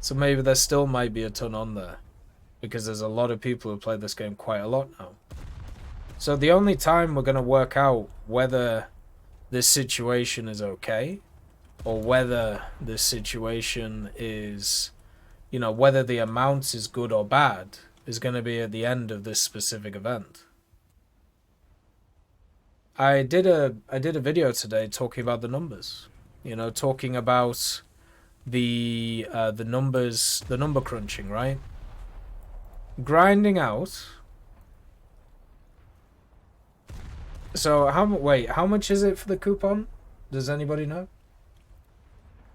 So maybe there still might be a ton on there, because there's a lot of people who play this game quite a lot now. So the only time we're going to work out whether this situation is okay, or whether this situation is, whether the amount is good or bad, is going to be at the end of this specific event. I did a video today talking about the numbers, talking about the numbers, the number crunching, right? Grinding out. So how much is it for the coupon? Does anybody know?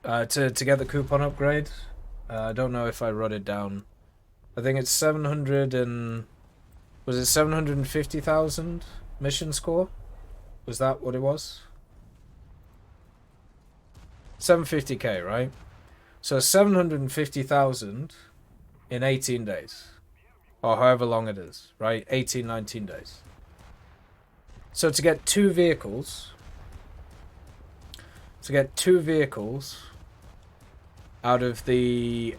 To get the coupon upgrade, I don't know if I wrote it down. I think it's 750,000 mission score? Was that what it was? 750k, right? So 750,000 in 18 days. Or however long it is, right? 18, 19 days. So to get two vehicles out of the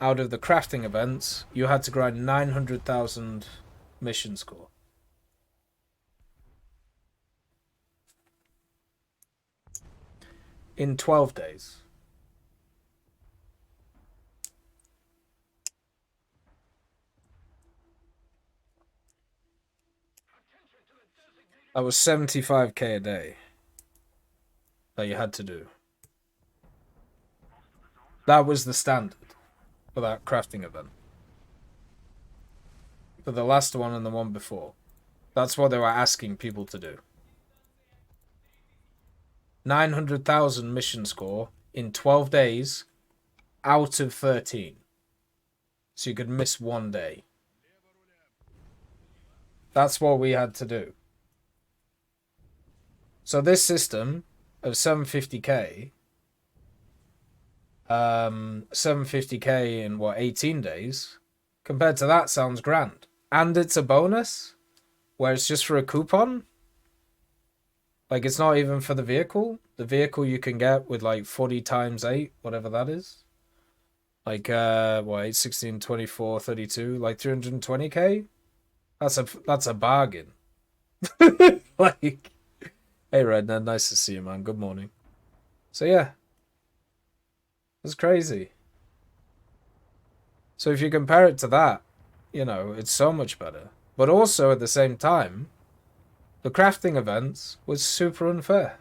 crafting events, you had to grind 900,000 mission score. In 12 days. That was 75k a day that you had to do. That was the standard for that crafting event. For the last one and the one before. That's what they were asking people to do. 900,000 mission score in 12 days out of 13. So you could miss one day. That's what we had to do. So this system of 750k in 18 days, compared to that, sounds grand. And it's a bonus, where it's just for a coupon. Like, it's not even for the vehicle. The vehicle you can get with like 40 times 8, whatever that is. Like 8, 16, 24, 32, like 320k. That's a bargain. Like, hey Redned, nice to see you, man. Good morning. So yeah, it's crazy. So if you compare it to that, it's so much better. But also at the same time, the crafting events was super unfair.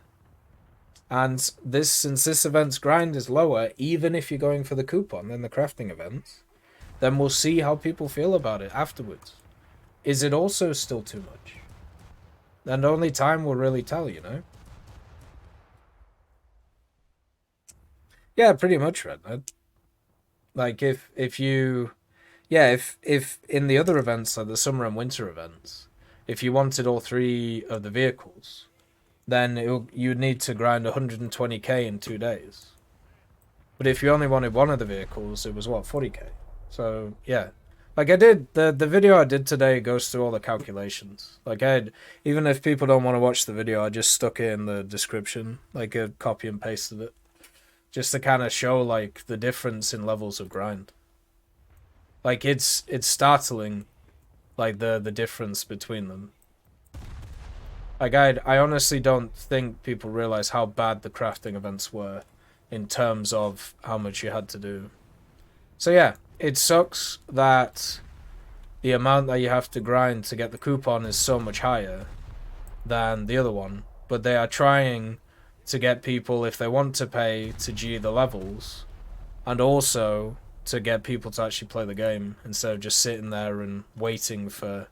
And since this event's grind is lower, even if you're going for the coupon than the crafting events, then we'll see how people feel about it afterwards. Is it also still too much? And only time will really tell, Yeah, pretty much, Redhead. Like if you, yeah, if in the other events like the summer and winter events, if you wanted all three of the vehicles, then you'd need to grind 120k in 2 days. But if you only wanted one of the vehicles, it was what, 40k. So yeah, like I did the video I did today goes through all the calculations. Like even if people don't want to watch the video, I just stuck it in the description, like a copy and pasted it, just to kind of show like the difference in levels of grind. Like it's startling, like the difference between them. Like I honestly don't think people realize how bad the crafting events were in terms of how much you had to do. So yeah, it sucks that the amount that you have to grind to get the coupon is so much higher than the other one, but they are trying to get people, if they want to pay, to G the levels, and also to get people to actually play the game instead of just sitting there and waiting for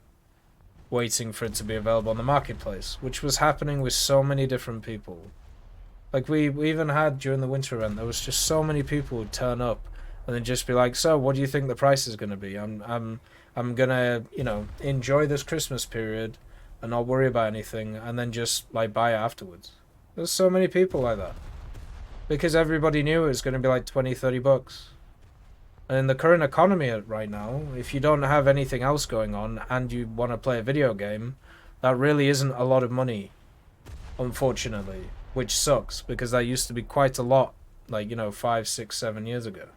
it to be available on the marketplace, which was happening with so many different people. Like we even had during the winter event, there was just so many people who'd turn up and then just be like, "So, what do you think the price is going to be? I'm gonna, enjoy this Christmas period and not worry about anything, and then just like buy it afterwards." There's so many people like that because everybody knew it was going to be like $20-30. And in the current economy right now, if you don't have anything else going on and you want to play a video game, that really isn't a lot of money, unfortunately. Which sucks, because that used to be quite a lot, like, 5, 6, 7 years ago.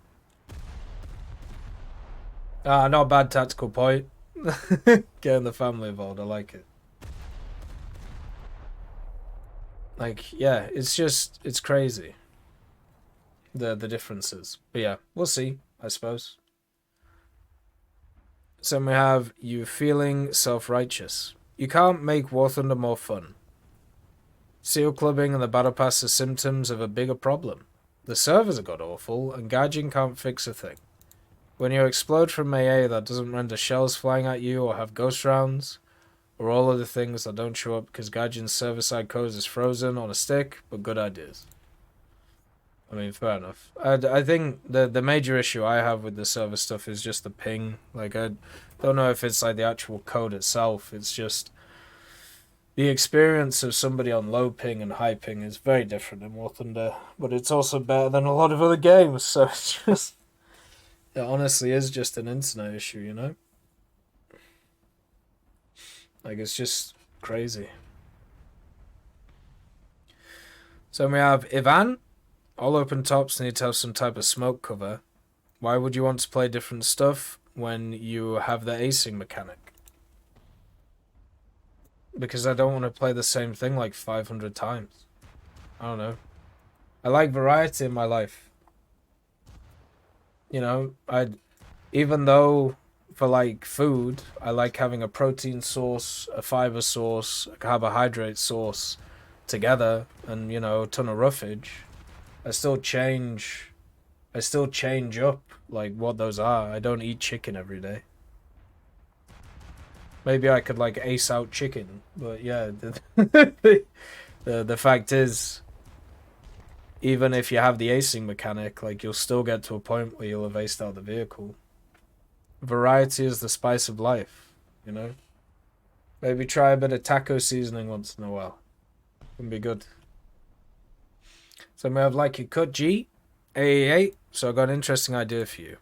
Not a bad tactical point. Getting the family involved, I like it. Like, yeah, it's crazy. The differences. But yeah, we'll see, I suppose. So we have you feeling self-righteous. You can't make War Thunder more fun. Seal clubbing and the battle pass are symptoms of a bigger problem. The servers are god-awful, and Gaijin can't fix a thing. When you explode from AA, that doesn't render shells flying at you or have ghost rounds, or all other things that don't show up because Gaijin's server-side code is frozen on a stick, but good ideas. I mean, fair enough. I think the major issue I have with the server stuff is just the ping. Like, I don't know if it's like the actual code itself, it's just the experience of somebody on low ping and high ping is very different in War Thunder, but it's also better than a lot of other games, so it's just... It honestly is just an internet issue, Like, it's just crazy. So we have Ivan. All open tops need to have some type of smoke cover. Why would you want to play different stuff when you have the async mechanic? Because I don't want to play the same thing like 500 times. I don't know. I like variety in my life. Even though for like food, I like having a protein source, a fiber source, a carbohydrate source together, and a ton of roughage. I still change up like what those are. I don't eat chicken every day. Maybe I could like ace out chicken, but yeah, the fact is, even if you have the acing mechanic, like you'll still get to a point where you'll have aced out the vehicle. Variety is the spice of life, Maybe try a bit of taco seasoning once in a while. Can be good. So we have like you cut G, AAA. So I got an interesting idea for you.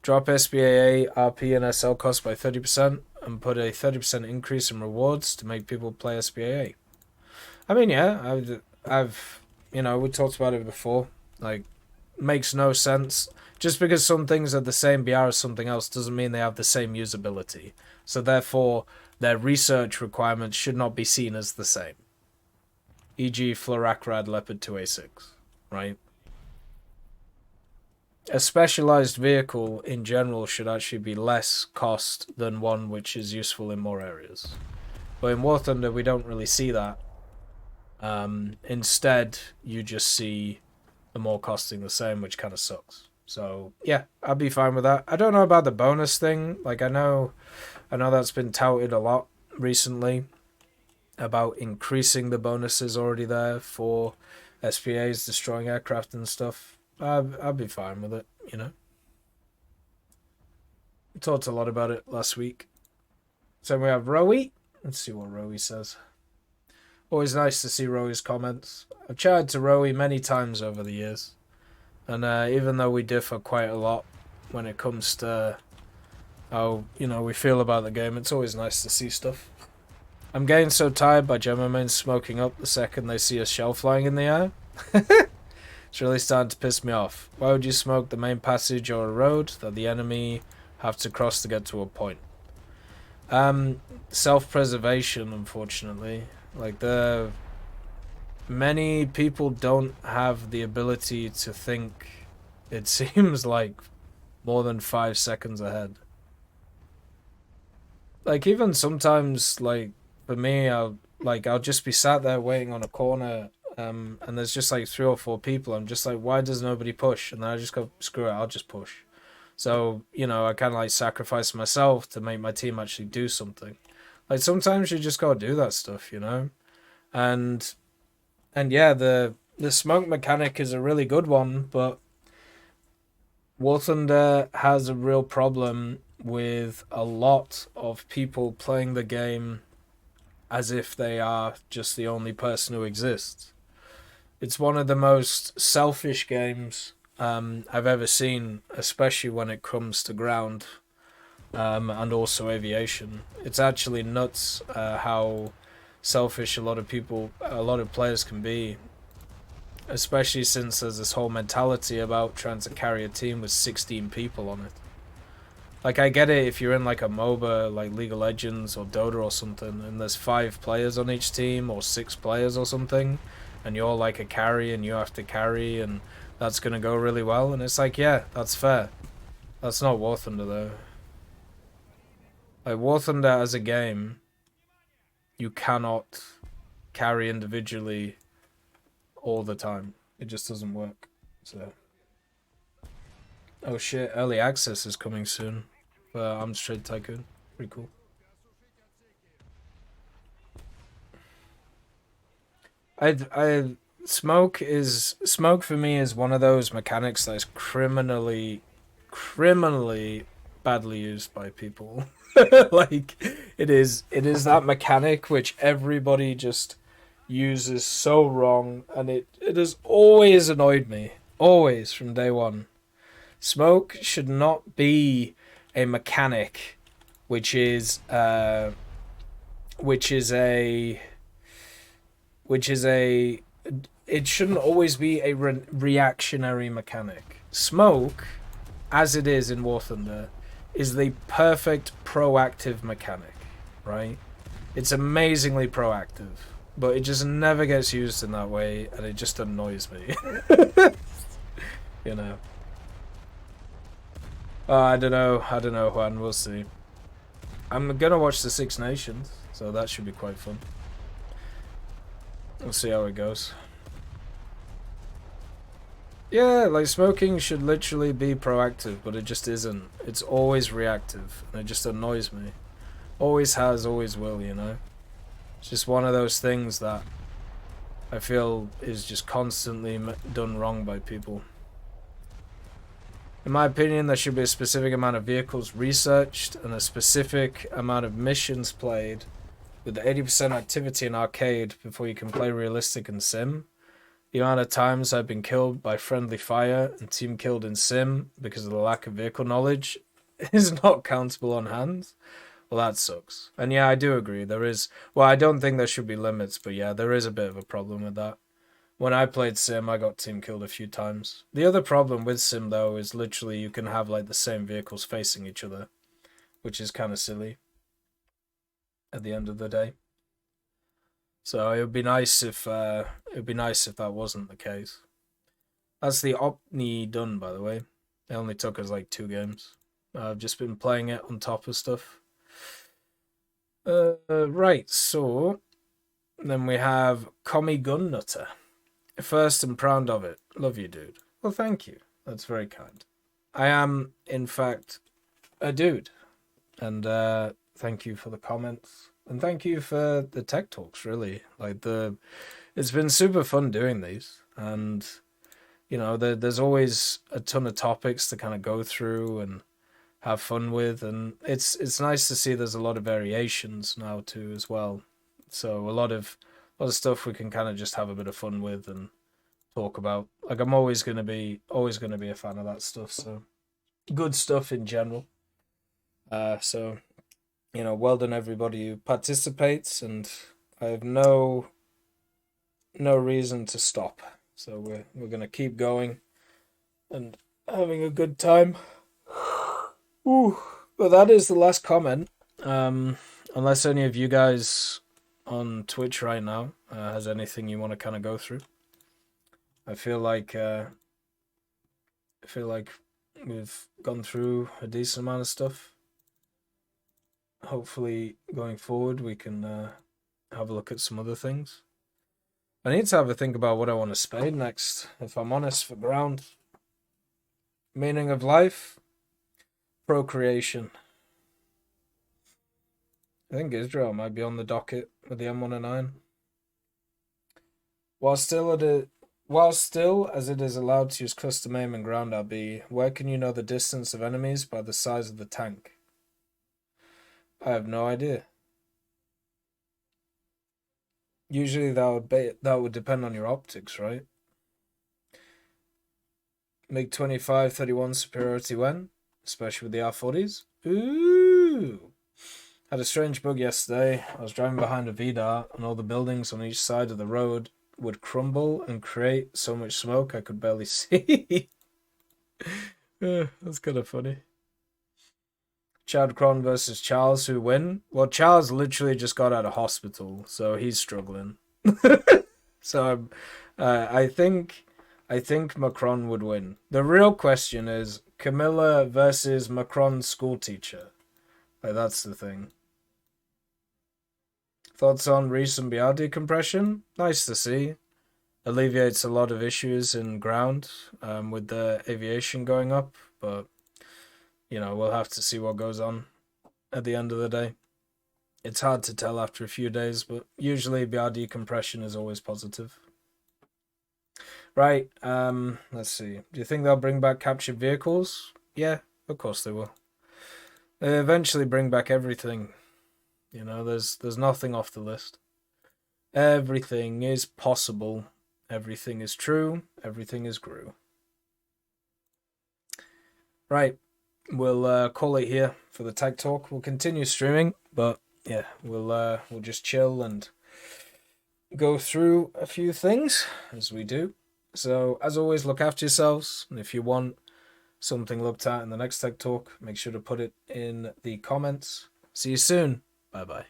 Drop SBAA, RP, and SL cost by 30%, and put a 30% increase in rewards to make people play SBAA. I mean, yeah, I've we talked about it before. Like, makes no sense. Just because some things are the same BR as something else doesn't mean they have the same usability. So therefore, their research requirements should not be seen as the same. E.g. Florakrad Leopard 2A6, right? A specialized vehicle in general should actually be less cost than one which is useful in more areas. But in War Thunder, we don't really see that. Instead, you just see them all costing the same, which kind of sucks. So, yeah, I'd be fine with that. I don't know about the bonus thing. Like, I know that's been touted a lot recently about increasing the bonuses already there for SPAs, destroying aircraft and stuff. I'd be fine with it, you know. We talked a lot about it last week. So we have Rowie. Let's see what Rowie says. Always nice to see Rowie's comments. I've chatted to Rowie many times over the years. And even though we differ quite a lot when it comes to how, you know, we feel about the game, it's always nice to see stuff. I'm getting so tired by Gemma mains smoking up the second they see a shell flying in the air. It's really starting to piss me off. Why would you smoke the main passage or a road that the enemy have to cross to get to a point? Self-preservation, unfortunately. Like, many people don't have the ability to think, it seems like, more than 5 seconds ahead. Like, even sometimes, like, for me, I'll just be sat there waiting on a corner, and there's just like 3 or 4 people. I'm just like, why does nobody push? And then I just go, screw it, I'll just push. So, you know, I kind of like sacrifice myself to make my team actually do something. Like, sometimes you just gotta do that stuff, you know? And yeah, the smoke mechanic is a really good one, but War Thunder has a real problem with a lot of people playing the game as if they are just the only person who exists. It's one of the most selfish games I've ever seen, especially when it comes to ground and also aviation. It's actually nuts how selfish a lot of players can be, especially since there's this whole mentality about trying to carry a team with 16 people on it. Like, I get it if you're in like a MOBA like League of Legends or Dota or something, and there's 5 players on each team or 6 players or something, and you're like a carry and you have to carry, and that's gonna go really well. And it's like, yeah, that's fair. That's not War Thunder though. Like, War Thunder as a game, you cannot carry individually all the time. It just doesn't work. So, oh shit, early access is coming soon for Arms Trade Tycoon. Pretty cool. Smoke for me is one of those mechanics that is criminally badly used by people. Like, it is that mechanic which everybody just uses so wrong, and it has always annoyed me, always from day one. Smoke should not be a mechanic which is a it shouldn't always be a reactionary mechanic. Smoke, as it is in War Thunder, is the perfect proactive mechanic, right? It's amazingly proactive, but it just never gets used in that way, and it just annoys me. You know. I don't know, Juan, we'll see. I'm gonna watch the Six Nations, so that should be quite fun. We'll see how it goes. Yeah, like, smoking should literally be proactive, but it just isn't. It's always reactive, and it just annoys me. Always has, always will, you know? It's just one of those things that I feel is just constantly done wrong by people. In my opinion, there should be a specific amount of vehicles researched and a specific amount of missions played, with 80% activity in arcade before you can play realistic and sim. The amount of times I've been killed by friendly fire and team killed in sim because of the lack of vehicle knowledge is not countable on hands. Well, that sucks. And yeah, I do agree. There is... Well, I don't think there should be limits, but yeah, there is a bit of a problem with that. When I played sim, I got team killed a few times. The other problem with sim, though, is literally you can have like the same vehicles facing each other, which is kind of silly at the end of the day. So it would be nice if that wasn't the case. That's the Opni done, by the way. It only took us like 2 games. I've just been playing it on top of stuff. Right, so then we have Commie Gun Nutter. First, I'm proud of it. Love you, dude. Well, thank you. That's very kind. I am, in fact, a dude. And thank you for the comments. And thank you for the tech talks, really. Like, it's been super fun doing these. And you know, there's always a ton of topics to kind of go through and have fun with, and it's nice to see there's a lot of variations now too as well. So a lot of stuff we can kind of just have a bit of fun with and talk about. Like I'm always gonna be a fan of that stuff. So good stuff in general. So you know, well done everybody who participates, and I have no reason to stop. So we're gonna keep going and having a good time. Ooh, but that is the last comment. Unless any of you guys on Twitch right now has anything you want to kind of go through. I feel like we've gone through a decent amount of stuff. Hopefully, going forward, we can have a look at some other things. I need to have a think about what I want to spade next, if I'm honest, for ground. Meaning of life, procreation. I think Israel might be on the docket with the M109. While still as it is allowed to use custom aim and ground RB, where can you know the distance of enemies by the size of the tank? I have no idea. Usually that would depend on your optics, right? MiG-25 31 superiority when? Especially with the R40s? Ooh! Had a strange bug yesterday. I was driving behind a VDAR and all the buildings on each side of the road would crumble and create so much smoke I could barely see. That's kind of funny. Chad Cron versus Charles, who win? Well, Charles literally just got out of hospital, so he's struggling. So I think Macron would win. The real question is Camilla versus Macron's school teacher. Like, that's the thing. Thoughts on recent BR decompression? Nice to see. Alleviates a lot of issues in ground with the aviation going up, but you know, we'll have to see what goes on at the end of the day. It's hard to tell after a few days, but usually BR decompression is always positive. Right, let's see. Do you think they'll bring back captured vehicles? Yeah, of course they will. They eventually bring back everything. You know, there's nothing off the list. Everything is possible. Everything is true. Everything is Gru. Right, we'll call it here for the tag talk. We'll continue streaming, but yeah, we'll just chill and go through a few things as we do. So as always, look after yourselves, and if you want something looked at in the next tech talk, make sure to put it in the comments. See you soon. Bye bye.